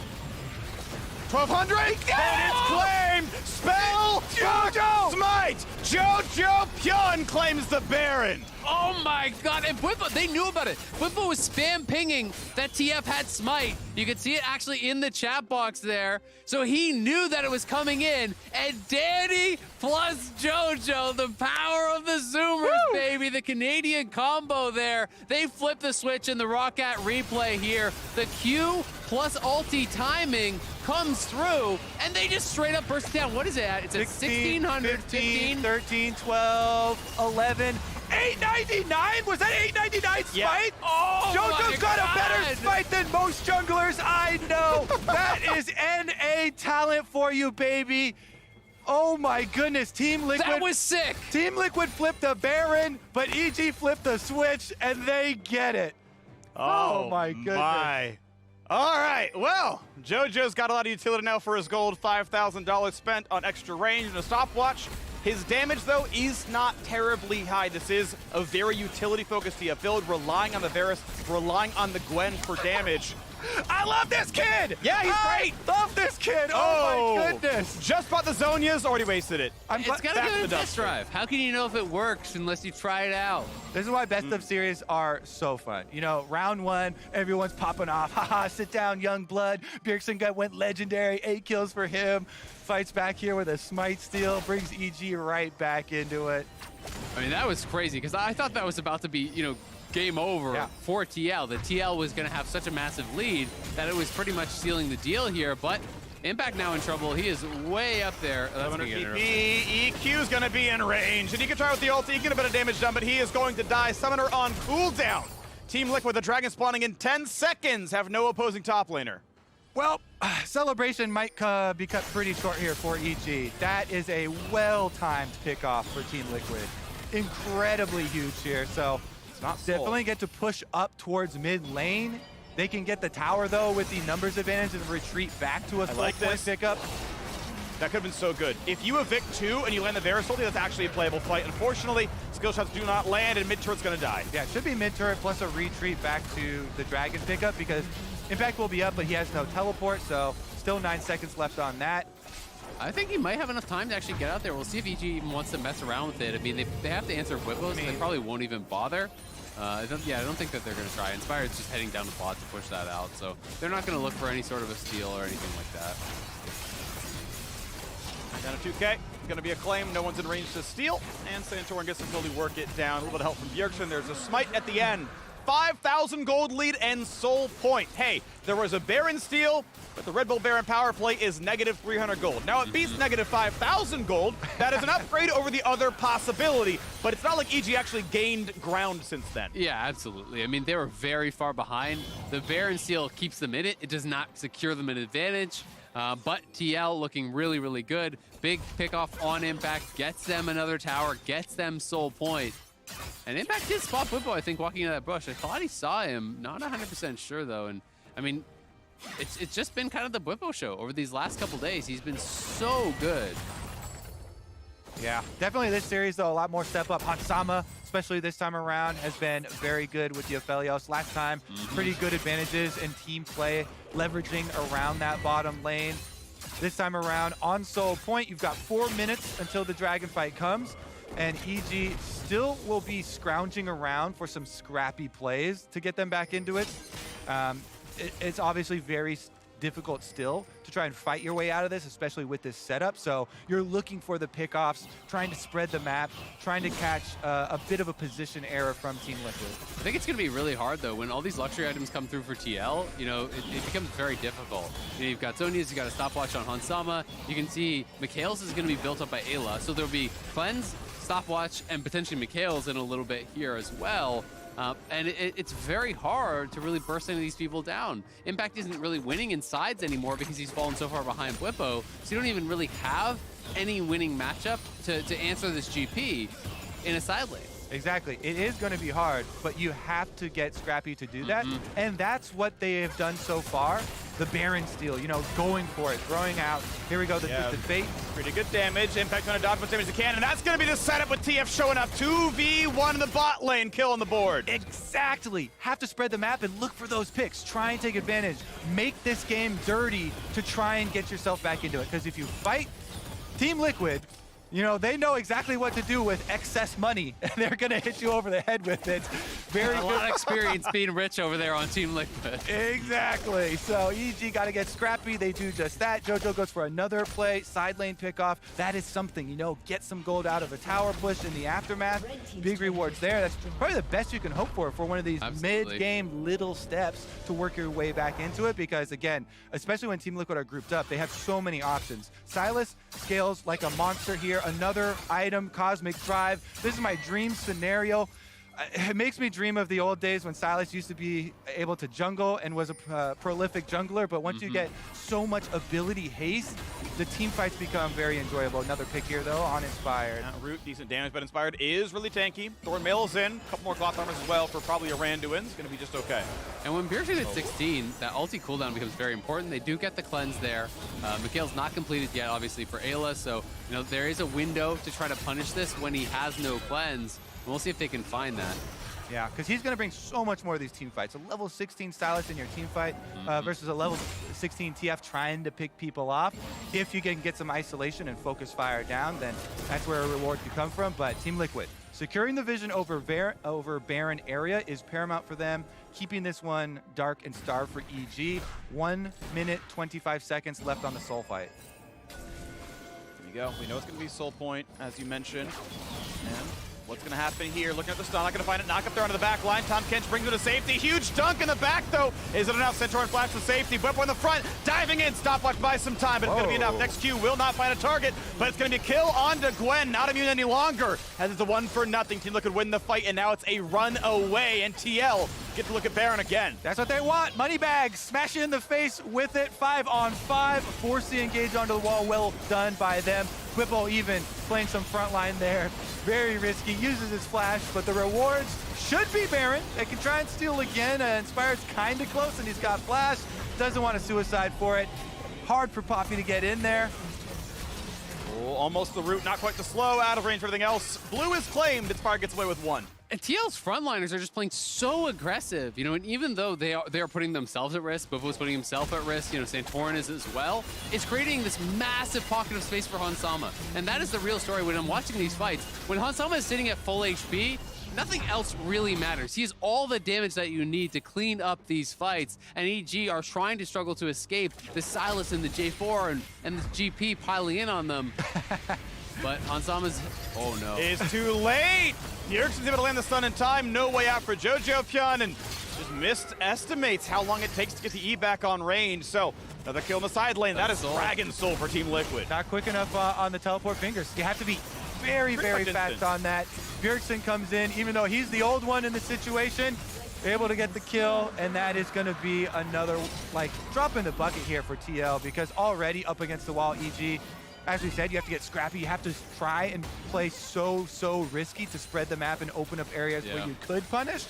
1200, and it's claimed. Spell Jojo Smite. Jojo Pyun claims the Baron. Oh my god, and Whippo, they knew about it. Whippo was spam pinging that TF had Smite. You could see it actually in the chat box there. So he knew that it was coming in, and Danny plus Jojo, the power of the Zoomers, baby, the Canadian combo there. They flip the switch in the Roccat replay here. The Q plus ulti timing comes through, and they just straight up burst down. What is it at? It's at 1600, 15, 13, 12, 11. 899? Was that 899 Smite? Yeah. Oh JoJo's my got a better God. Smite than most junglers I know. That is NA talent for you, baby. Oh my goodness, Team Liquid. That was sick. Team Liquid flipped the Baron, but EG flipped the switch, and they get it. Oh my goodness. My. All right, well, JoJo's got a lot of utility now for his gold. $5,000 spent on extra range and a stopwatch. His damage, though, is not terribly high. This is a very utility-focused TF build, relying on the Varus, relying on the Gwen for damage. I love this kid. Yeah, he's great. Love this kid. Oh my goodness. Just bought the Zonias, already wasted it. It's got to back go to to the test dumpster. drive. How can you know if it works unless you try it out? This is why best of series are so fun. You know, round one, everyone's popping off. Haha, sit down, young blood. Bjergsen went legendary, 8 kills for him. Fights back here with a smite steal, brings EG right back into it. I mean, that was crazy because I thought that was about to be, you know, game over for TL. The TL was going to have such a massive lead that it was pretty much sealing the deal here, but Impact now in trouble. He is way up there. That's gonna get TP, EQ's gonna be in range, and he can try with the ult, he can get a bit of damage done, but he is going to die. Summoner on cooldown. Team Liquid, the dragon spawning in 10 seconds, have no opposing top laner. Well, celebration might be cut pretty short here for EG. That is a well-timed pickoff for Team Liquid. Incredibly huge here, so It's not definitely get to push up towards mid lane. They can get the tower, though, with the numbers advantage and retreat back to a full point pickup. That could have been so good. If you evict 2 and you land the Varus ulti, that's actually a playable fight. Unfortunately, skill shots do not land, and mid-turret's going to die. Yeah, it should be mid-turret plus a retreat back to the Dragon pickup, because Impact will be up, but he has no teleport, so still 9 seconds left on that. I think he might have enough time to actually get out there. We'll see if EG even wants to mess around with it. I mean, they have to answer Whippos, so they probably won't even bother. I don't think that they're going to try. Inspired's just heading down the bot to push that out, so they're not going to look for any sort of a steal or anything like that. Down to 2K. Going to be a claim. No one's in range to steal. And Santorin gets to totally work it down. A little bit of help from Bjergsen. There's a smite at the end. 5,000 gold lead and soul point. Hey, there was a Baron steal, but the Red Bull Baron power play is negative 300 gold. Now it beats negative 5,000 gold. That is an upgrade over the other possibility, but it's not like EG actually gained ground since then. Yeah, absolutely. I mean, they were very far behind. The Baron steal keeps them in it. It does not secure them an advantage. But TL looking really, really good. Big pickoff on Impact, gets them another tower, gets them soul point. And Impact did spot Bwipo, I think, walking into that bush. I thought he saw him. Not 100% sure, though. And, I mean, it's just been kind of the Bwipo show over these last couple days. He's been so good. Yeah, definitely this series, though, a lot more step up. Hansama, especially this time around, has been very good with the Aphelios. Last time, pretty good advantages in team play, leveraging around that bottom lane. This time around, on Soul Point, you've got 4 minutes until the Dragon fight comes, and EG still will be scrounging around for some scrappy plays to get them back into it. It's obviously very difficult still to try and fight your way out of this, especially with this setup. So you're looking for the pickoffs, trying to spread the map, trying to catch a bit of a position error from Team Liquid. I think it's going to be really hard, though, when all these luxury items come through for TL. You know, it becomes very difficult. You know, you've got Zhonya's, you've got a stopwatch on Hansama. You can see Mikhail's is going to be built up by Ayla. So there'll be Cleanse, stopwatch, and potentially Mikhail's in a little bit here as well. And it's very hard to really burst any of these people down. Impact isn't really winning in sides anymore because he's fallen so far behind Bwipo, so you don't even really have any winning matchup to answer this GP in a side lane. Exactly. It is going to be hard, but you have to get scrappy to do that. And that's what they have done so far. The Baron steal, you know, going for it, throwing out. Here we go, the bait. Pretty good damage. Impact going to dodge much damage as they can, and that's going to be the setup with TF showing up. 2v1 in the bot lane, kill on the board. Exactly. Have to spread the map and look for those picks. Try and take advantage. Make this game dirty to try and get yourself back into it. Because if you fight Team Liquid, you know, they know exactly what to do with excess money, and they're going to hit you over the head with it. Very good. A lot of experience being rich over there on Team Liquid. Exactly. So EG got to get scrappy. They do just that. JoJo goes for another play, side lane pickoff. That is something, you know, get some gold out of a tower push in the aftermath. Big rewards there. That's probably the best you can hope for one of these mid-game little steps to work your way back into it, because, again, especially when Team Liquid are grouped up, they have so many options. Sylas scales like a monster here. Another item, Cosmic Drive. This is my dream scenario. It makes me dream of the old days when Sylas used to be able to jungle and was a prolific jungler, but once you get so much ability haste, the team fights become very enjoyable. Another pick here, though, on Inspired. Root, decent damage, but Inspired is really tanky. Thorn Mail's in. A couple more cloth armors as well for probably a Randuin. It's going to be just okay. And when Bjergsen hits 16, that ulti cooldown becomes very important. They do get the cleanse there. Mikhail's not completed yet, obviously, for Ayla, so you know there is a window to try to punish this when he has no cleanse. And we'll see if they can find that. Yeah, because he's going to bring so much more of these team fights. A level 16 Sylas in your team fight versus a level 16 TF trying to pick people off. If you can get some isolation and focus fire down, then that's where a reward could come from. But Team Liquid, securing the vision over Baron area is paramount for them. Keeping this one dark and starved for EG. 1 minute, 25 seconds left on the soul fight. There you go. We know it's going to be soul point, as you mentioned. And what's going to happen here? Looking at the stun, not going to find it. Knock up there onto the back line. Tom Kench brings it to safety. Huge dunk in the back, though. Is it enough? Santorin flash to safety. Bwipo in the front, diving in. Stopwatch buys some time, but it's going to be enough. Next Q will not find a target, but it's going to be a kill onto Gwen. Not immune any longer, as it's a 1-for-0. Team Liquid win the fight, and now it's a run away. And TL get to look at Baron again. That's what they want. Money bags. Smash it in the face with it. 5-on-5. Force the engage onto the wall. Well done by them. Bwipo even playing some front line there. very risky, uses his flash, but the rewards should be Baron. They can try and steal again. Inspired's kind of close, and he's got flash. Doesn't want to suicide for it. Hard for Poppy to get in there. Oh, almost the root, not quite the slow, out of range for everything else. Blue is claimed, Inspired gets away with one. And TL's frontliners are just playing so aggressive, you know, and even though they are putting themselves at risk, Buffo's putting himself at risk, you know, Santorin is as well, it's creating this massive pocket of space for Hansama. And that is the real story when I'm watching these fights. When Hansama is sitting at full HP, nothing else really matters. He has all the damage that you need to clean up these fights, and EG are trying to struggle to escape the Sylas and the J4 and the GP piling in on them. But Hansama's, oh no. It's too late! Bjergsen's able to land the stun in time, no way out for Jojopion, and just missed estimates how long it takes to get the E back on range. So another kill in the side lane. That is Dragon Soul for Team Liquid. Not quick enough on the teleport fingers. You have to be very, very fast on that. Bjergsen comes in, even though he's the old one in the situation, able to get the kill, and that is going to be another, like, drop in the bucket here for TL, because already up against the wall, EG, as we said, you have to get scrappy. You have to try and play so risky to spread the map and open up areas where you could punish.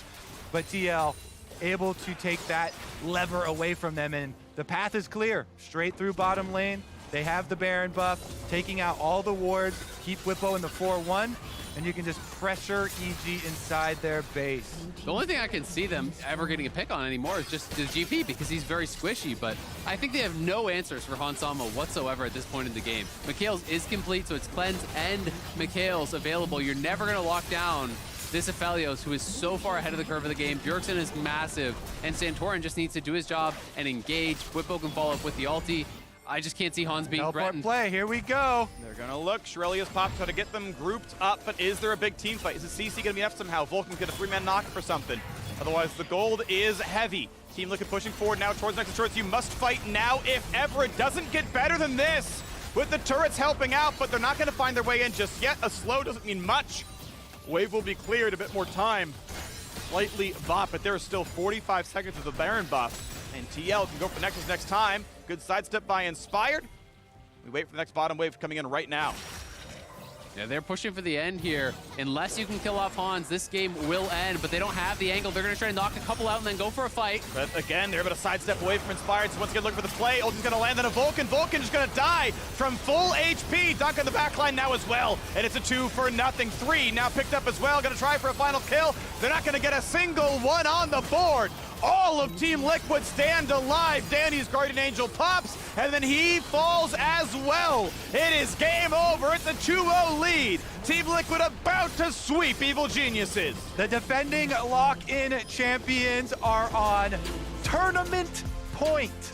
But TL able to take that lever away from them, and the path is clear. Straight through bottom lane. They have the Baron buff, taking out all the wards, keep Whippo in the 4-1, and you can just pressure EG inside their base. The only thing I can see them ever getting a pick on anymore is just the GP, because he's very squishy, but I think they have no answers for Hansama whatsoever at this point in the game. Mikhail's is complete, so it's Cleanse and Mikhail's available. You're never going to lock down this Aphelios, who is so far ahead of the curve of the game. Bjergsen is massive, and Santorin just needs to do his job and engage. Whippo can follow up with the ulti. I just can't see Hans being threatened. Play, here we go. They're gonna look. Shirelia's popped, trying to get them grouped up, but is there a big team fight? Is the CC gonna be enough somehow? Vulcan's gonna 3-man knock for something. Otherwise, the gold is heavy. Team Liquid pushing forward now towards next turrets. You must fight now if ever. It doesn't get better than this. With the turrets helping out, but they're not gonna find their way in just yet. A slow doesn't mean much. Wave will be cleared, a bit more time. Slightly bot, but there is still 45 seconds of the Baron buff. And TL can go for Nexus next time. Good sidestep by Inspired. We wait for the next bottom wave coming in right now. Yeah, they're pushing for the end here. Unless you can kill off Hans, this game will end, but they don't have the angle. They're going to try to knock a couple out and then go for a fight. But again, they're able to sidestep away from Inspired, so once again looking for the play. Ulti's going to land on a Vulcan. Vulcan is going to die from full HP. Dunk on the backline now as well, and it's a 2-for-0. 3 now picked up as well. Going to try for a final kill. They're not going to get a single one on the board. All of Team Liquid stand alive. Danny's Guardian Angel pops, and then he falls as well. It is game over. It's a 2-0 lead. Team Liquid about to sweep Evil Geniuses. The defending lock-in champions are on tournament point.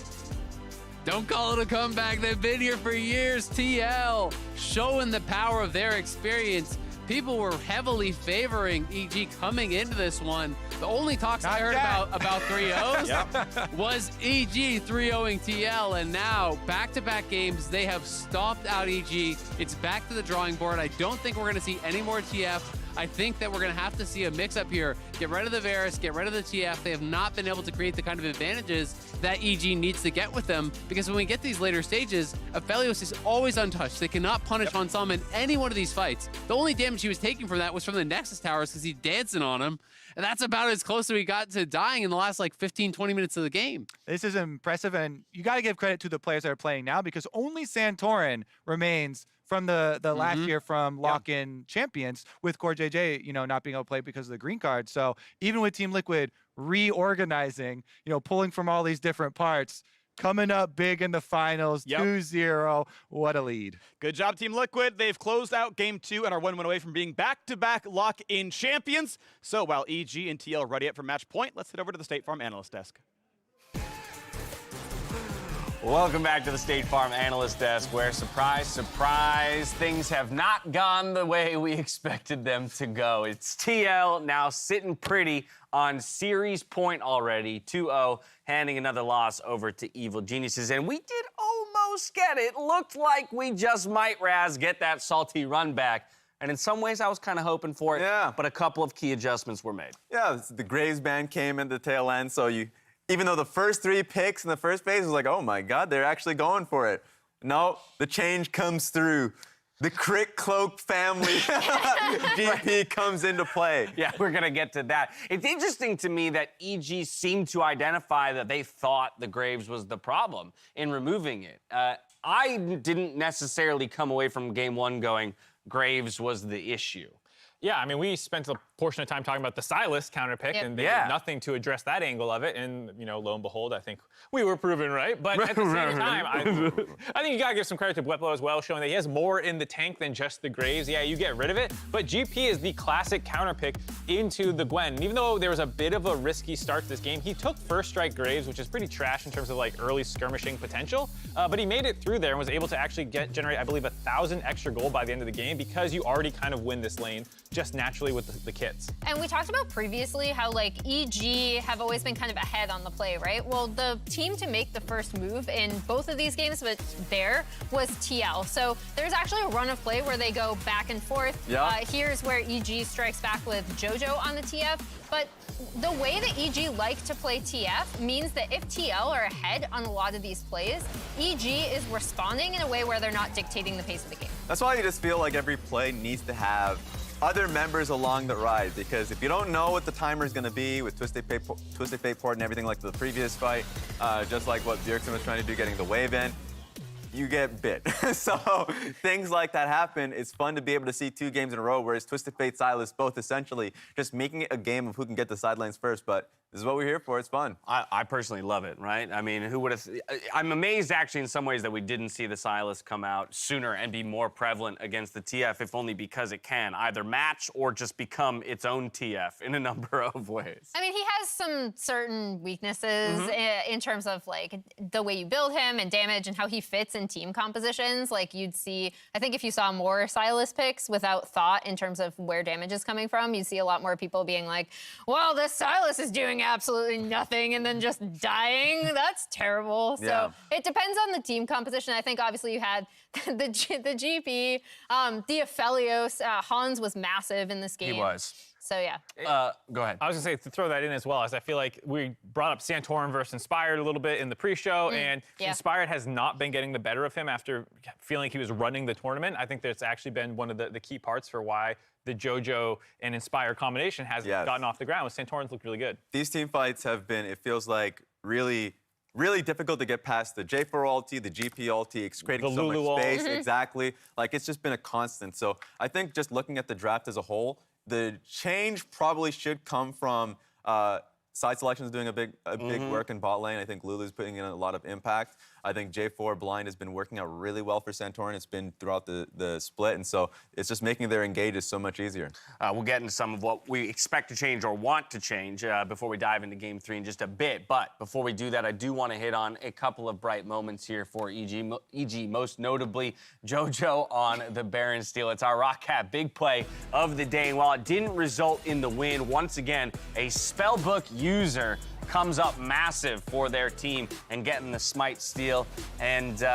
Don't call it a comeback. They've been here for years. TL showing the power of their about People were heavily favoring EG coming into this one. The only talks I heard about 3-0s was EG 3-0ing TL, and now back-to-back games, they have stomped out EG. It's back to the drawing board. I don't think we're going to see any more TF. I think that we're going to have to see a mix-up here. Get rid of the Varus, get rid of the TF. They have not been able to create the kind of advantages that EG needs to get with them, because when we get these later stages, Aphelios is always untouched. They cannot punish Hansama in any one of these fights. The only damage he was taking from that was from the Nexus towers, because he's dancing on him. And that's about as close as we got to dying in the last like 15, 20 minutes of the game. This is impressive, and you got to give credit to the players that are playing now, because only Santorin remains from the last year from lock-in champions, with Core JJ, you know, not being able to play because of the green card. So even with Team Liquid reorganizing, you know, pulling from all these different parts, coming up big in the finals, 2-0. What a lead. Good job, Team Liquid. They've closed out game 2 and are 1 win away from being back-to-back lock-in champions. So while EG and TL ready up for match point, let's head over to the State Farm Analyst Desk. Welcome back to the State Farm Analyst Desk, where, surprise, surprise, things have not gone the way we expected them to go. It's TL now sitting pretty on series point already, 2-0, handing another loss over to Evil Geniuses. And we did almost get it. Looked like we just might, Raz, get that salty run back. And in some ways, I was kind of hoping for it, but a couple of key adjustments were made. Yeah, the Graves ban came in the tail end, so even though the first 3 picks in the first phase was like, oh my God, they're actually going for it. No, the change comes through. the Crit Cloak family GP comes into play. Yeah, we're going to get to that. It's interesting to me that EG seemed to identify that they thought the Graves was the problem in removing it. I didn't necessarily come away from game one going, Graves was the issue. Yeah, I mean, we spent a portion of time talking about the Sylas counter pick, and they did nothing to address that angle of it. And, you know, lo and behold, I think we were proven right. But at the same time, I think you got to give some credit to Bwipo as well, showing that he has more in the tank than just the Graves. Yeah, you get rid of it. But GP is the classic counter pick into the Gwen. And even though there was a bit of a risky start to this game, he took first strike Graves, which is pretty trash in terms of, like, early skirmishing potential. But he made it through there and was able to actually generate, I believe, 1,000 extra gold by the end of the game because you already kind of win this lane just naturally with the kits. And we talked about previously how, like, EG have always been kind of ahead on the play, right? Well, the team to make the first move in both of these games was TL. So there's actually a run of play where they go back and forth. Yeah. Here's where EG strikes back with JoJo on the TF. But the way that EG like to play TF means that if TL are ahead on a lot of these plays, EG is responding in a way where they're not dictating the pace of the game. That's why you just feel like every play needs to have other members along the ride, because if you don't know what the timer is going to be with Twisted Fate port and everything like the previous fight, just like what Bjergsen was trying to do, getting the wave in, you get bit. So things like that happen. It's fun to be able to see 2 games in a row, whereas Twisted Fate, Sylas, both essentially just making it a game of who can get the sidelines first. But this is what we're here for. It's fun. I personally love it, right? I mean, who would have... I'm amazed, actually, in some ways that we didn't see the Sylas come out sooner and be more prevalent against the TF, if only because it can either match or just become its own TF in a number of ways. I mean, he has some certain weaknesses in terms of, like, the way you build him and damage and how he fits in team compositions. Like, you'd see... I think if you saw more Sylas picks without thought in terms of where damage is coming from, you'd see a lot more people being like, well, this Sylas is doing absolutely nothing and then just dying. That's terrible. So it depends on the team composition. I think obviously you had the GP, the Aphelios. Hans was massive in this game. He was. So yeah. Go ahead. I was gonna say, to throw that in as well, as I feel like we brought up Santorin versus Inspired a little bit in the pre-show, and Inspired has not been getting the better of him after feeling he was running the tournament. I think that's actually been one of the key parts for why the JoJo and Inspired combination hasn't gotten off the ground. Santorin's looked really good. These team fights have been, it feels like, really difficult to get past the J4 ulti, the GP ulti. It's creating so much space. Exactly. Like, it's just been a constant. So I think just looking at the draft as a whole, the change probably should come from side selections doing a big work in bot lane. I think Lulu's putting in a lot of impact. I think J4 blind has been working out really well for Santorin. It's been throughout the split, and so it's just making their engages so much easier. We'll get into some of what we expect to change or want to change before we dive into Game 3 in just a bit. But before we do that, I do want to hit on a couple of bright moments here for EG, most notably JoJo on the Baron steal. It's our Rock Cat big play of the day. And while it didn't result in the win, once again, a Spellbook user comes up massive for their team and getting the smite steal. And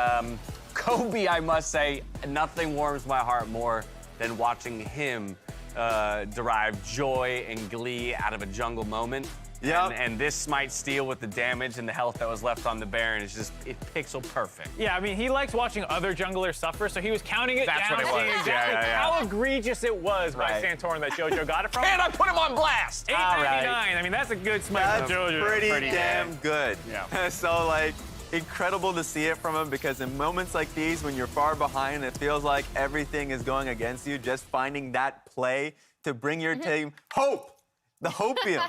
Kobe, I must say, nothing warms my heart more than watching him derive joy and glee out of a jungle moment. Yeah. And this smite steal with the damage and the health that was left on the Baron is just pixel perfect. Yeah, I mean, he likes watching other junglers suffer, so he was counting it That's down, what it was. seeing exactly Yeah. how egregious it was by Santorin that JoJo got it from. And I put him on blast! $8.99. I mean, that's a good smite from JoJo. Pretty damn good. Yeah. So, like, incredible to see it from him, because in moments like these, when you're far behind, it feels like everything is going against you, just finding that play to bring your team hope, the hopium.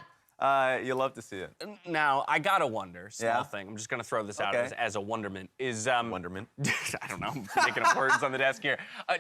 You love to see it. Now, I gotta wonder, small thing, I'm just gonna throw this out as a wonderment, is... Wonderment? I don't know, making up words on the desk here.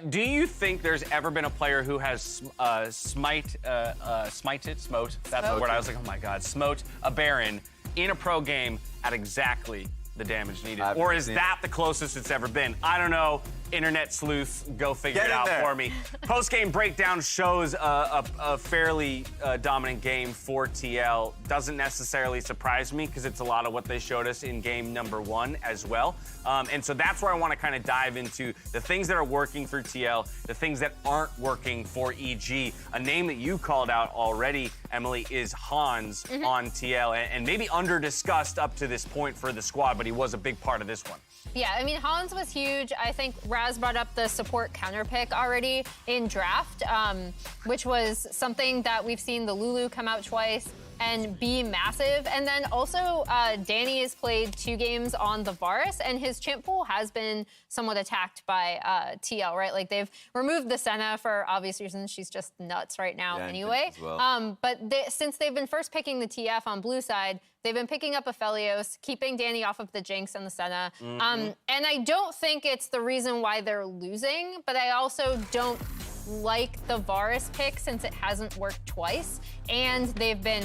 Do you think there's ever been a player who has smote, that's the word, I was like, oh my God, smote a Baron in a pro game at exactly the damage needed? Or is that the closest it's ever been? I don't know. Internet sleuth, go figure it out for me. Post-game breakdown shows a fairly dominant game for TL. Doesn't necessarily surprise me because it's a lot of what they showed us in game number 1 as well. And so that's where I want to kind of dive into the things that are working for TL, the things that aren't working for EG. A name that you called out already, Emily, is Hans on TL, and maybe under-discussed up to this point for the squad, but he was a big part of this one. Yeah, I mean, Hans was huge. I think has brought up the support counter pick already in draft, which was something that we've seen the Lulu come out twice and be massive. And then also, Danny has played 2 games on the Varus, and his champ pool has been somewhat attacked by TL, right? Like, they've removed the Senna for obvious reasons. She's just nuts right now anyway. Well. But since they've been first picking the TF on blue side, they've been picking up Aphelios, keeping Danny off of the Jinx and the Senna. And I don't think it's the reason why they're losing, but I also don't like the Varus pick since it hasn't worked twice, and they've been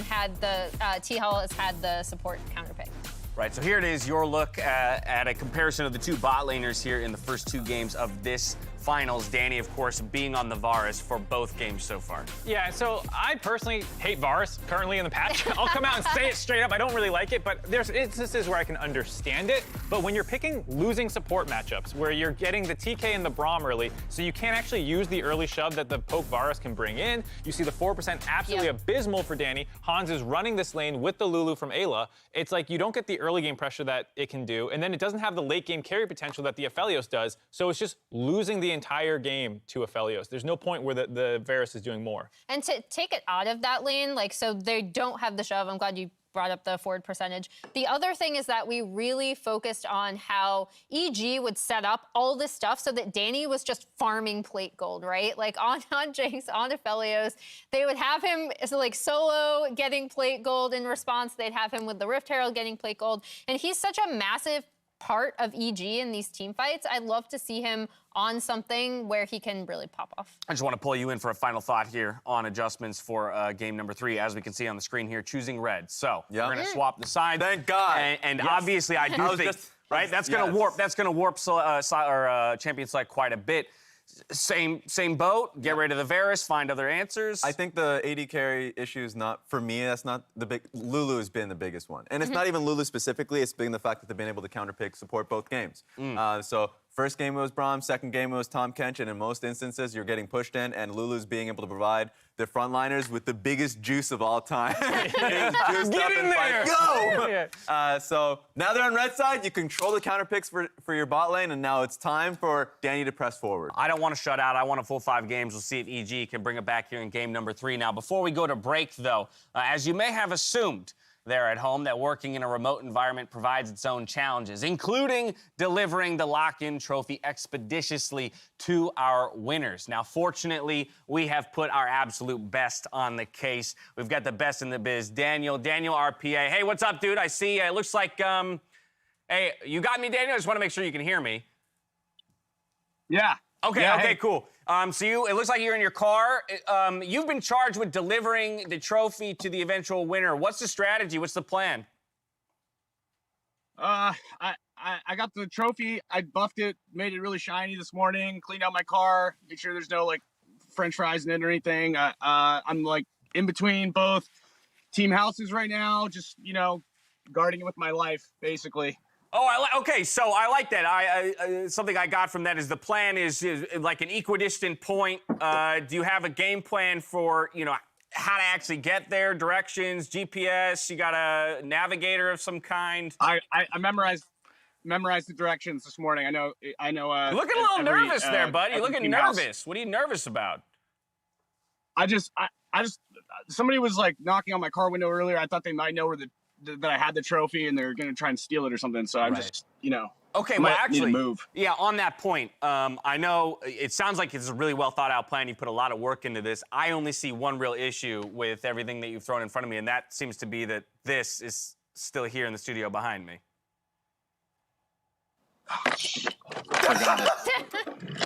T-Hall has had the support counter pick. Right, so here it is, your look at a comparison of the 2 bot laners here in the first 2 games of this finals. Danny, of course, being on the Varus for both games so far. Yeah, so I personally hate Varus currently in the patch. I'll come out and say it straight up. I don't really like it, but there's instances where I can understand it. But when you're picking losing support matchups, where you're getting the TK and the Braum early, so you can't actually use the early shove that the poke Varus can bring in. You see the 4% absolutely abysmal for Danny. Hans is running this lane with the Lulu from Ayla. It's like you don't get the early game pressure that it can do, and then it doesn't have the late game carry potential that the Aphelios does, so it's just losing the entire game to Aphelios. There's no point where the Varus is doing more. And to take it out of that lane, like, so they don't have the shove. I'm glad you brought up the forward percentage. The other thing is that we really focused on how EG would set up all this stuff so that Danny was just farming plate gold, right? Like on Jinx, on Aphelios, they would have him like solo getting plate gold in response. They'd have him with the Rift Herald getting plate gold. And he's such a massive part of EG in these team fights. I'd love to see him on something where he can really pop off. I just want to pull you in for a final thought here on adjustments for game number 3. As we can see on the screen here, choosing red. So we're going to swap the sides. Thank God. And obviously, I do think, right? That's going to warp. That's going to warp champion select quite a bit. Same boat. Get rid of the Varus. Find other answers. I think the AD carry issue is not, for me, that's not the big. Lulu has been the biggest one, and it's not even Lulu specifically. It's been the fact that they've been able to counterpick support both games. So first game it was Braum, second game it was Tom Kench, and in most instances you're getting pushed in, and Lulu's being able to provide the frontliners with the biggest juice of all time. Get in there! Go! So now they're on red side. You control the counter picks for your bot lane, and now it's time for Danny to press forward. I don't want to shut out. I want a full 5 games. We'll see if EG can bring it back here in game number 3. Now, before we go to break, though, as you may have assumed there at home, that working in a remote environment provides its own challenges, including delivering the lock-in trophy expeditiously to our winners. Now, fortunately, we have put our absolute best on the case. We've got the best in the biz. Daniel RPA. Hey, what's up, dude? I see. It looks like, hey, you got me, Daniel? I just want to make sure you can hear me. Yeah. Okay, cool. So it looks like you're in your car. You've been charged with delivering the trophy to the eventual winner. What's the strategy? What's the plan? I got the trophy. I buffed it, made it really shiny this morning, cleaned out my car, make sure there's no like French fries in it or anything. I'm like in between both team houses right now, just, you know, guarding it with my life, basically. Oh, okay, so I like that. Something I got from that is the plan is like an equidistant point. Do you have a game plan for, you know, how to actually get there, directions, GPS? You got a navigator of some kind? I memorized the directions this morning. I know. You're looking a little nervous there, bud. You're looking nervous. House. What are you nervous about? I just somebody was like knocking on my car window earlier. I thought they might know where that I had the trophy and they're going to try and steal it or something. So I'm just, you know. Okay, well, actually, yeah, on that point, I know it sounds like it's a really well thought out plan. You put a lot of work into this. I only see one real issue with everything that you've thrown in front of me, and that seems to be that this is still here in the studio behind me. I'll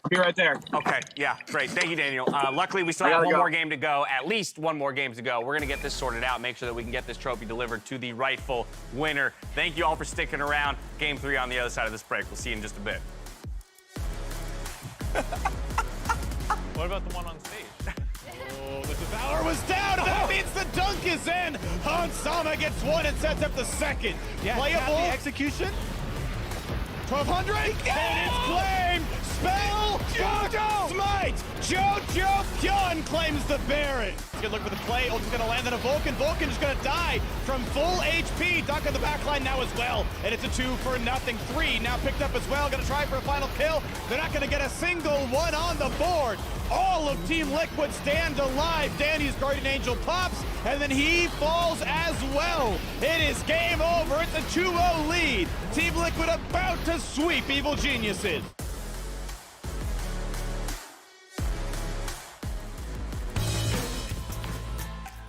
be right there. Okay, yeah, great. Thank you, Daniel. Luckily, we still have one more game to go, at least one more game to go. We're going to get this sorted out, make sure that we can get this trophy delivered to the rightful winner. Thank you all for sticking around. Game 3 on the other side of this break. We'll see you in just a bit. What about the one on stage? Oh, the Devourer was down, and that means the dunk is in. Hans Sama gets one and sets up the second. Yeah, playable. The execution. 1200, and it's claimed. Spell Jojo! Smite! Jojo Pyun claims the Baron. Good look for the play. Ulti's gonna land on a Vulcan. Vulcan is gonna die from full HP. Duck on the back line now as well. And it's a 2-0. 3 now picked up as well. Gonna try for a final kill. They're not gonna get a single one on the board. All of Team Liquid stand alive. Danny's Guardian Angel pops, and then he falls as well. It is game over. It's a 2-0 lead. Team Liquid about to sweep Evil Geniuses.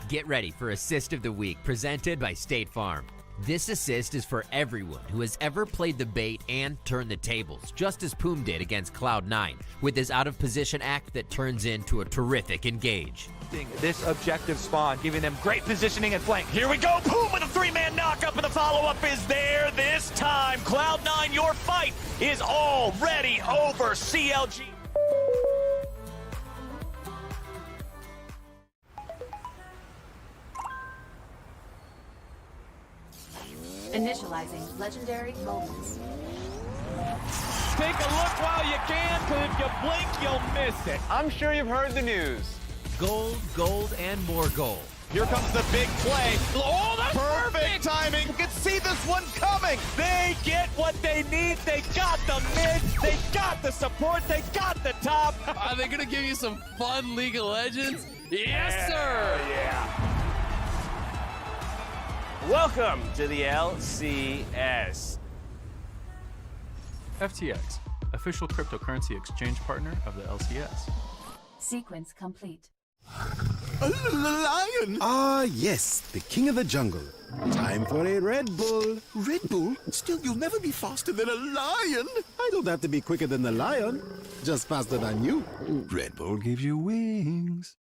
Get ready for Assist of the Week, presented by State Farm. This assist is for everyone who has ever played the bait and turned the tables, just as Poom did against Cloud9, with his out-of-position act that turns into a terrific engage. This objective spawn, giving them great positioning and flank. Here we go, Poom with a 3-man knockup, and the follow-up is there this time. Cloud9, your fight is already over. CLG. Initializing legendary moments. Take a look while you can, because if you blink, you'll miss it. I'm sure you've heard the news. Gold, gold, and more gold. Here comes the big play. Oh, that's perfect timing. You can see this one coming. They get what they need. They got the mid. They got the support. They got the top. Are they going to give you some fun League of Legends? Yes, sir. Yeah. Welcome to the LCS. FTX, official cryptocurrency exchange partner of the LCS. Sequence complete. A lion! Ah, yes, the king of the jungle. Time for a Red Bull. Red Bull? Still, you'll never be faster than a lion. I don't have to be quicker than the lion, just faster than you. Red Bull gives you wings.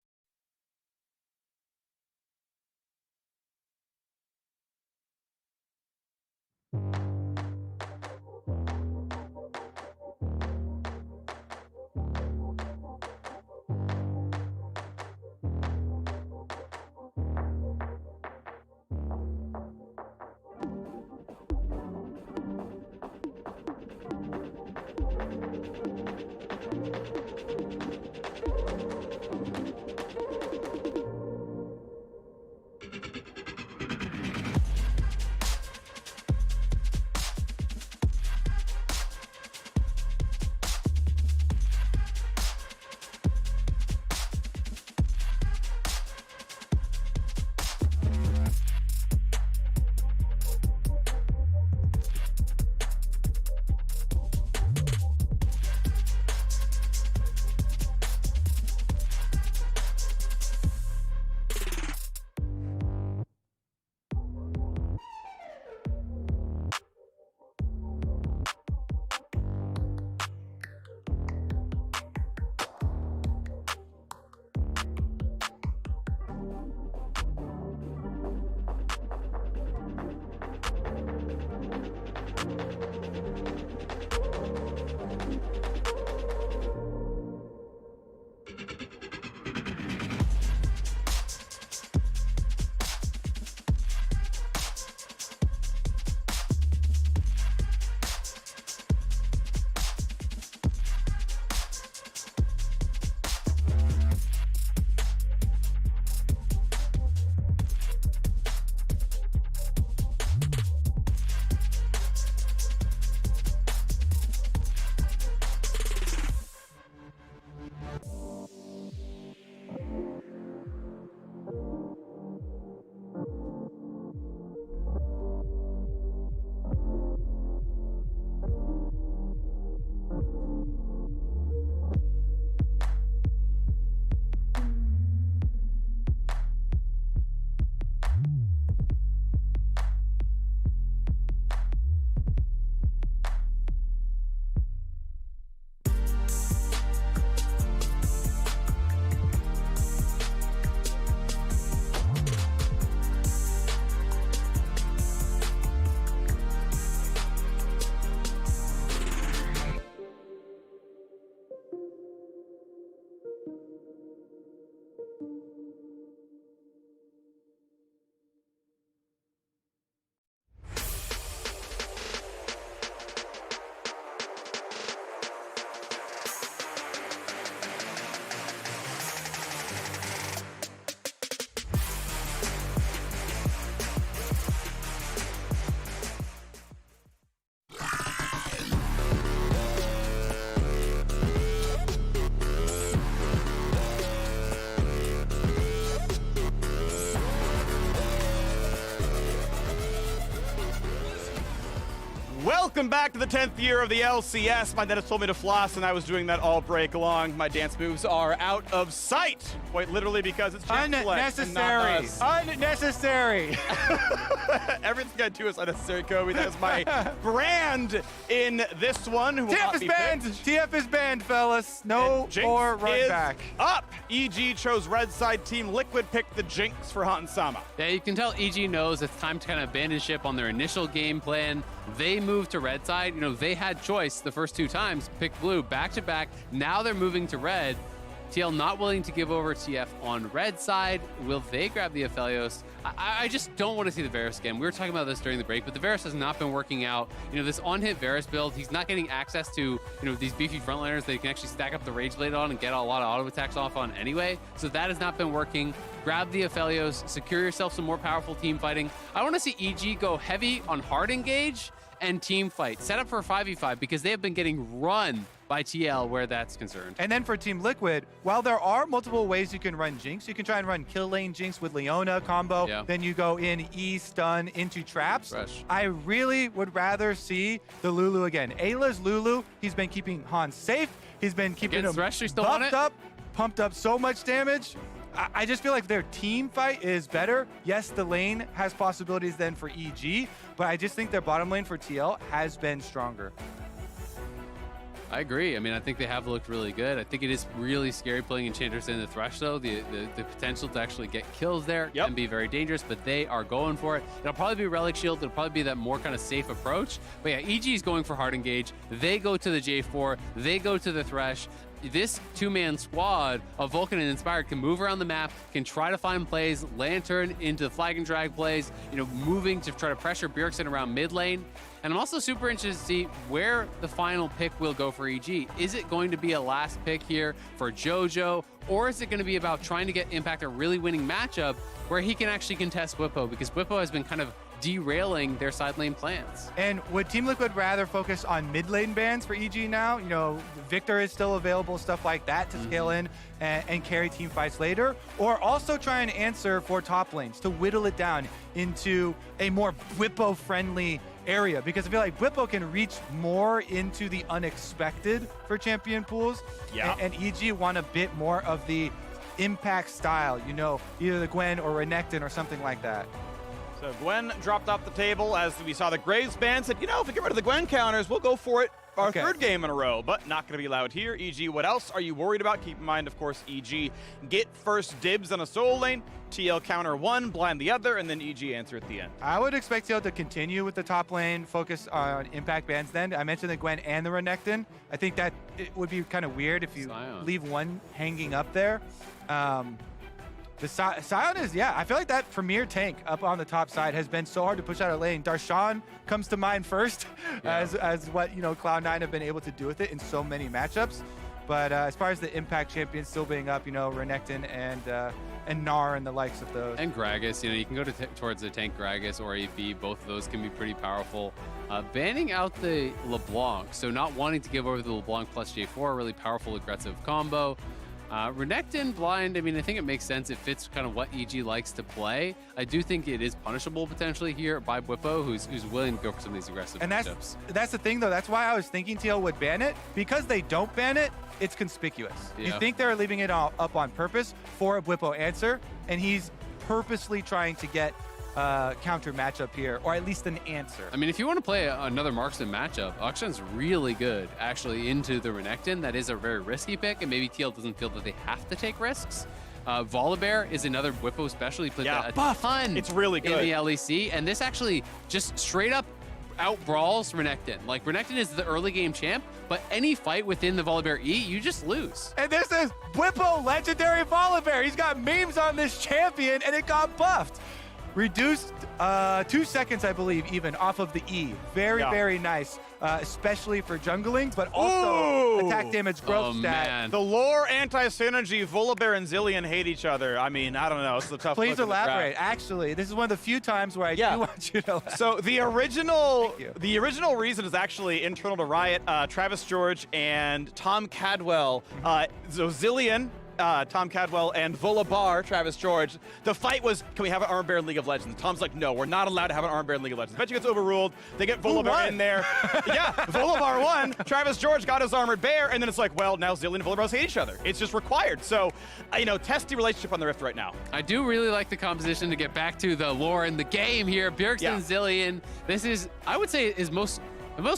Welcome back to the 10th year of the LCS. My dentist told me to floss, and I was doing that all break long. My dance moves are out of sight, quite literally, because it's unnecessary. Unnecessary. Everything I do is unnecessary, Kobe. That is my brand in this one. TF is banned. TF is banned, fellas. No more run back. Up. EG chose red side. Team Liquid picked the Jinx for Hunt and Sama. Yeah, you can tell EG knows it's time to kind of abandon ship on their initial game plan. They moved to red side. You know, they had choice the first 2 times, pick blue back to back. Now they're moving to red. TL not willing to give over TF on red side. Will they grab the Aphelios? I just don't want to see the Varus again. We were talking about this during the break, but the Varus has not been working out. You know, this on-hit Varus build, he's not getting access to, you know, these beefy frontliners that you can actually stack up the Rage Blade on and get a lot of auto attacks off on anyway. So that has not been working. Grab the Aphelios, secure yourself some more powerful team fighting. I want to see EG go heavy on hard engage and team fight. Set up for a 5v5 because they have been getting run by TL where that's concerned. And then for Team Liquid, while there are multiple ways you can run Jinx, you can try and run kill lane Jinx with Leona combo. Yeah. Then you go in E stun into traps. Fresh. I really would rather see the Lulu again. Ayla's Lulu, he's been keeping Han safe. He's been keeping him buffed up, pumped up so much damage. I just feel like their team fight is better. Yes, the lane has possibilities then for EG, but I just think their bottom lane for TL has been stronger. I agree. I mean, I think they have looked really good. I think it is really scary playing Enchanters in the Thresh, though. The potential to actually get kills there can be very dangerous, but they are going for it. It'll probably be Relic Shield. It'll probably be that more kind of safe approach. But yeah, EG is going for hard engage. They go to the J4. They go to the Thresh. This 2-man squad of Vulcan and Inspired can move around the map, can try to find plays, Lantern into the flag and drag plays, you know, moving to try to pressure Bjergsen around mid lane. And I'm also super interested to see where the final pick will go for EG. Is it going to be a last pick here for JoJo, or is it going to be about trying to get Impact a really winning matchup where he can actually contest Bwipo, because Bwipo has been kind of derailing their side lane plans. And would Team Liquid rather focus on mid lane bans for EG now? You know, Victor is still available, stuff like that to scale in and carry team fights later, or also try and answer for top lanes to whittle it down into a more Bwipo friendly area, because I feel like Bwipo can reach more into the unexpected for champion pools. And EG want a bit more of the impact style, you know, either the Gwen or Renekton or something like that. So Gwen dropped off the table as we saw the Graves ban. Said, you know, if we get rid of the Gwen counters, we'll go for it our third game in a row, but not going to be allowed here. EG, what else are you worried about? Keep in mind, of course, EG get first dibs on a solo lane, TL counter one, blind the other, and then EG answer at the end. I would expect TL to continue with the top lane, focus on impact bans then. I mentioned the Gwen and the Renekton. I think that it would be kind of weird if you leave one hanging up there. The Sion is, I feel like that premier tank up on the top side has been so hard to push out of lane. Darshan comes to mind first as what, you know, Cloud9 have been able to do with it in so many matchups. But as far as the impact champions still being up, you know, Renekton and Gnar and the likes of those. And Gragas, you know, you can go towards the tank Gragas or AV. Both of those can be pretty powerful. Banning out the LeBlanc, so not wanting to give over the LeBlanc plus J4, really powerful aggressive combo. Renekton blind, I mean, I think it makes sense. It fits kind of what EG likes to play. I do think it is punishable potentially here by Bwipo, who's willing to go for some of these aggressive matchups. That's the thing, though. That's why I was thinking TL would ban it. Because they don't ban it, it's conspicuous. You think they're leaving it all up on purpose for a Bwipo answer, and he's purposely trying to get counter matchup here, or at least an answer. I mean, if you want to play another marksman matchup, Akshan's really good actually into the Renekton. That is a very risky pick, and maybe TL doesn't feel that they have to take risks. Volibear is another Bwipo special. He plays a ton it's really good in the LEC, and this actually just straight up out-brawls Renekton. Like, Renekton is the early game champ, but any fight within the Volibear E, you just lose. And this is Bwipo legendary Volibear. He's got memes on this champion, and it got buffed. Reduced 2 seconds, I believe, even off of the E. Very, very nice, especially for jungling, but also attack damage growth stat. Man. The lore anti-synergy, Volibear and Zilean hate each other. I mean, I don't know. It's a tough Please elaborate. Actually, this is one of the few times where I do want you to elaborate. So the original reason is actually internal to Riot. Travis George and Tom Cadwell. So Zilean Tom Cadwell and Volabar, Travis George. The fight was, can we have an arm bear in League of Legends? Tom's like, no, we're not allowed to have an arm bear in League of Legends. Bet you gets overruled. They get Volabar in there. Yeah, Volabar won. Travis George got his armored bear, and then it's like, well, now Zillion and Volabar hate each other. It's just required. So, testy relationship on the Rift right now. I do really like the composition to get back to the lore and the game here. Bjergsen Zillion, this is, I would say, the most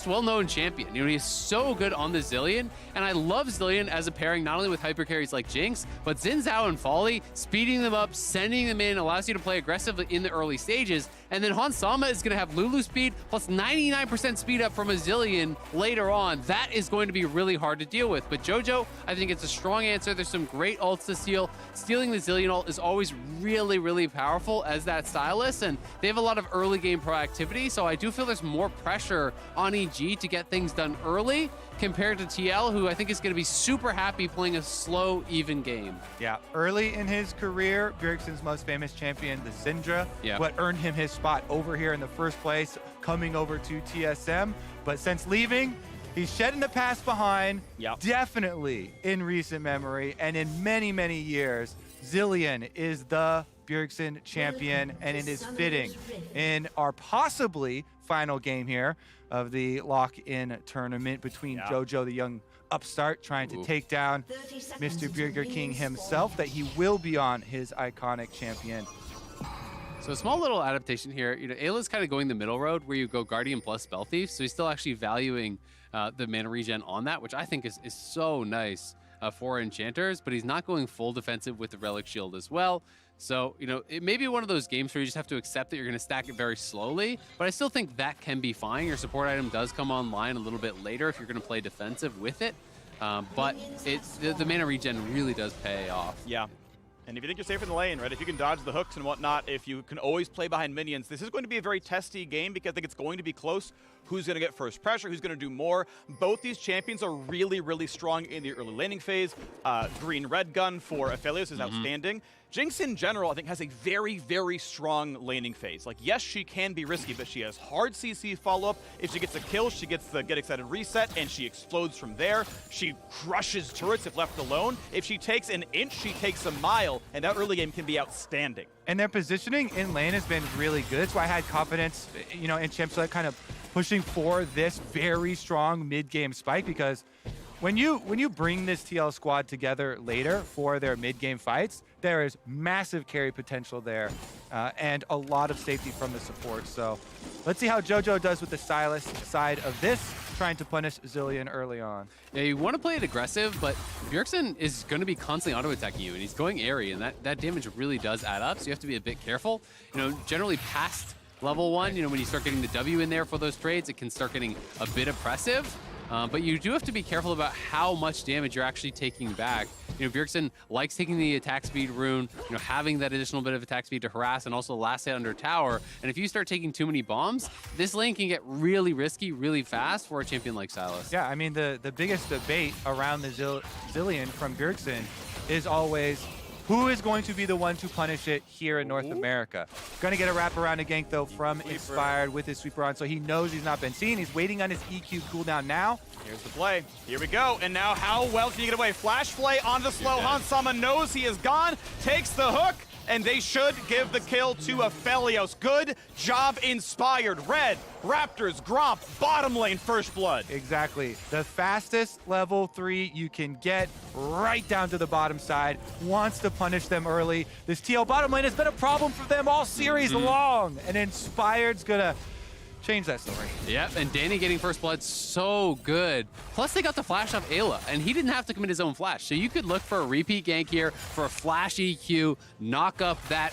well-known champion. He's so good on the Zillion, and I love Zillion as a pairing not only with hyper carries like Jinx, but Xin Zhao and Folly, speeding them up, sending them in, allows you to play aggressively in the early stages, and then Hans Sama is going to have Lulu speed plus 99% speed up from a Zillion later on. That is going to be really hard to deal with, but JoJo, I think it's a strong answer. There's some great ults to steal. Stealing the Zillion ult is always really, really powerful as that stylist, and they have a lot of early game proactivity, so I do feel there's more pressure on EG to get things done early compared to TL, who I think is going to be super happy playing a slow, even game. Yeah, early in his career, Bjergsen's most famous champion, the Syndra, what earned him his spot over here in the first place, coming over to TSM. But since leaving, he's shedding the past behind, definitely in recent memory, and in many, many years, Zillion is the Bjergsen champion, and it is fitting in our possibly final game here of the lock-in tournament between JoJo, the young upstart, trying to take down Mr. Burger King himself, that he will be on his iconic champion. So a small little adaptation here. Ayla's kind of going the middle road where you go Guardian plus Spell Thief, so he's still actually valuing the mana regen on that, which I think is so nice for enchanters, but he's not going full defensive with the Relic Shield as well. So, it may be one of those games where you just have to accept that you're going to stack it very slowly, but I still think that can be fine. Your support item does come online a little bit later if you're going to play defensive with it, but the mana regen really does pay off. Yeah. And if you think you're safe in the lane, right, if you can dodge the hooks and whatnot, if you can always play behind minions, this is going to be a very testy game because I think it's going to be close. Who's going to get first pressure? Who's going to do more? Both these champions are really, really strong in the early laning phase. Green-red gun for Aphelios is outstanding. Jinx in general, I think, has a very, very strong laning phase. Like, yes, she can be risky, but she has hard CC follow-up. If she gets a kill, she gets the Get Excited reset, and she explodes from there. She crushes turrets if left alone. If she takes an inch, she takes a mile, and that early game can be outstanding. And their positioning in lane has been really good. That's why I had confidence, in champs like kind of pushing for this very strong mid-game spike, because when you bring this TL squad together later for their mid-game fights, there is massive carry potential there and a lot of safety from the support. So let's see how JoJo does with the Sylas side of this, trying to punish Zillion early on. Yeah, you want to play it aggressive, but Bjergsen is going to be constantly auto-attacking you, and he's going airy, and that damage really does add up, so you have to be a bit careful. Generally past level 1, when you start getting the W in there for those trades, it can start getting a bit oppressive. But you do have to be careful about how much damage you're actually taking back. Bjergsen likes taking the attack speed rune, having that additional bit of attack speed to harass and also last hit under tower. And if you start taking too many bombs, this lane can get really risky really fast for a champion like Sylas. Yeah, I mean, the biggest debate around the Zillion from Bjergsen is always, who is going to be the one to punish it here in North America? Going to get a wraparound a gank, though, from Inspired with his sweeper on, so he knows he's not been seen. He's waiting on his EQ cooldown now. Here's the play. Here we go. And now how well can you get away? Flash play onto slow. Hans Sama knows he is gone, takes the hook, and they should give the kill to Aphelios. Good job, Inspired. Red, Raptors, Gromp, bottom lane, first blood. Exactly. The fastest level 3 you can get, right down to the bottom side. Wants to punish them early. This TL bottom lane has been a problem for them all series long, and Inspired's gonna change that story. Yep, and Danny getting first blood, so good. Plus, they got the flash off Ayla, and he didn't have to commit his own flash. So you could look for a repeat gank here for a flash EQ, knock up that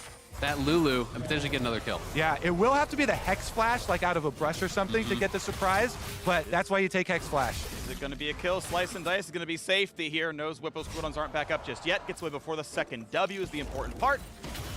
Lulu, and potentially get another kill. Yeah, it will have to be the Hex Flash, like out of a brush or something, to get the surprise, but that's why you take Hex Flash. Is it going to be a kill? Slice and Dice is going to be safety here. Knows Whipple's cooldowns aren't back up just yet. Gets away before the second W is the important part.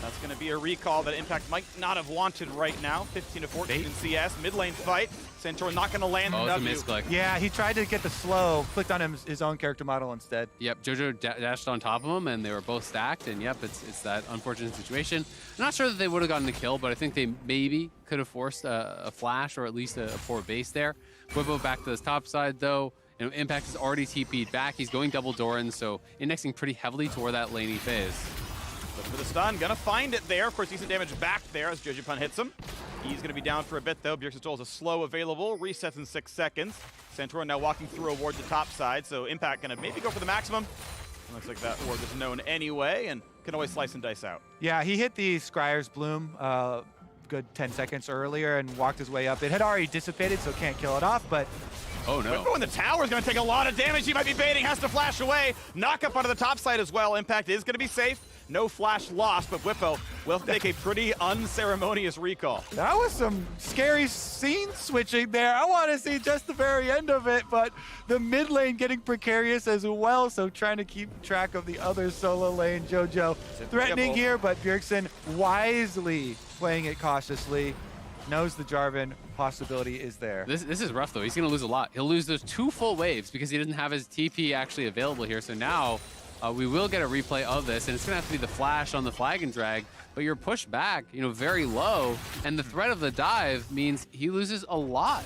That's going to be a recall that Impact might not have wanted right now. 15 to 14 in CS, mid lane fight. Centaur not going to land the W. It's a misclick. Yeah, he tried to get the slow, clicked on his own character model instead. Yep, JoJo dashed on top of him, and they were both stacked, and yep, it's that unfortunate situation. I'm not sure that they would have gotten the kill, but I think they maybe could have forced a flash or at least a poor base there. Whippo back to the top side, though. Impact is already TP'd back. He's going double Doran, so indexing pretty heavily toward that laning phase. Looking for the stun, gonna find it there. Of course, decent damage back there as Jojupun hits him. He's gonna be down for a bit though. Bjergsen still has a slow available, resets in 6 seconds. Santorin now walking through a ward to top side, so Impact gonna maybe go for the maximum. Looks like that ward is known anyway, and can always slice and dice out. Yeah, he hit the Scryer's Bloom good 10 seconds earlier and walked his way up. It had already dissipated, so can't kill it off, but oh no. Whippo in the tower is going to take a lot of damage. He might be baiting, has to flash away. Knock up onto the top side as well. Impact is going to be safe. No flash lost, but Whippo will take a pretty unceremonious recall. that was some scary scene switching there. I want to see just the very end of it, but the mid lane getting precarious as well, so trying to keep track of the other solo lane. Jojo threatening here, but Bjergsen wisely playing it cautiously. Knows the Jarvan possibility is there. This is rough, though. He's going to lose a lot. He'll lose those 2 full waves because he doesn't have his TP actually available here. So now we will get a replay of this, and it's going to have to be the flash on the flag and drag, but you're pushed back, very low, and the threat of the dive means he loses a lot.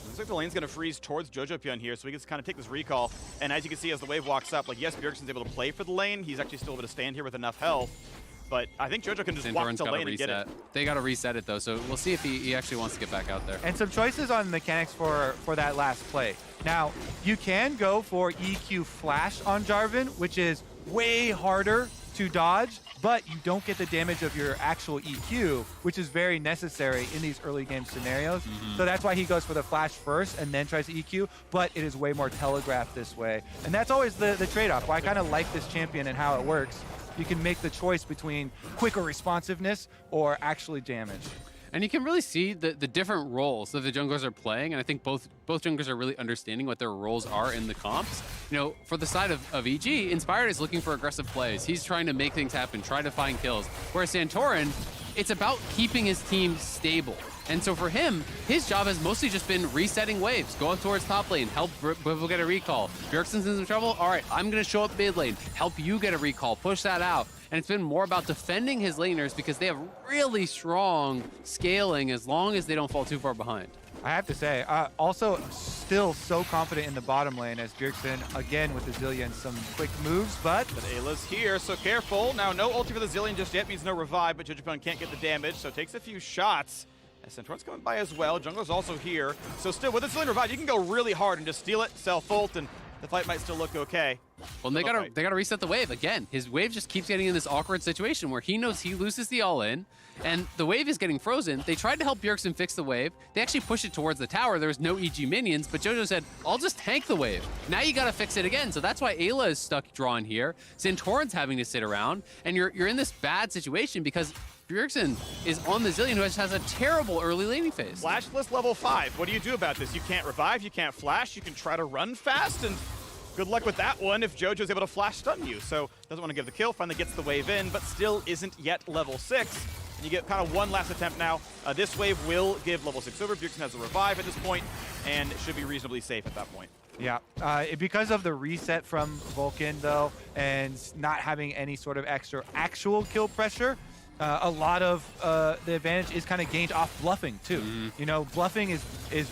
Looks like the lane's going to freeze towards Jojopyun here, so he can kind of take this recall. And as you can see, as the wave walks up, yes, Bjergsen's able to play for the lane. He's actually still able to stand here with enough health. But I think Jojo can just walk the lane and get it. They got to reset it, though, so we'll see if he actually wants to get back out there. And some choices on mechanics for that last play. Now, you can go for EQ Flash on Jarvan, which is way harder to dodge, but you don't get the damage of your actual EQ, which is very necessary in these early game scenarios. So that's why he goes for the flash first and then tries to EQ, but it is way more telegraphed this way. And that's always the trade-off. Why I kind of like this champion and how it works. You can make the choice between quicker responsiveness or actually damage. And you can really see the different roles that the junglers are playing, and I think both junglers are really understanding what their roles are in the comps. For the side of EG, Inspired is looking for aggressive plays. He's trying to make things happen, try to find kills. Whereas Santorin, it's about keeping his team stable. And so for him, his job has mostly just been resetting waves, go up towards top lane, help Bwivel get a recall. Bjergsen's in some trouble, all right, I'm gonna show up mid lane, help you get a recall, push that out. And it's been more about defending his laners because they have really strong scaling as long as they don't fall too far behind. I have to say, also still so confident in the bottom lane as Bjergsen, again with the Zillion, some quick moves, but Ayla's here, so careful. Now, no ulti for the Zillion just yet, means no revive, but Jojopyun can't get the damage, so takes a few shots. As Santorin's coming by as well. Jungler's also here. So still, with the Zillion revive, you can go really hard and just steal it, self-ult, and the fight might still look okay. Well, they gotta reset the wave again. His wave just keeps getting in this awkward situation where he knows he loses the all-in, and the wave is getting frozen. They tried to help Bjergsen fix the wave. They actually pushed it towards the tower. There was no EG minions, but Jojo said, I'll just tank the wave. Now you gotta fix it again. So that's why Ayla is stuck drawn here. Santorin's having to sit around, and you're in this bad situation because Bjergsen is on the Zillion, who has a terrible early laning phase. Flashless level 5. What do you do about this? You can't revive, you can't flash, you can try to run fast, and good luck with that one if Jojo's able to flash stun you. So doesn't want to give the kill, finally gets the wave in, but still isn't yet level 6. And you get kind of one last attempt now. This wave will give level 6 over. Bjergsen has a revive at this point, and it should be reasonably safe at that point. Yeah, because of the reset from Vulcan, though, and not having any sort of extra actual kill pressure, a lot of the advantage is kind of gained off bluffing, too. Bluffing is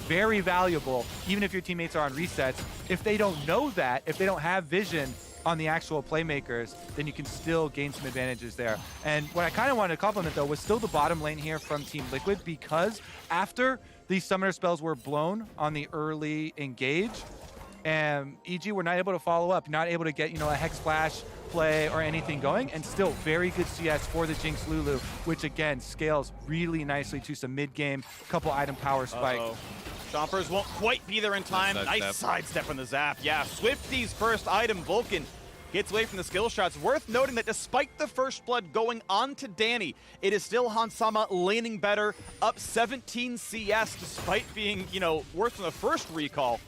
very valuable, even if your teammates are on resets. If they don't know that, if they don't have vision on the actual playmakers, then you can still gain some advantages there. And what I kind of wanted to compliment, though, was still the bottom lane here from Team Liquid, because after these summoner spells were blown on the early engage, and EG were not able to follow up, not able to get, a Hex Flash play or anything going, and still very good CS for the Jinx Lulu, which again scales really nicely to some mid-game couple item power spike. Chompers won't quite be there in time. Nice sidestep from the Zap. Yeah, Swifty's first item, Vulcan, gets away from the skill shots. Worth noting that despite the first blood going on to Danny, it is still Hansama laning better, up 17 CS despite being, worse than the first recall.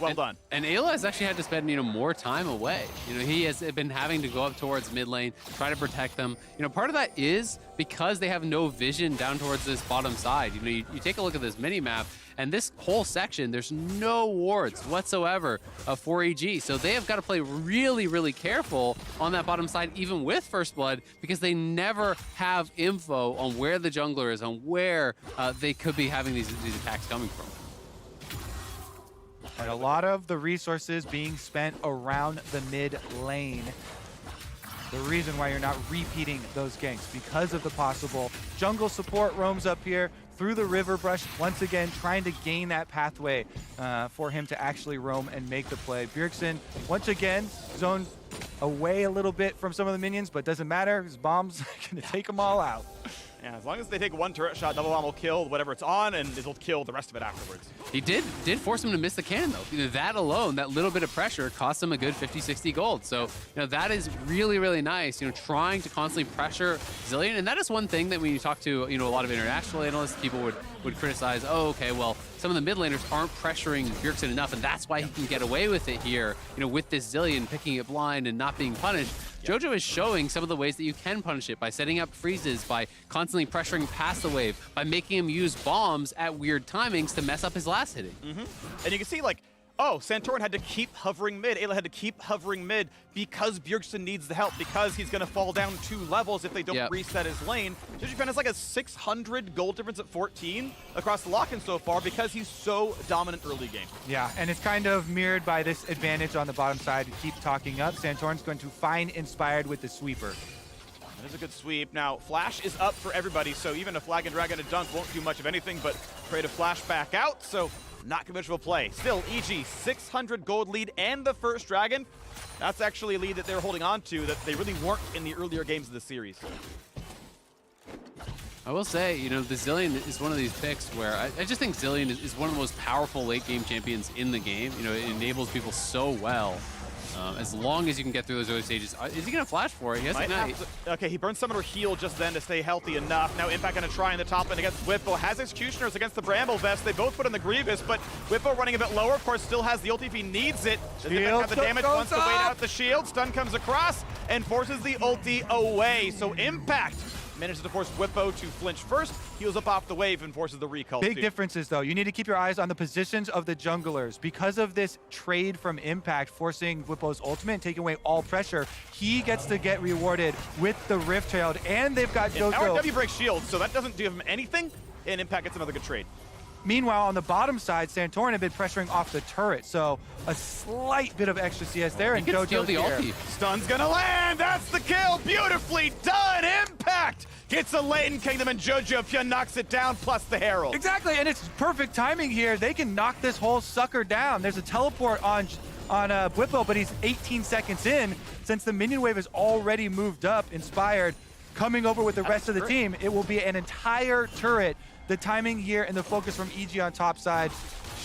Well done. And Ayla has actually had to spend, more time away. He has been having to go up towards mid lane, try to protect them. Part of that is because they have no vision down towards this bottom side. You take a look at this mini map, and this whole section, there's no wards whatsoever for EG. So they have got to play really, really careful on that bottom side, even with First Blood, because they never have info on where the jungler is, on where they could be having these attacks coming from. And a lot of the resources being spent around the mid lane. The reason why you're not repeating those ganks, because of the possible jungle support roams up here through the river brush, once again trying to gain that pathway for him to actually roam and make the play. Bjergsen, once again, zoned away a little bit from some of the minions, but doesn't matter, his bomb's gonna take them all out. Yeah, as long as they take one turret shot, double bomb will kill whatever it's on, and it'll kill the rest of it afterwards. He did force him to miss the cannon, though. That alone, that little bit of pressure, cost him a good 50, 60 gold. So, that is really, really nice, trying to constantly pressure Zilean. And that is one thing that when you talk to, a lot of international analysts, people would criticize, oh, okay, well, some of the mid laners aren't pressuring Bjergsen enough, and that's why he can get away with it here, with this Zilean picking it blind and not being punished. Jojo is showing some of the ways that you can punish it by setting up freezes, by constantly pressuring past the wave, by making him use bombs at weird timings to mess up his last hitting. And you can see, Santorin had to keep hovering mid. Ayla had to keep hovering mid because Bjergsen needs the help, because he's going to fall down 2 levels if they don't reset his lane. Jijupan has like a 600 gold difference at 14 across the lock-in so far because he's so dominant early game. Yeah, and it's kind of mirrored by this advantage on the bottom side to keep talking up. Santorin's going to find Inspired with the sweeper. That is a good sweep. Now, Flash is up for everybody, so even a Flag and Drag and a Dunk won't do much of anything but create a Flash back out, so not conventional play. Still, EG, 600 gold lead and the first Dragon. That's actually a lead that they're holding on to that they really weren't in the earlier games of the series. I will say, the Zilean is one of these picks where I just think Zilean is one of the most powerful late game champions in the game. It enables people so well. As long as you can get through those early stages. Is he going to flash for it? He hasn't. Okay, he burned Summoner Heal just then to stay healthy enough. Now Impact going to try in the top lane against Whippo. Has Executioners against the Bramble Vest. They both put in the Grievous, but Whippo running a bit lower. Of course, still has the ult if he needs it. Does Impact have the damage, wants to wait out the shield. Stun comes across and forces the ulti away. So Impact manages to force Whippo to flinch first, heals up off the wave, and forces the recall. Big differences, though. You need to keep your eyes on the positions of the junglers. Because of this trade from Impact, forcing Whippo's ultimate and taking away all pressure, he gets to get rewarded with the Rift Herald, and they've got Jojo. RW breaks shield, so that doesn't give him anything, and Impact gets another good trade. Meanwhile, on the bottom side, Santorin had been pressuring off the turret, so a slight bit of extra CS there, and Jojo the ulti. Stun's gonna land, that's the kill, beautifully done, Impact gets a Leighton Kingdom, and Jojo Pyun knocks it down, plus the Herald. Exactly, and it's perfect timing here. They can knock this whole sucker down. There's a teleport on Whippo, but he's 18 seconds in. Since the minion wave has already moved up, Inspired, coming over with the rest of the team, it will be an entire turret. The timing here and the focus from EG on top side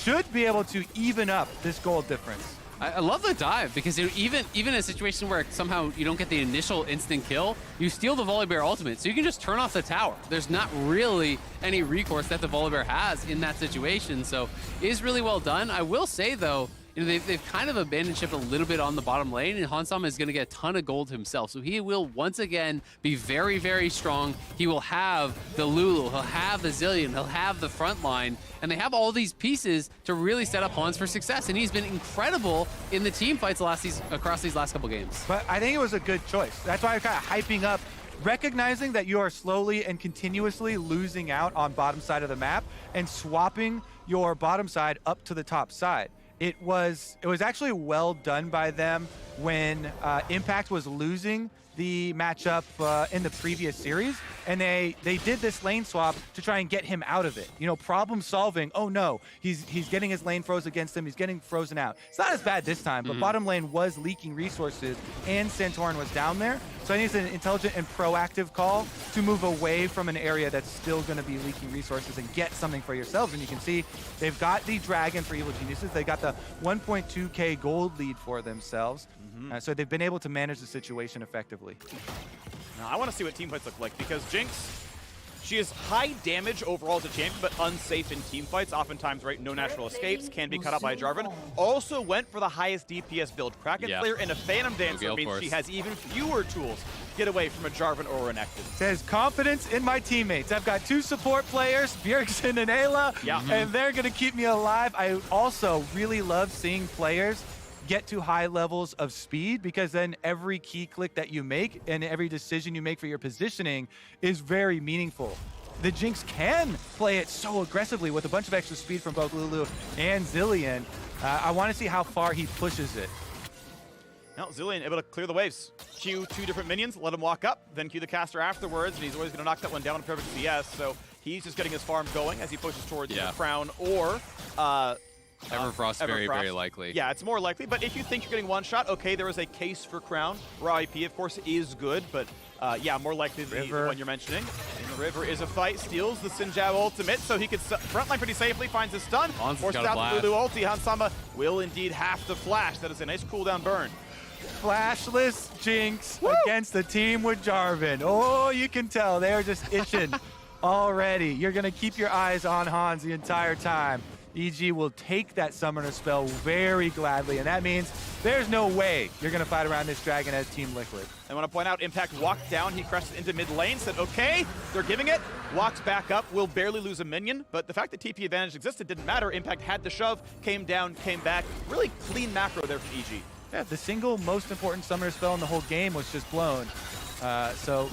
should be able to even up this gold difference. I love the dive because even in a situation where somehow you don't get the initial instant kill, you steal the Volibear ultimate, so you can just turn off the tower. There's not really any recourse that the Volibear has in that situation, so it is really well done. I will say, though, they've kind of abandoned ship a little bit on the bottom lane, and Hansam is going to get a ton of gold himself. So he will once again be very, very strong. He will have the Lulu, he'll have the Zilean, he'll have the front line, and they have all these pieces to really set up Hans for success. And he's been incredible in the team fights across these last couple games. But I think it was a good choice. That's why I'm kind of hyping up, recognizing that you are slowly and continuously losing out on bottom side of the map and swapping your bottom side up to the top side. It was actually well done by them when Impact was losing the matchup in the previous series, and they did this lane swap to try and get him out of it. Problem solving. Oh no, he's getting his lane froze against him. He's getting frozen out. It's not as bad this time, but bottom lane was leaking resources, and Santorin was down there. So I think it's an intelligent and proactive call to move away from an area that's still going to be leaking resources and get something for yourselves. And you can see they've got the Dragon for Evil Geniuses. They got the 1.2k gold lead for themselves. So they've been able to manage the situation effectively. Now, I want to see what team fights look like, because Jinx, she is high damage overall as a champion, but unsafe in team fights. Oftentimes, right, no natural escapes, can be cut out by a Jarvan. Also went for the highest DPS build. Kraken Slayer and a Phantom Dancer means she has even fewer tools to get away from a Jarvan or an Ekton. Says confidence in my teammates. I've got 2 support players, Bjergsen and Ayla, and they're going to keep me alive. I also really love seeing players get to high levels of speed, because then every key click that you make and every decision you make for your positioning is very meaningful. The Jinx can play it so aggressively with a bunch of extra speed from both Lulu and Zilean, I want to see how far he pushes it. Now, Zilean able to clear the waves. Q 2 different minions, let him walk up, then Q the caster afterwards, and he's always going to knock that one down in perfect CS. So he's just getting his farm going as he pushes towards the Crown or Everfrost, very likely. Yeah, it's more likely, but if you think you're getting one shot, okay, there is a case for Crown. Raw IP, of course, is good, but yeah, more likely the one you're mentioning. In the river is a fight, steals the Xin Zhao ultimate, so he could frontline pretty safely, finds his stun, forces out the Lulu ulti. Hansama will indeed have to flash. That is a nice cooldown burn. Flashless Jinx against the team with Jarvan. Oh, you can tell they're just itching already. You're going to keep your eyes on Hans the entire time. EG will take that summoner spell very gladly, and that means there's no way you're going to fight around this dragon as Team Liquid. I want to point out, Impact walked down, he crested into mid lane, said, okay, they're giving it, walks back up, will barely lose a minion, but the fact that TP advantage existed didn't matter. Impact had the shove, came down, came back. Really clean macro there from EG. Yeah, the single most important summoner spell in the whole game was just blown. So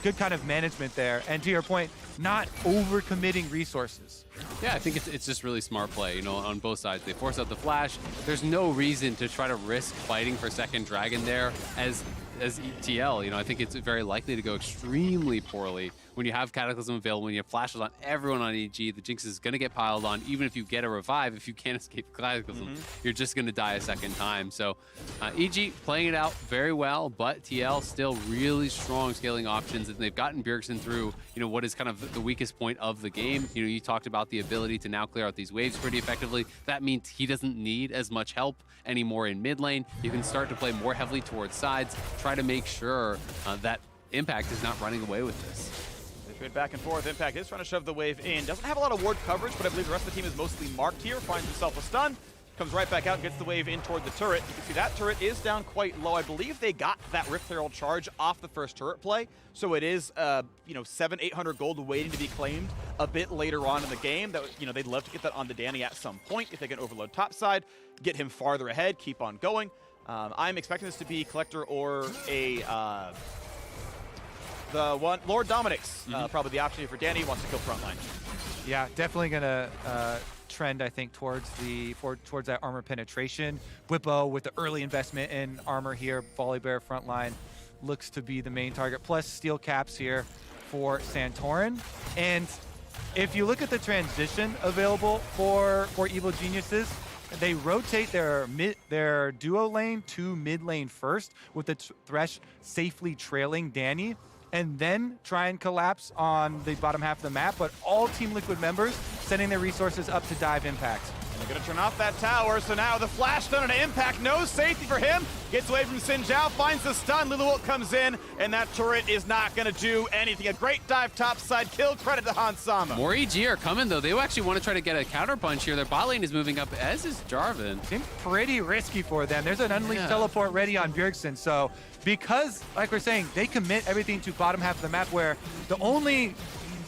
good kind of management there. And to your point, not overcommitting resources. Yeah, I think it's just really smart play, you know, on both sides. They force out the flash. There's no reason to try to risk fighting for second dragon there as TL. You know, I think it's very likely to go extremely poorly when you have Cataclysm available, when you have flashes on everyone on EG. The Jinx is going to get piled on. Even if you get a revive, if you can't escape Cataclysm, you're just going to die a second time. So EG playing it out very well, but TL still really strong scaling options, and they've gotten Bjergsen through, you know, what is kind of the weakest point of the game. You know, you talked about the ability to now clear out these waves pretty effectively. That means he doesn't need as much help anymore in mid lane. You can start to play more heavily towards sides, try to make sure that Impact is not running away with this. They trade back and forth. Impact is trying to shove the wave in. Doesn't have a lot of ward coverage, but I believe the rest of the team is mostly marked here. Finds himself a stun. Comes right back out and gets the wave in toward the turret. You can see that turret is down quite low. I believe they got that Rift Herald charge off the first turret play. So it is, you know, 700-800 gold waiting to be claimed a bit later on in the game. That, you know, they'd love to get that onto Danny at some point if they can overload topside, get him farther ahead, keep on going. I'm expecting this to be Collector or a the one Lord Dominic's probably the option for Danny. He wants to kill frontline. Yeah, definitely gonna trend, I think, towards that armor penetration. Whippo with the early investment in armor here. Volibear frontline looks to be the main target. Plus steel caps here for Santorin. And if you look at the transition available for Evil Geniuses, they rotate their duo lane to mid lane first, with the Thresh safely trailing Danny, and then try and collapse on the bottom half of the map. But all Team Liquid members sending their resources up to dive Impact. They're going to turn off that tower, so now the flash stun on Impact. No safety for him. Gets away from Xin Zhao, finds the stun. Luluult comes in, and that turret is not going to do anything. A great dive topside kill. Credit to Hansama. More EG are coming, though. They actually want to try to get a counter punch here. Their bot lane is moving up, as is Jarvan. Seems pretty risky for them. There's an Unleashed teleport ready on Bjergsen, so because, like we're saying, they commit everything to bottom half of the map, where the only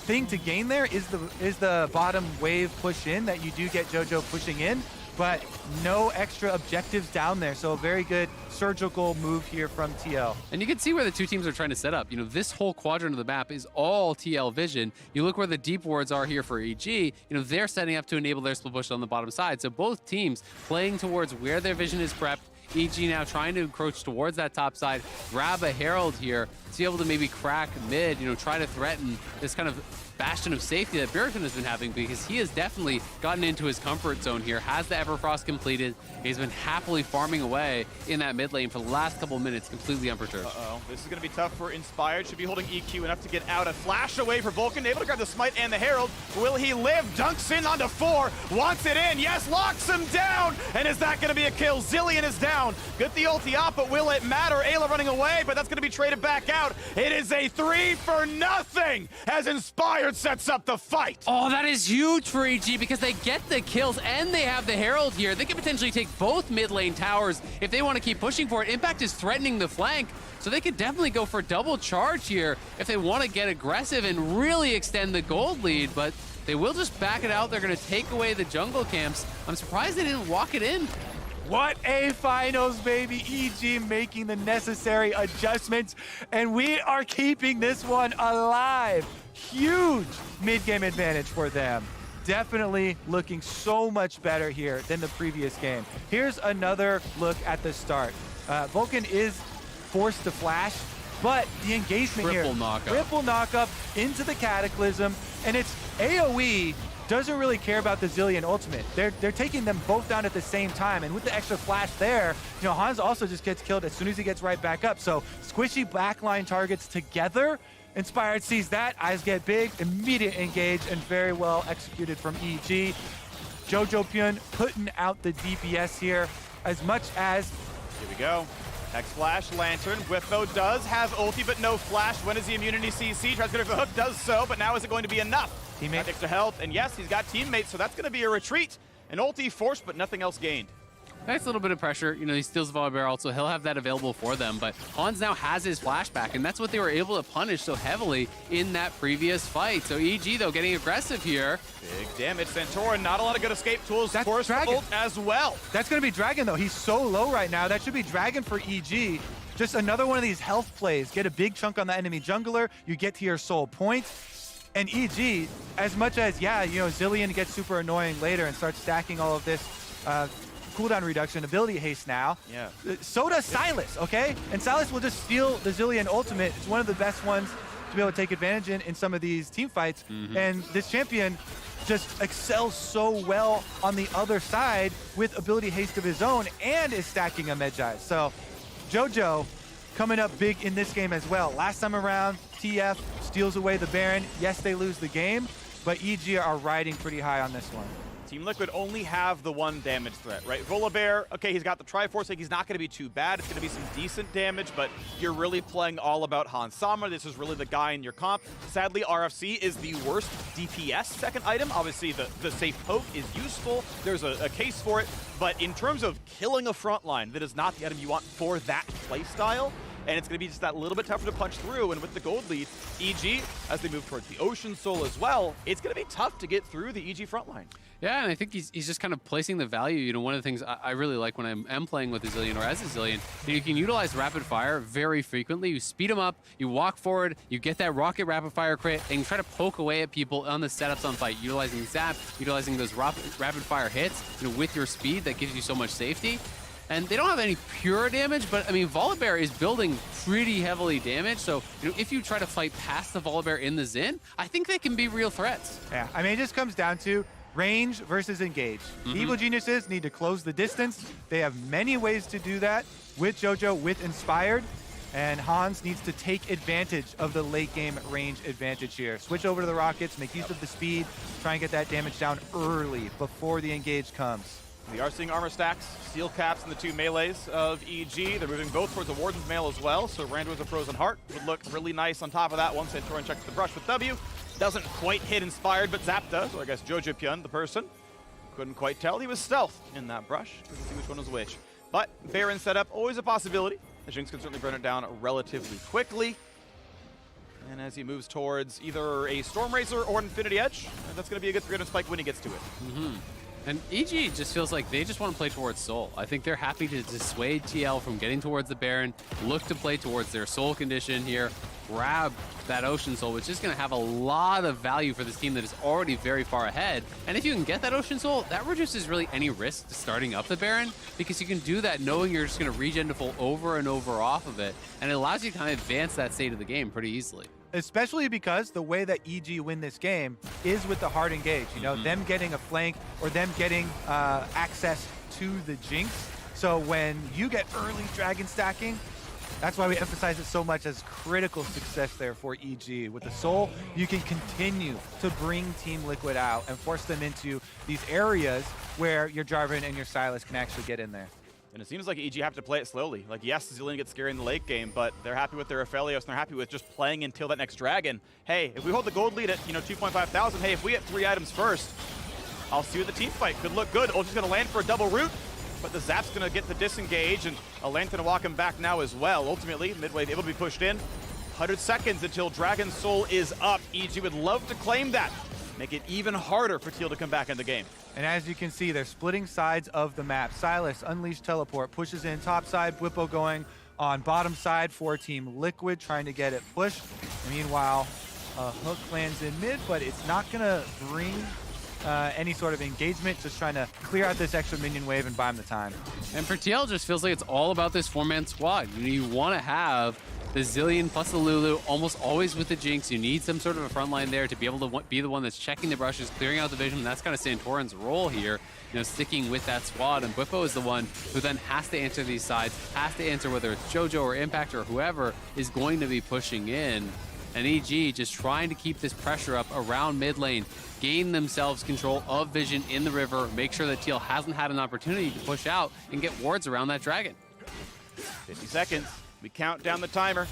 thing to gain there is the bottom wave push in that you do get JoJo pushing in, but no extra objectives down there. So a very good surgical move here from TL. And you can see where the two teams are trying to set up. You know, this whole quadrant of the map is all TL vision. You look where the deep wards are here for EG. You know, they're setting up to enable their split push on the bottom side. So both teams playing towards where their vision is prepped. EG now trying to encroach towards that top side, grab a Herald here to be able to maybe crack mid, you know, try to threaten this kind of bastion of safety that Bjergsen has been having, because he has definitely gotten into his comfort zone here, has the Everfrost completed. He's been happily farming away in that mid lane for the last couple of minutes, completely unperturbed. This is going to be tough for Inspired. Should be holding EQ enough to get out. A flash away for Vulcan, able to grab the Smite and the Herald. Will he live? Dunks in onto 4, wants it in. Yes, locks him down. And is that going to be a kill? Zilean is down. Get the ulti up, but will it matter? Ayla running away, but that's going to be traded back out. It is a 3-for-0 as Inspired sets up the fight. Oh, that is huge for EG, because they get the kills and they have the Herald here. They can potentially take both mid lane towers if they want to keep pushing for it. Impact is threatening the flank, so they could definitely go for double charge here if they want to get aggressive and really extend the gold lead, but they will just back it out. They're going to take away the jungle camps. I'm surprised they didn't walk it in. What a finals, baby. EG making the necessary adjustments, and we are keeping this one alive. Huge mid-game advantage for them. definitely looking so much better here than the previous game. Here's another look at the start. Vulcan is forced to flash, but the engagement Triple knockup. Triple knockup into the Cataclysm, and it's AoE doesn't really care about the Zilean ultimate. They're taking them both down at the same time, and with the extra flash there, you know, Hans also just gets killed as soon as he gets right back up. So squishy backline targets together. Inspired sees that, eyes get big, immediate engage, and very well executed from EG. Jojo Pyun putting out the DPS here as much as... Here we go. Hex Flash, Lantern. Whiffo does have ulti, but no flash. When is the immunity CC? Tries to go for the hook, does so, but now is it going to be enough? Teammate. Extra health, and yes, he's got teammates, so that's going to be a retreat. An ulti forced, but nothing else gained. Nice little bit of pressure. You know, he steals the Volibear also. He'll have that available for them, but Hans now has his flashback, and that's what they were able to punish so heavily in that previous fight. So EG, though, getting aggressive here. Big damage. Santorin, not a lot of good escape tools. That's Force Dragon ult as well. That's going to be Dragon, though. He's so low right now. That should be Dragon for EG. Just another one of these health plays. Get a big chunk on the enemy jungler. You get to your soul point. And EG, as much as, yeah, you know, Zilean gets super annoying later and starts stacking all of this cooldown reduction, ability haste now. Yeah. So does Sylas, okay? And Sylas will just steal the Zilean ultimate. It's one of the best ones to be able to take advantage in some of these team fights. And this champion just excels so well on the other side with ability haste of his own and is stacking a Medjai. So Jojo coming up big in this game as well. Last time around, TF steals away the Baron. Yes, they lose the game, but EG are riding pretty high on this one. Team Liquid only have the one damage threat, right? Volibear, okay, he's got the Triforce, like he's not going to be too bad. It's going to be some decent damage, but you're really playing all about Hans Sama. This is really the guy in your comp. Sadly, RFC is the worst DPS second item. Obviously, the safe poke is useful. There's a case for it, but in terms of killing a front line, that is not the item you want for that playstyle. And it's going to be just that little bit tougher to punch through. And with the gold lead, EG, as they move towards the Ocean Soul as well, it's going to be tough to get through the EG front line. Yeah, and I think he's just kind of placing the value. You know, one of the things I really like when I am playing with a Zilean or as a Zilean, you can utilize rapid fire very frequently. You speed them up, you walk forward, you get that rocket rapid fire crit, and you try to poke away at people on the setups on fight, utilizing zap, utilizing those rapid fire hits, you know, with your speed that gives you so much safety. And they don't have any pure damage, but I mean, Volibear is building pretty heavily damage. So, you know, if you try to fight past the Volibear in the Xin, I think they can be real threats. Yeah, I mean, it just comes down to range versus engage. Evil Geniuses need to close the distance. They have many ways to do that with Jojo, with Inspired. And Hans needs to take advantage of the late game range advantage here. Switch over to the Rockets, make use of the speed, try and get that damage down early before the engage comes. We are seeing armor stacks, steel caps in the two melees of EG. They're moving both towards the Warden's Mail as well, so Randuin's a Frozen Heart would look really nice on top of that one. Santorin checks the brush with W. Doesn't quite hit Inspired, but Zap does, or I guess Jojo Pyun, the person. Couldn't quite tell. He was stealth in that brush. Couldn't see which one was which. But Baron setup, always a possibility. The Jinx can certainly burn it down relatively quickly. And as he moves towards either a Storm Razor or Infinity Edge, that's going to be a good 300 spike when he gets to it. And EG just feels like they just want to play towards Soul. I think they're happy to dissuade TL from getting towards the Baron, look to play towards their Soul condition here, grab that Ocean Soul, which is going to have a lot of value for this team that is already very far ahead. And if you can get that Ocean Soul, that reduces really any risk to starting up the Baron, because you can do that knowing you're just going to regen to full over and over off of it, and it allows you to kind of advance that state of the game pretty easily. Especially because the way that EG win this game is with the hard engage. You know, them getting a flank or them getting access to the Jinx. So when you get early dragon stacking, that's why we emphasize it so much as critical success there for EG. With the Soul, you can continue to bring Team Liquid out and force them into these areas where your Jarvan and your Sylas can actually get in there. And it seems like EG have to play it slowly. Like, yes, Zilean gets scary in the late game, but they're happy with their Aphelios, and they're happy with just playing until that next dragon. Hey, if we hold the gold lead at, 2.5 thousand, hey, if we get 3 items first, I'll see what the team fight could look good. Ulti's going to land for a double root, but the Zap's going to get the disengage, and Alain's going to walk him back now as well. Ultimately, midway able to be pushed in. 100 seconds until Dragon Soul is up. EG would love to claim that. Make it even harder for Teal to come back in the game. And as you can see, they're splitting sides of the map. Sylas, Unleash Teleport, pushes in top side. Bwipo going on bottom side for Team Liquid, trying to get it pushed. Meanwhile, a hook lands in mid, but it's not going to bring any sort of engagement, just trying to clear out this extra minion wave and buy him the time. And for TL, it just feels like it's all about this 4-man squad. You want to have the Zillion plus the Lulu almost always with the Jinx. You need some sort of a front line there to be able to be the one that's checking the brushes, clearing out the vision. And that's kind of Santorin's role here, sticking with that squad. And Bwipo is the one who then has to answer these sides, has to answer whether it's JoJo or Impact or whoever is going to be pushing in. And EG just trying to keep this pressure up around mid lane, gain themselves control of vision in the river, make sure that TL hasn't had an opportunity to push out and get wards around that dragon. 50 seconds. We count down the timer.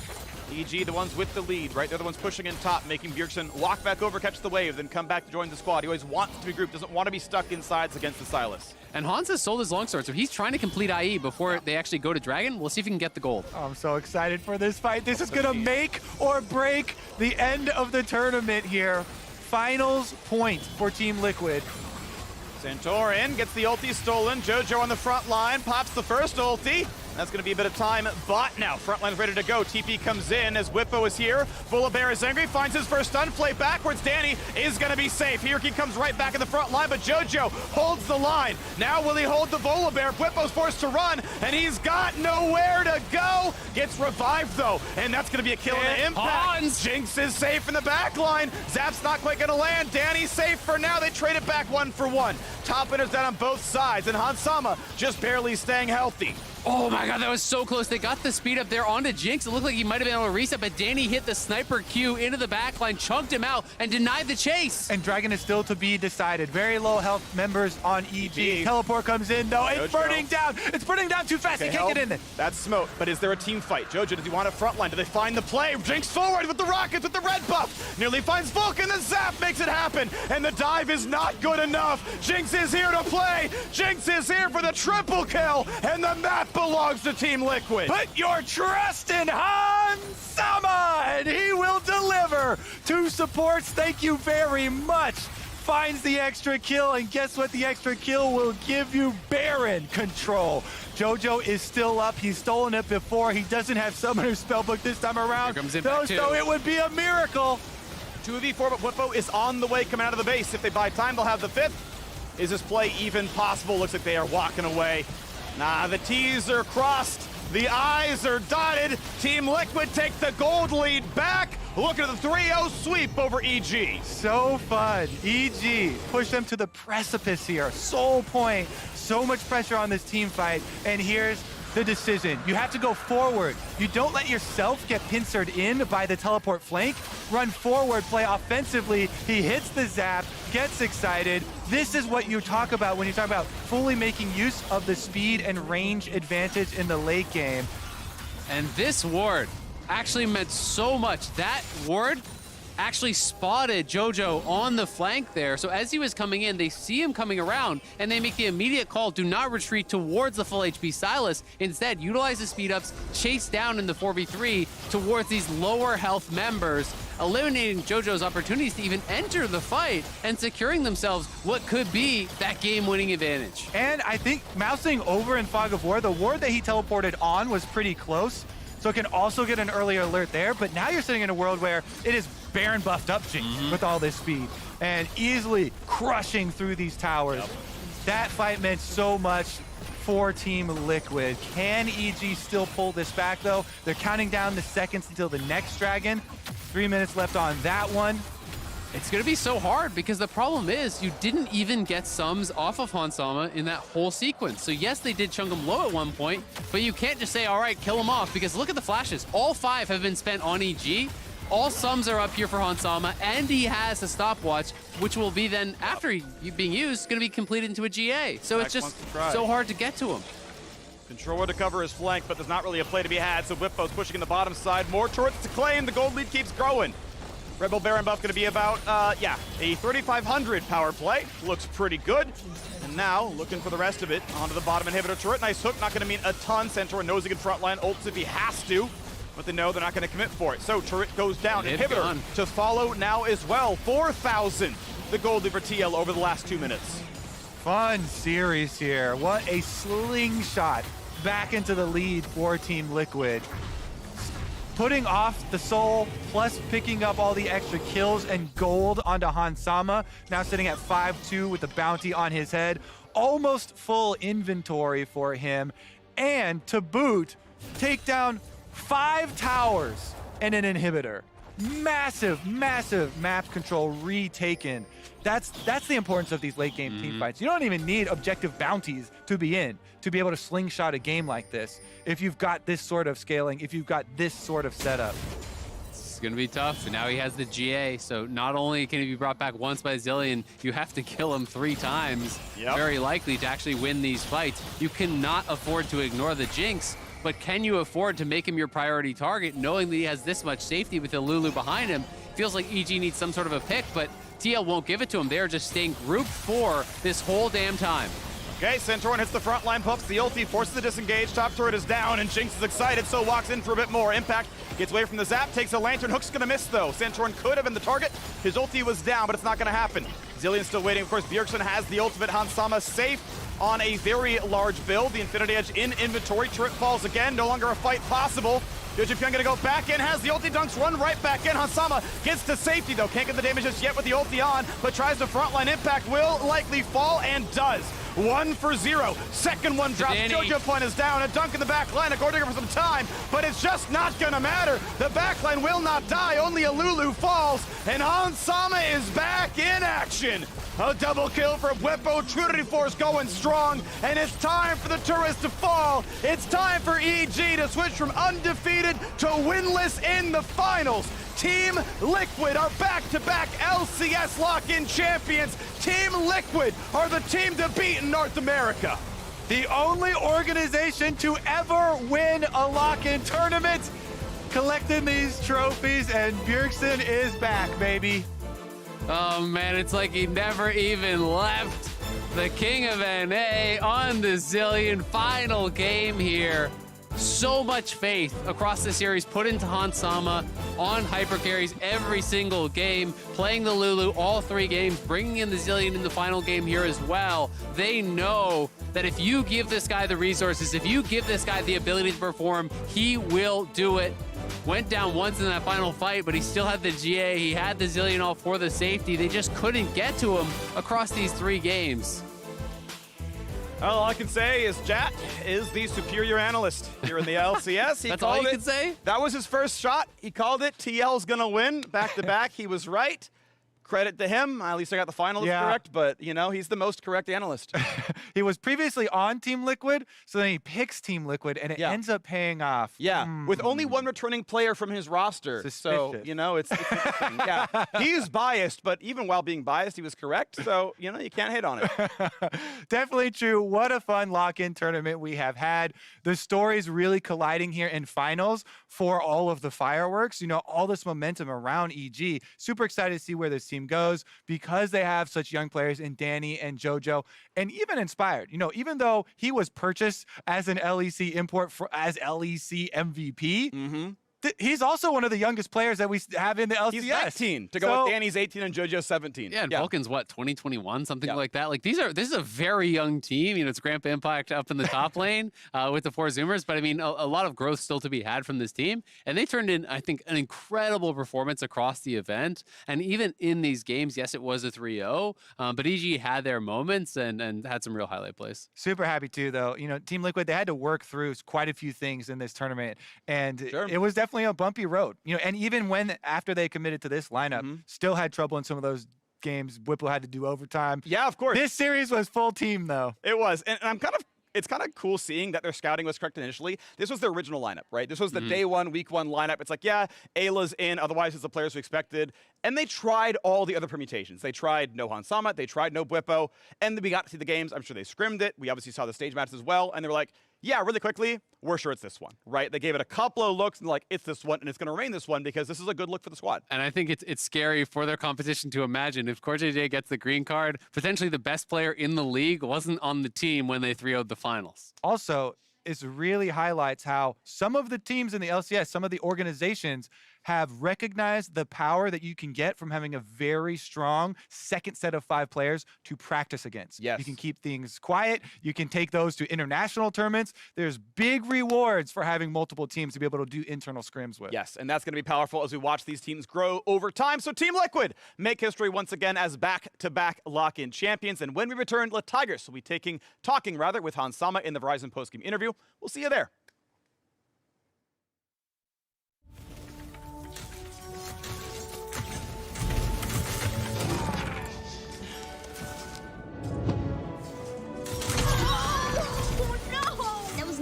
EG, the ones with the lead, right? They're the ones pushing in top, making Bjergsen walk back over, catch the wave, then come back to join the squad. He always wants to be grouped, doesn't want to be stuck in sides against the Sylas. And Hans has sold his longsword, so he's trying to complete IE before they actually go to Dragon. We'll see if he can get the gold. Oh, I'm so excited for this fight. This is going to make or break the end of the tournament here. Finals point for Team Liquid. Santorin gets the ulti stolen. JoJo on the front line, pops the first ulti. That's going to be a bit of time bought now. Frontline's ready to go. TP comes in as Bwipo is here. Volibear is angry, finds his first stun, play backwards. Danny is going to be safe. Here he comes right back in the front line, but JoJo holds the line. Now will he hold the Volibear? Bwipo's forced to run, and he's got nowhere to go. Gets revived, though, and that's going to be a kill in the impact. Hans! Jinx is safe in the back line. Zap's not quite going to land. Danny's safe for now. They trade it back 1-for-1. Top winners down on both sides, and Hansama just barely staying healthy. Oh my god, that was so close. They got the speed up there onto Jinx. It looked like he might have been able to reset, but Danny hit the sniper Q into the backline, chunked him out, and denied the chase. And Dragon is still to be decided. Very low health members on EG. Teleport comes in, though. It's burning down. It's burning down too fast. He can't get in there. That's smoke, but is there a team fight? JoJo, does he want a front line? Do they find the play? Jinx forward with the rockets, with the red buff. Nearly finds Vulcan. The zap makes it happen, and the dive is not good enough. Jinx is here to play. Jinx is here for the triple kill, and the map belongs to Team Liquid. Put your trust in Hansama, and he will deliver. 2 supports, thank you very much. Finds the extra kill, and guess what? The extra kill will give you Baron control. JoJo is still up. He's stolen it before. He doesn't have Summoner's Spellbook this time around. Here comes it so, back too. So it would be a miracle. 2v4, but Bwipo is on the way coming out of the base. If they buy time, they'll have the 5th. Is this play even possible? Looks like they are walking away. Nah, the T's are crossed. The I's are dotted. Team Liquid take the gold lead back. Look at the 3-0 sweep over EG. So fun. EG push them to the precipice here. Soul point. So much pressure on this team fight. And here's the decision. You have to go forward. You don't let yourself get pincered in by the teleport flank. Run forward, play offensively. He hits the zap, gets excited. This is what you talk about when you talk about fully making use of the speed and range advantage in the late game. And this ward actually meant so much. That ward actually spotted JoJo on the flank there. So as he was coming in, they see him coming around, and they make the immediate call, do not retreat towards the full HP Sylas. Instead, utilize the speed ups, chase down in the 4v3 towards these lower health members, eliminating JoJo's opportunities to even enter the fight and securing themselves what could be that game-winning advantage. And I think mousing over in Fog of War, the ward that he teleported on was pretty close. So it can also get an early alert there, but now you're sitting in a world where it is Baron buffed up Jinx with all this speed and easily crushing through these towers. That fight meant so much for Team Liquid. Can EG still pull this back though? They're counting down the seconds until the next dragon. 3 minutes left on that one. It's going to be so hard because the problem is you didn't even get sums off of Hansama in that whole sequence. So yes, they did chunk him low at one point, but you can't just say, all right, kill him off, because look at the flashes. All 5 have been spent on EG. All sums are up here for Hansama, and he has a stopwatch, which will be then, after being used, going to be completed into a GA. So it's just so hard to get to him. Controller to cover his flank, but there's not really a play to be had, so Bwipo's pushing in the bottom side. More turrets to claim. The gold lead keeps growing. Red Bull Baron buff going to be about, a 3,500 power play. Looks pretty good. And now, looking for the rest of it, onto the bottom inhibitor turret. Nice hook, not going to mean a ton. Santorin knows he can frontline ults if he has to, but they know they're not going to commit for it. So turret goes down. Inhibitor to follow now as well. 4,000 the gold lead for TL over the last 2 minutes. Fun series here. What a slingshot back into the lead for Team Liquid. putting off the soul, plus picking up all the extra kills and gold onto Hansama, now sitting at 5-2 with the bounty on his head. Almost full inventory for him. And to boot, take down 5 towers and an inhibitor. Massive, massive map control retaken. That's the importance of these late game team fights. You don't even need objective bounties to be able to slingshot a game like this if you've got this sort of scaling, if you've got this sort of setup. It's going to be tough. And now he has the GA, so not only can he be brought back once by Zillion, you have to kill him 3 times, very likely, to actually win these fights. You cannot afford to ignore the Jinx, but can you afford to make him your priority target, knowing that he has this much safety with the Lulu behind him? Feels like EG needs some sort of a pick, but TL won't give it to him. They're just staying group 4 this whole damn time. Okay, Santorin hits the front line, pumps the ulti, forces the disengage, top turret is down, and Jinx is excited, so walks in for a bit more. Impact gets away from the zap, takes a lantern, Hook's gonna miss though. Santorin could have been the target, his ulti was down, but it's not gonna happen. Zillion's still waiting, of course, Bjergsen has the ultimate, Hansama safe on a very large build. The Infinity Edge in inventory, turret falls again, no longer a fight possible. Yojipion gonna go back in, has the ulti, dunks, run right back in. Hansama gets to safety though, can't get the damage just yet with the ulti on, but tries to frontline. Impact will likely fall and does. 1 for 0. Second one drops. Jojo is down. A dunk in the back line. A Gordigger for some time, but it's just not gonna matter. The back line will not die. Only a Lulu falls, and Hansama is back in action. A double kill for Bwipo. Trinity Force going strong, and it's time for the turrets to fall. It's time for EG to switch from undefeated to winless in the finals. Team Liquid are back-to-back LCS lock-in champions. Team Liquid are the team to beat in North America. The only organization to ever win a lock-in tournament, collecting these trophies, and Bjergsen is back, baby. Oh man, it's like he never even left. The King of NA on the Zillion final game here. So much faith across the series put into Hansama on hyper carries every single game, playing the Lulu all 3 games, bringing in the Zillion in the final game here as well. They know that if you give this guy the resources, if you give this guy the ability to perform, he will do it. Went down once in that final fight, but he still had the GA. He had the Zillion all for the safety. They just couldn't get to him across these 3 games. All I can say is Jack is the superior analyst here in the LCS. That's all you can say? That was his first shot. He called it. TL's gonna win back-to-back. He was right. Credit to him. At least I got the finals correct, but, you know, he's the most correct analyst. He was previously on Team Liquid, so then he picks Team Liquid, and it ends up paying off. Yeah, with only 1 returning player from his roster. So, you know, it's interesting. Yeah, he's biased, but even while being biased, he was correct. So, you know, you can't hate on it. Definitely true. What a fun lock-in tournament we have had. The stories really colliding here in finals for all of the fireworks. You know, all this momentum around EG. Super excited to see where this team goes because they have such young players in Danny and JoJo, and even Inspired. You know, even though he was purchased as an LEC import as LEC MVP, he's also one of the youngest players that we have in the LCS. He's 19 to go with Danny's 18 and JoJo's 17. Yeah, and Vulcan's what, 2021, something like that. Like this is a very young team. You know, it's Grandpa Impact up in the top lane with the 4 Zoomers, but I mean, a lot of growth still to be had from this team. And they turned in, I think, an incredible performance across the event. And even in these games, yes, it was a 3-0, but EG had their moments and had some real highlight plays. Super happy too, though. You know, Team Liquid, they had to work through quite a few things in this tournament, and it was definitely a bumpy road, you know, and even when after they committed to this lineup, still had trouble in some of those games. Whipple had to do overtime. Yeah, of course. This series was full team though. It was, and it's kind of cool seeing that their scouting was correct initially. This was their original lineup, right? This was the day 1, week 1 lineup. It's like, yeah, Ayla's in, otherwise it's the players we expected. And they tried all the other permutations. They tried no Hansama, they tried no Bwipo, and then we got to see the games. I'm sure they scrimmed it. We obviously saw the stage matches as well, and they were like, yeah, really quickly, we're sure it's this one, right? They gave it a couple of looks and like, it's this one, and it's going to remain this one because this is a good look for the squad. And I think it's scary for their competition to imagine if CoreJJ gets the green card, potentially the best player in the league wasn't on the team when they 3-0'd the finals. Also, is really highlights how some of the teams in the LCS, some of the organizations have recognized the power that you can get from having a very strong second set of 5 players to practice against. Yes. You can keep things quiet. You can take those to international tournaments. There's big rewards for having multiple teams to be able to do internal scrims with. Yes, and that's going to be powerful as we watch these teams grow over time. So Team Liquid make history once again as back-to-back lock-in champions. And when we return, the Tigers will be talking with Hans Sama in the Verizon postgame interview. We'll see you there.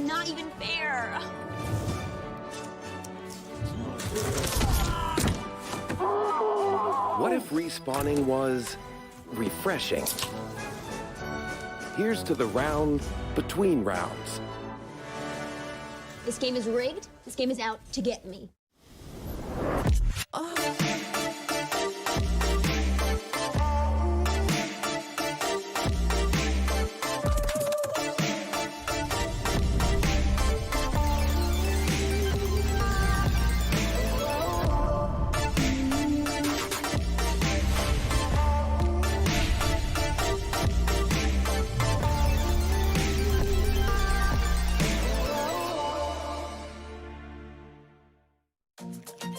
Not even fair. What if respawning was refreshing? Here's to the round between rounds. This game is rigged. This game is out to get me.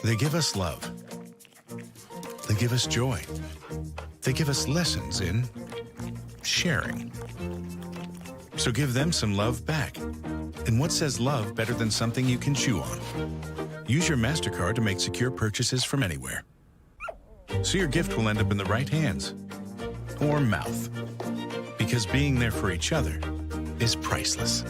They give us love. They give us joy. They give us lessons in sharing. So give them some love back. And what says love better than something you can chew on? Use your MasterCard to make secure purchases from anywhere. So your gift will end up in the right hands or mouth. Because being there for each other is priceless.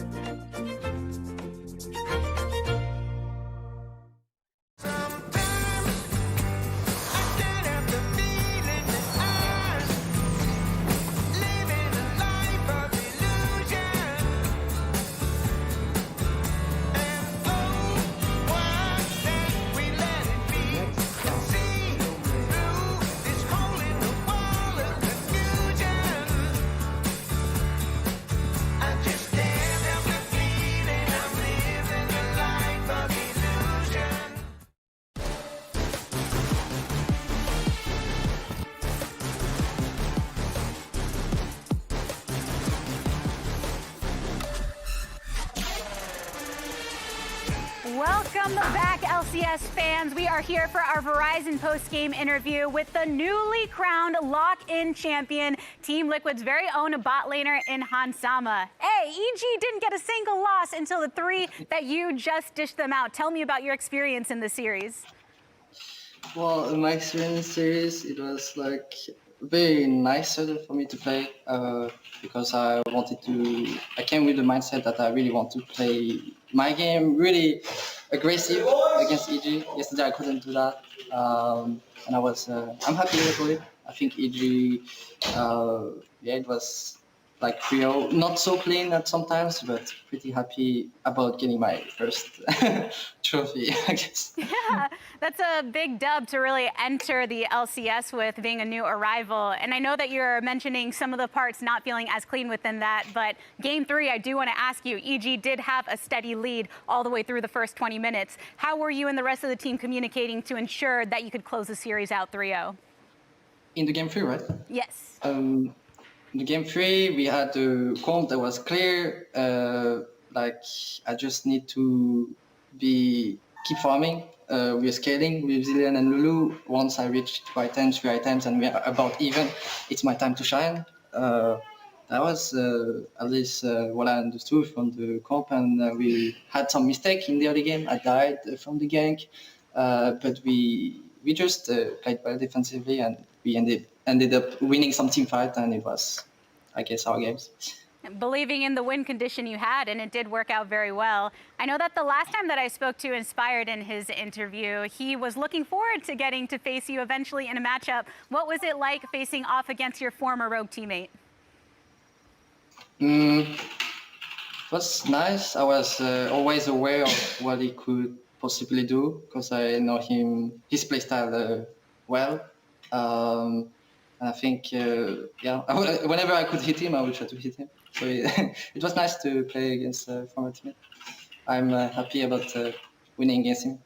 Welcome back, LCS fans. We are here for our Verizon post-game interview with the newly crowned lock-in champion, Team Liquid's very own bot laner in Hans Sama. Hey, EG didn't get a single loss until the 3 that you just dished them out. Tell me about your experience in the series. Well, in my experience series, it was like very nice for me to play because I came with the mindset that I really want to play my game really aggressive against EG. Yesterday I couldn't do that, and I'm happy with it. I think EG, it was like 3-0, not so clean at sometimes, but pretty happy about getting my first trophy, I guess. Yeah, that's a big dub to really enter the LCS with, being a new arrival. And I know that you're mentioning some of the parts not feeling as clean within that, but Game 3, I do want to ask you, EG did have a steady lead all the way through the first 20 minutes. How were you and the rest of the team communicating to ensure that you could close the series out 3-0? In the Game 3, right? Yes. In the Game 3, we had the comp that was clear. I just need to keep farming. We're scaling with Zillion and Lulu. Once I reach 2 items, 3 items, and we're about even, it's my time to shine. That was at least what I understood from the comp, and we had some mistake in the early game. I died from the gank, but we just played well defensively, and we ended up winning some team fight, and it was, I guess, our games. Believing in the win condition you had, and it did work out very well. I know that the last time that I spoke to Inspired in his interview, he was looking forward to getting to face you eventually in a matchup. What was it like facing off against your former Rogue teammate? It was nice. I was always aware of what he could possibly do because I know his playstyle well. And I think, whenever I could hit him, I would try to hit him. So it was nice to play against a former teammate. I'm happy about winning against him.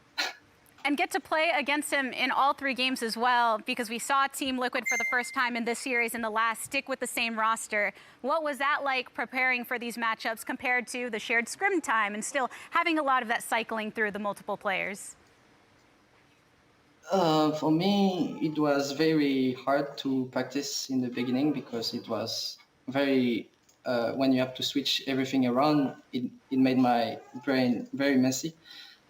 And get to play against him in all 3 games as well, because we saw Team Liquid for the first time in this series in the last stick with the same roster. What was that like preparing for these matchups compared to the shared scrim time and still having a lot of that cycling through the multiple players? For me, it was very hard to practice in the beginning because it was very, when you have to switch everything around, it made my brain very messy.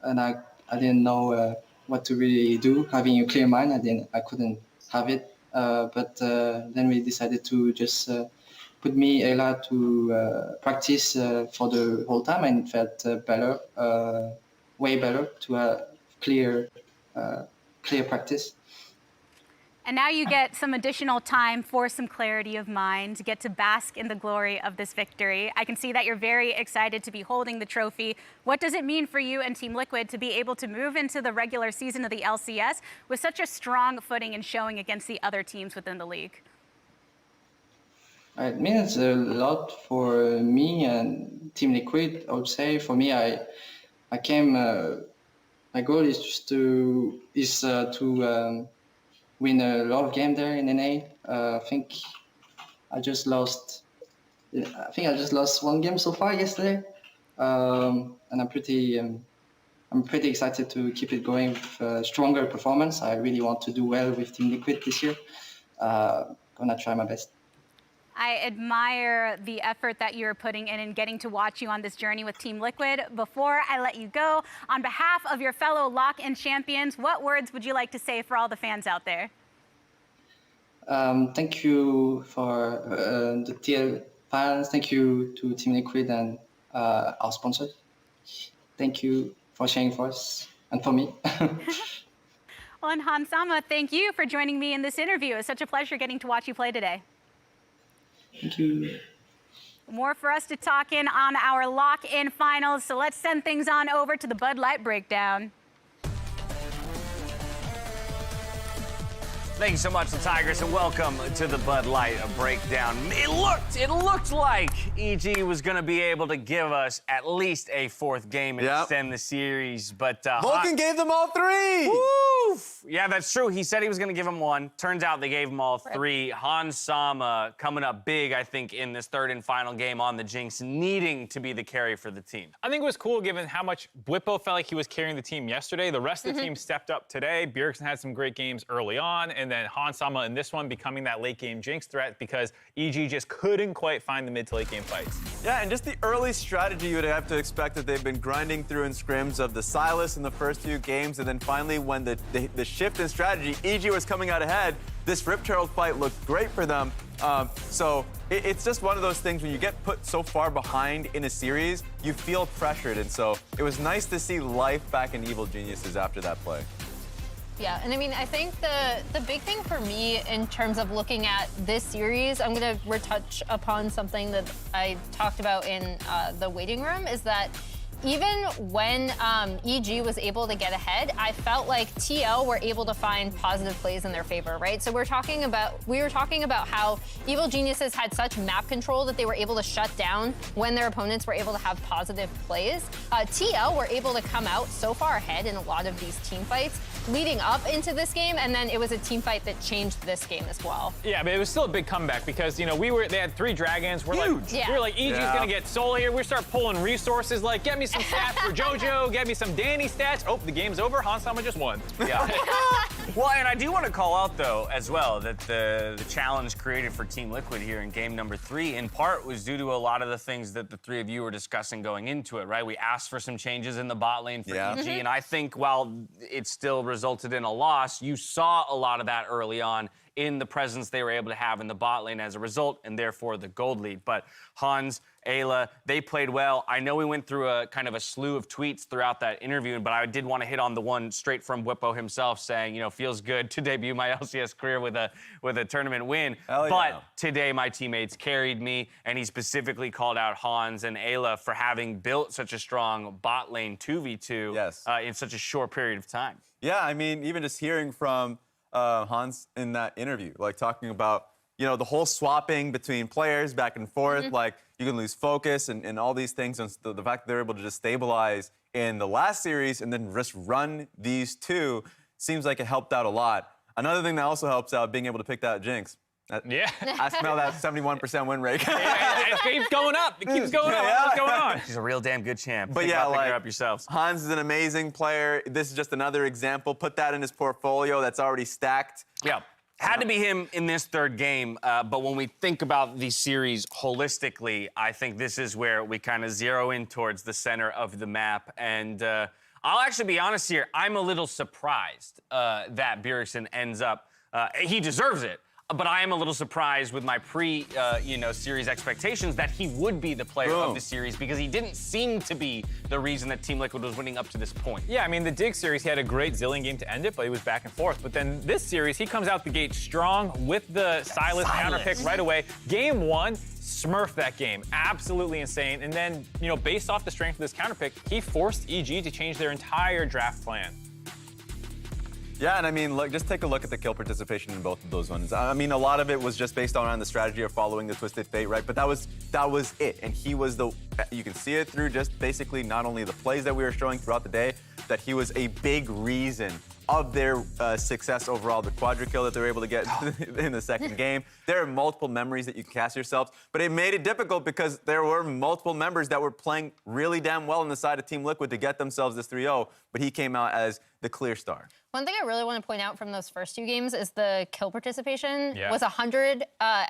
And I didn't know what to really do. Having a clear mind, I couldn't have it. But then we decided to just put me, Ella, to practice for the whole time, and it felt better, way better to have clear practice. And now you get some additional time for some clarity of mind, get to bask in the glory of this victory. I can see that you're very excited to be holding the trophy. What does it mean for you and Team Liquid to be able to move into the regular season of the LCS with such a strong footing and showing against the other teams within the league? It means a lot for me and Team Liquid, I would say. For me, I came, my goal is just to win a lot of games there in NA. I think I just lost 1 game so far yesterday, and I'm pretty excited to keep it going with stronger performance. I really want to do well with Team Liquid this year. Gonna try my best. I admire the effort that you're putting in and getting to watch you on this journey with Team Liquid. Before I let you go, on behalf of your fellow lock-in champions, what words would you like to say for all the fans out there? Thank you for the TL fans. Thank you to Team Liquid and our sponsors. Thank you for sharing for us and for me. Well, and Hans Sama, thank you for joining me in this interview. It's such a pleasure getting to watch you play today. Thank you. More for us to talk in on our lock-in finals, so let's send things on over to the Bud Light breakdown. Thank you so much, the Tigers, and welcome to the Bud Light breakdown. It looked like EG was going to be able to give us at least a 4th game and extend the series, but Vulcan gave them all 3. Woo! Yeah, that's true. He said he was going to give them 1. Turns out they gave them all 3. Hans Sama coming up big, I think, in this 3rd and final game on the Jinx, needing to be the carry for the team. I think it was cool given how much Bwipo felt like he was carrying the team yesterday. The rest of the team stepped up today. Bjergsen had some great games early on, and then Hans Sama in this one becoming that late game Jinx threat because EG just couldn't quite find the mid to late game fights. Yeah, and just the early strategy you would have to expect that they've been grinding through in scrims of the Sylas in the first few games, and then finally when the shift in strategy, EG was coming out ahead. This Rip Turtle fight looked great for them. So it's just one of those things when you get put so far behind in a series, you feel pressured, and so it was nice to see life back in Evil Geniuses after that play. Yeah, and I mean, I think the big thing for me in terms of looking at this series, I'm going to retouch upon something that I talked about in the waiting room, is that even when EG was able to get ahead, I felt like TL were able to find positive plays in their favor, right? So we were talking about how Evil Geniuses had such map control that they were able to shut down when their opponents were able to have positive plays. TL were able to come out so far ahead in a lot of these team fights leading up into this game, and then it was a team fight that changed this game as well. Yeah, but it was still a big comeback because, you know, they had 3 dragons. We're like EG's gonna get solo here. We start pulling resources like, get me some stats for JoJo, get me some Danny stats. Oh, the game's over. Hans Sama just won. Yeah. Well, and I do want to call out, though, as well, that the challenge created for Team Liquid here in game number 3, in part, was due to a lot of the things that the 3 of you were discussing going into it, right? We asked for some changes in the bot lane for EG, and I think while it still resulted in a loss, you saw a lot of that early on in the presence they were able to have in the bot lane as a result, and therefore the gold lead. But Hans, Ayla, they played well. I know we went through a kind of a slew of tweets throughout that interview, but I did want to hit on the one straight from Bwipo himself saying, you know, feels good to debut my LCS career with a tournament win. But today my teammates carried me, and he specifically called out Hans and Ayla for having built such a strong bot lane 2v2 in such a short period of time. Yeah, I mean, even just hearing from Hans in that interview, like talking about, you know, the whole swapping between players back and forth, like you can lose focus and all these things. And the fact that they're able to just stabilize in the last series and then just run these two seems like it helped out a lot. Another thing that also helps out, being able to pick that Jinx. Yeah. I smell that 71% win rate. It keeps going up. It keeps going up. What's going on? She's a real damn good champ. But Think yeah, about picking like, her up yourselves. Hans is an amazing player. This is just another example. Put that in his portfolio that's already stacked. Yeah. Had to be him in this third game, but when we think about the series holistically, I think this is where we kind of zero in towards the center of the map. And I'll actually be honest here, I'm a little surprised that Bjergsen ends up, he deserves it. But I am a little surprised with my series expectations that he would be the player of the series because he didn't seem to be the reason that Team Liquid was winning up to this point. Yeah, I mean, the Dig series, he had a great Zilean game to end it, but he was back and forth. But then this series, he comes out the gate strong with the Sylas counter pick right away. Game 1, smurfed that game. Absolutely insane. And then, based off the strength of this counter pick, he forced EG to change their entire draft plan. Yeah, and I mean, look, just take a look at the kill participation in both of those ones. I mean, a lot of it was just based on the strategy of following the Twisted Fate, right? But that was it. And he was you can see it through just basically not only the plays that we were showing throughout the day, that he was a big reason of their success overall, the quadra kill that they were able to get in the second game. There are multiple memories that you can cast yourselves, but it made it difficult because there were multiple members that were playing really damn well on the side of Team Liquid to get themselves this 3-0, but he came out as the clear star. One thing I really want to point out from those first two games is the kill participation was 100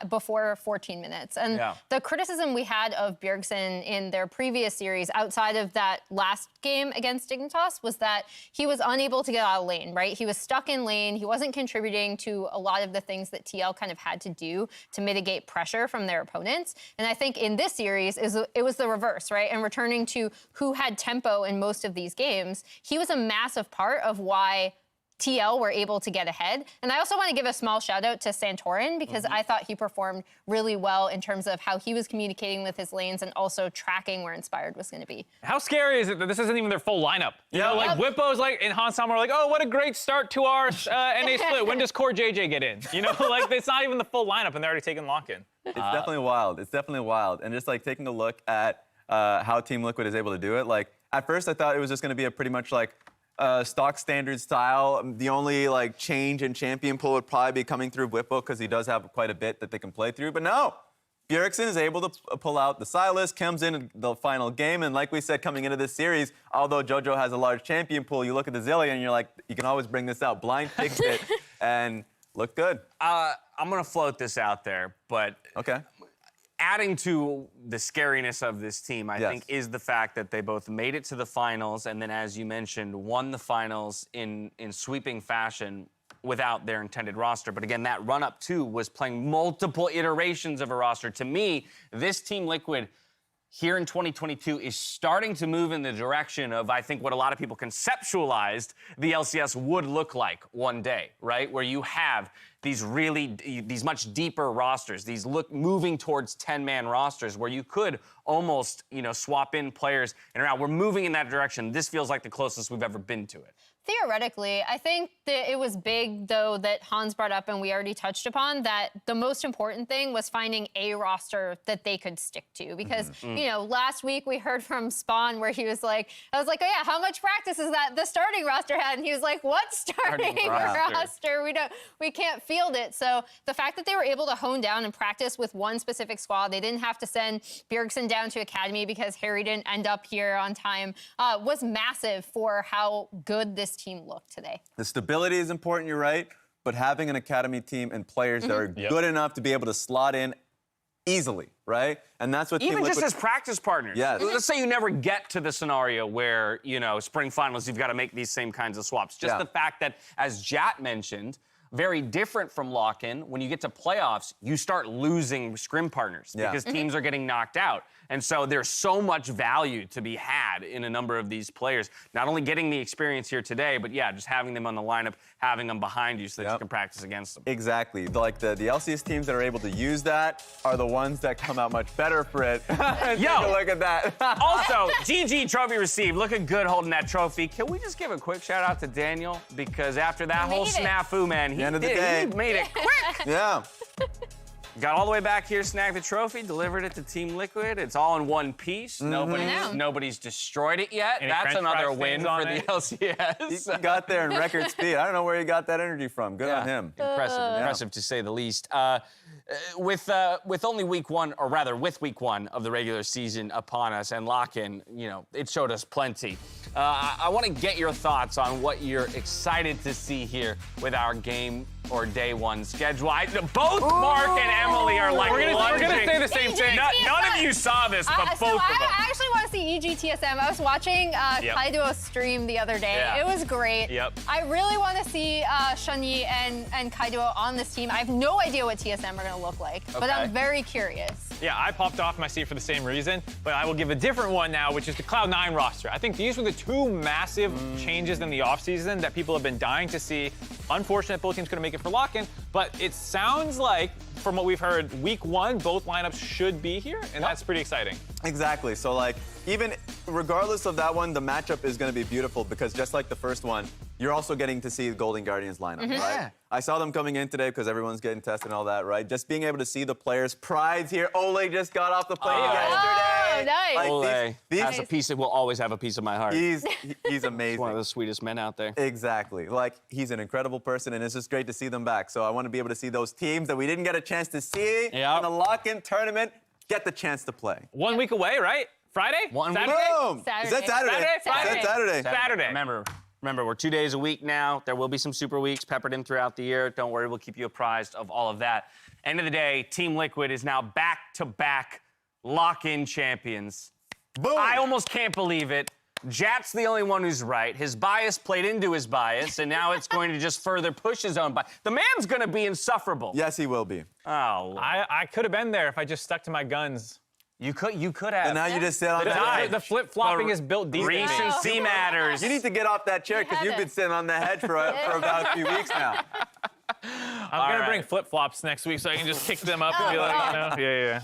before 14 minutes. And the criticism we had of Bjergsen in their previous series outside of that last game against Dignitas was that he was unable to get out of lane, right? He was stuck in lane. He wasn't contributing to a lot of the things that TL kind of had to do to mitigate pressure from their opponents. And I think in this series, it was the reverse, right? And returning to who had tempo in most of these games, he was a massive part of why TL were able to get ahead. And I also want to give a small shout out to Santorin because I thought he performed really well in terms of how he was communicating with his lanes and also tracking where Inspired was going to be. How scary is it that this isn't even their full lineup? You know, like Whippo's and Hans Sama are like, oh, what a great start to our NA split. When does Core JJ get in? Like it's not even the full lineup and they're already taking lock-in. It's definitely wild. It's definitely wild. And just taking a look at how Team Liquid is able to do it, at first I thought it was just going to be a pretty much stock standard style. The only change in champion pool would probably be coming through Whippo because he does have quite a bit that they can play through. But no, Bjergsen is able to pull out the Sylas, comes in the final game, and like we said coming into this series, although JoJo has a large champion pool, you look at the Zilean and you're like, you can always bring this out. Blind picked it and looked good. I'm gonna float this out there, but okay. Adding to the scariness of this team, I think, is the fact that they both made it to the finals and then, as you mentioned, won the finals in sweeping fashion without their intended roster. But again, that run-up, too, was playing multiple iterations of a roster. To me, this Team Liquid here in 2022 is starting to move in the direction of, I think, what a lot of people conceptualized the LCS would look like one day, right? Where you have these much deeper rosters, moving towards 10-man rosters where you could almost, swap in players and around. We're moving in that direction. This feels like the closest we've ever been to it. Theoretically, I think that it was big, though, that Hans brought up and we already touched upon, that the most important thing was finding a roster that they could stick to. Because, last week we heard from Spawn where he was like, I was like, oh yeah, how much practice is that the starting roster had? And he was like, what starting roster? We can't field it. So the fact that they were able to hone down and practice with one specific squad, they didn't have to send Bjergsen down to Academy because Harry didn't end up here on time, was massive for how good this team looked today. The stability is important, you're right, but having an Academy team and players that are good enough to be able to slot in easily, right? And that's what even just as practice partners. Yes. Let's say you never get to the scenario where, spring finals, you've got to make these same kinds of swaps. Just the fact that, as Jat mentioned, very different from lock-in, when you get to playoffs, you start losing scrim partners because teams are getting knocked out. And so there's so much value to be had in a number of these players. Not only getting the experience here today, but just having them on the lineup, having them behind you so that you can practice against them. Exactly. The LCS teams that are able to use that are the ones that come out much better for it. Take a look at that. Also, GG trophy received. Looking good holding that trophy. Can we just give a quick shout out to Daniel? Because after that whole snafu, man, he made it quick. Yeah. Got all the way back here, snagged the trophy, delivered it to Team Liquid. It's all in one piece. Nobody's destroyed it yet. Any That's French another fries win stains for the LCS. He got there in record speed. I don't know where he got that energy from. Good on him. Impressive to say the least. With only week one, or rather with week one of the regular season upon us and lock-in, it showed us plenty. I want to get your thoughts on what you're excited to see here with our game or day one schedule. Both Mark and Emily are like we're gonna say the same thing. None of you saw this, but both of them. I actually want to see EGTSM. I was watching Kaido stream the other day. Yeah. It was great. Yep. I really want to see Shunyi and Kaido on this team. I have no idea what TSM are going to look like, but I'm very curious. Yeah, I popped off my seat for the same reason, but I will give a different one now, which is the Cloud9 roster. I think these were the two massive changes in the offseason that people have been dying to see. Unfortunate both teams couldn't make it for lock-in, but it sounds like, from what we've heard, week one, both lineups should be here, and that's pretty exciting. Exactly. So, even regardless of that one, the matchup is going to be beautiful because just like the first one, you're also getting to see the Golden Guardians lineup, right? Yeah. I saw them coming in today because everyone's getting tested and all that, right? Just being able to see the players' prides here. Ole just got off the plane yesterday. Nice. Ole has a piece will always have a piece of my heart. He's amazing. One of the sweetest men out there. Exactly. He's an incredible person, and it's just great to see them back. So I want to be able to see those teams that we didn't get a chance to see in the lock-in tournament get the chance to play. 1 week away, right? Friday? Saturday? Boom! Saturday. Is that Saturday? Saturday. Remember, we're 2 days a week now. There will be some super weeks peppered in throughout the year. Don't worry, we'll keep you apprised of all of that. End of the day, Team Liquid is now back-to-back lock-in champions. Boom! I almost can't believe it. Jat's the only one who's right. His bias played into his bias, and now it's going to just further push his own bias. The man's going to be insufferable. Yes, he will be. Oh. I could have been there if I just stuck to my guns. You could have. And now you just sit on that. The flip-flopping is built deep. Recency matters. You need to get off that chair because you've been sitting on the hedge for about a few weeks now. I'm going to bring flip-flops next week so I can just kick them up and be like, yeah.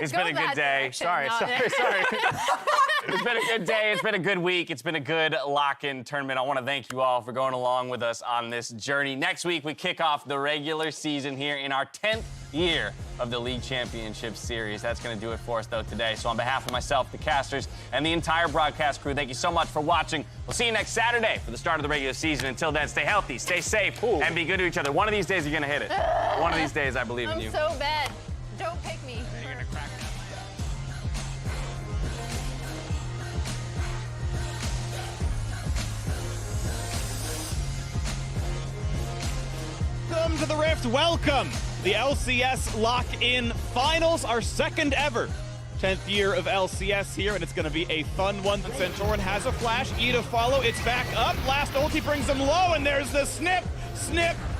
It's been a good day. Sorry. It's been a good day. It's been a good week. It's been a good lock-in tournament. I want to thank you all for going along with us on this journey. Next week, we kick off the regular season here in our 10th year of the League Championship Series. That's going to do it for us, though, today. So on behalf of myself, the casters, and the entire broadcast crew, thank you so much for watching. We'll see you next Saturday for the start of the regular season. Until then, stay healthy, stay safe, and be good to each other. One of these days, you're going to hit it. One of these days, I believe in you. I'm so bad. Don't pick me. Welcome to the Rift. Welcome. The LCS lock-in finals, our second ever 10th year of LCS here, and it's going to be a fun one. The Centauran has a flash. E to follow. It's back up. Last ulti brings him low, and there's the snip,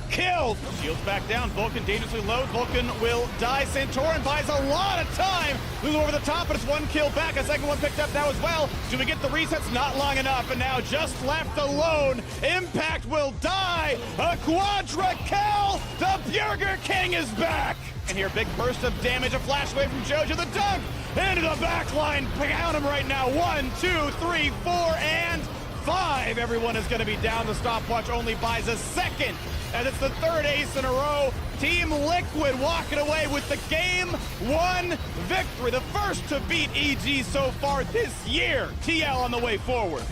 killed. Shields back down. Vulcan dangerously low. Vulcan will die. Centauran buys a lot of time. Lulu over the top, but it's one kill back. A second one picked up now as well. Do we get the resets? Not long enough, and now just left alone. Impact will die. A quadra kill. The Burger King is back. And here, big burst of damage. A flash away from Jojo. The dunk into the back line. Count him right now. 1, 2, 3, 4, and 5. Everyone is going to be down. The stopwatch only buys a second, as it's the third ace in a row. Team Liquid walking away with the Game 1 victory. The first to beat EG so far this year. TL on the way forward.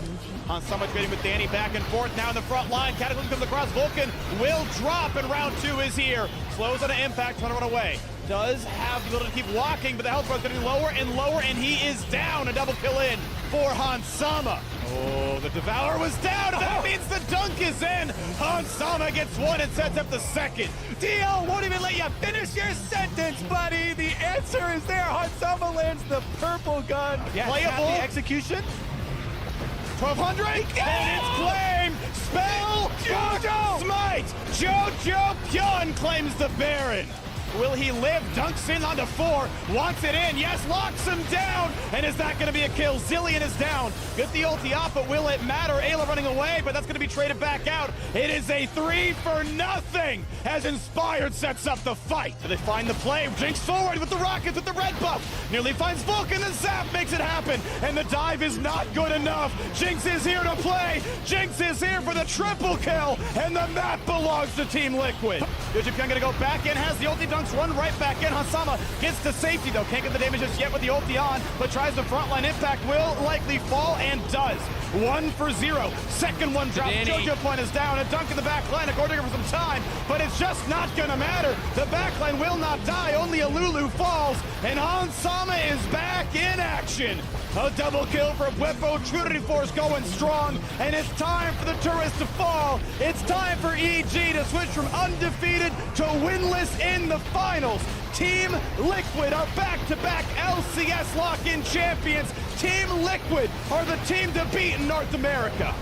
On Summit trading with Danny back and forth. Now in the front line. Cataclysm comes across. Vulcan will drop, and round 2 is here. Slows on an impact, trying to run away. Does have the ability to keep walking, but the health bar is getting lower and lower, and he is down. A double kill in for Hansama. Oh, the Devourer was down, and that means the dunk is in. Hansama gets one and sets up the second. DL won't even let you finish your sentence, buddy. The answer is there. Hansama lands the purple gun. Yeah, playable. The execution. 1200, and it's claimed. Spell, Jojo, smite. Jojo Pyun claims the Baron. Will he live? Dunks in onto 4. Wants it in. Yes, locks him down. And is that going to be a kill? Zillion is down. Get the ulti off, but will it matter? Ayla running away, but that's going to be traded back out. It is a 3 for nothing as Inspired sets up the fight. They find the play. Jinx forward with the rockets with the red buff. Nearly finds Vulcan. The zap makes it happen. And the dive is not good enough. Jinx is here to play. Jinx is here for the triple kill. And the map belongs to Team Liquid. Youtube going to go back in. Has the ulti. Dunks Jumps one right back in. Hansama gets to safety, though. Can't get the damage just yet with the ulti on, but tries the frontline impact. Will likely fall and does. 1 for 0. Second one drops. Jojo point is down. A dunk in the back line. A Gordiger for some time, but it's just not going to matter. The back line will not die. Only a Lulu falls, and Hansama is back in action. A double kill for Bwipo. Trinity Force going strong, and it's time for the tourists to fall. It's time for EG to switch from undefeated to winless in the finals. Team Liquid are back-to-back LCS lock-in champions. Team Liquid are the team to beat in North America.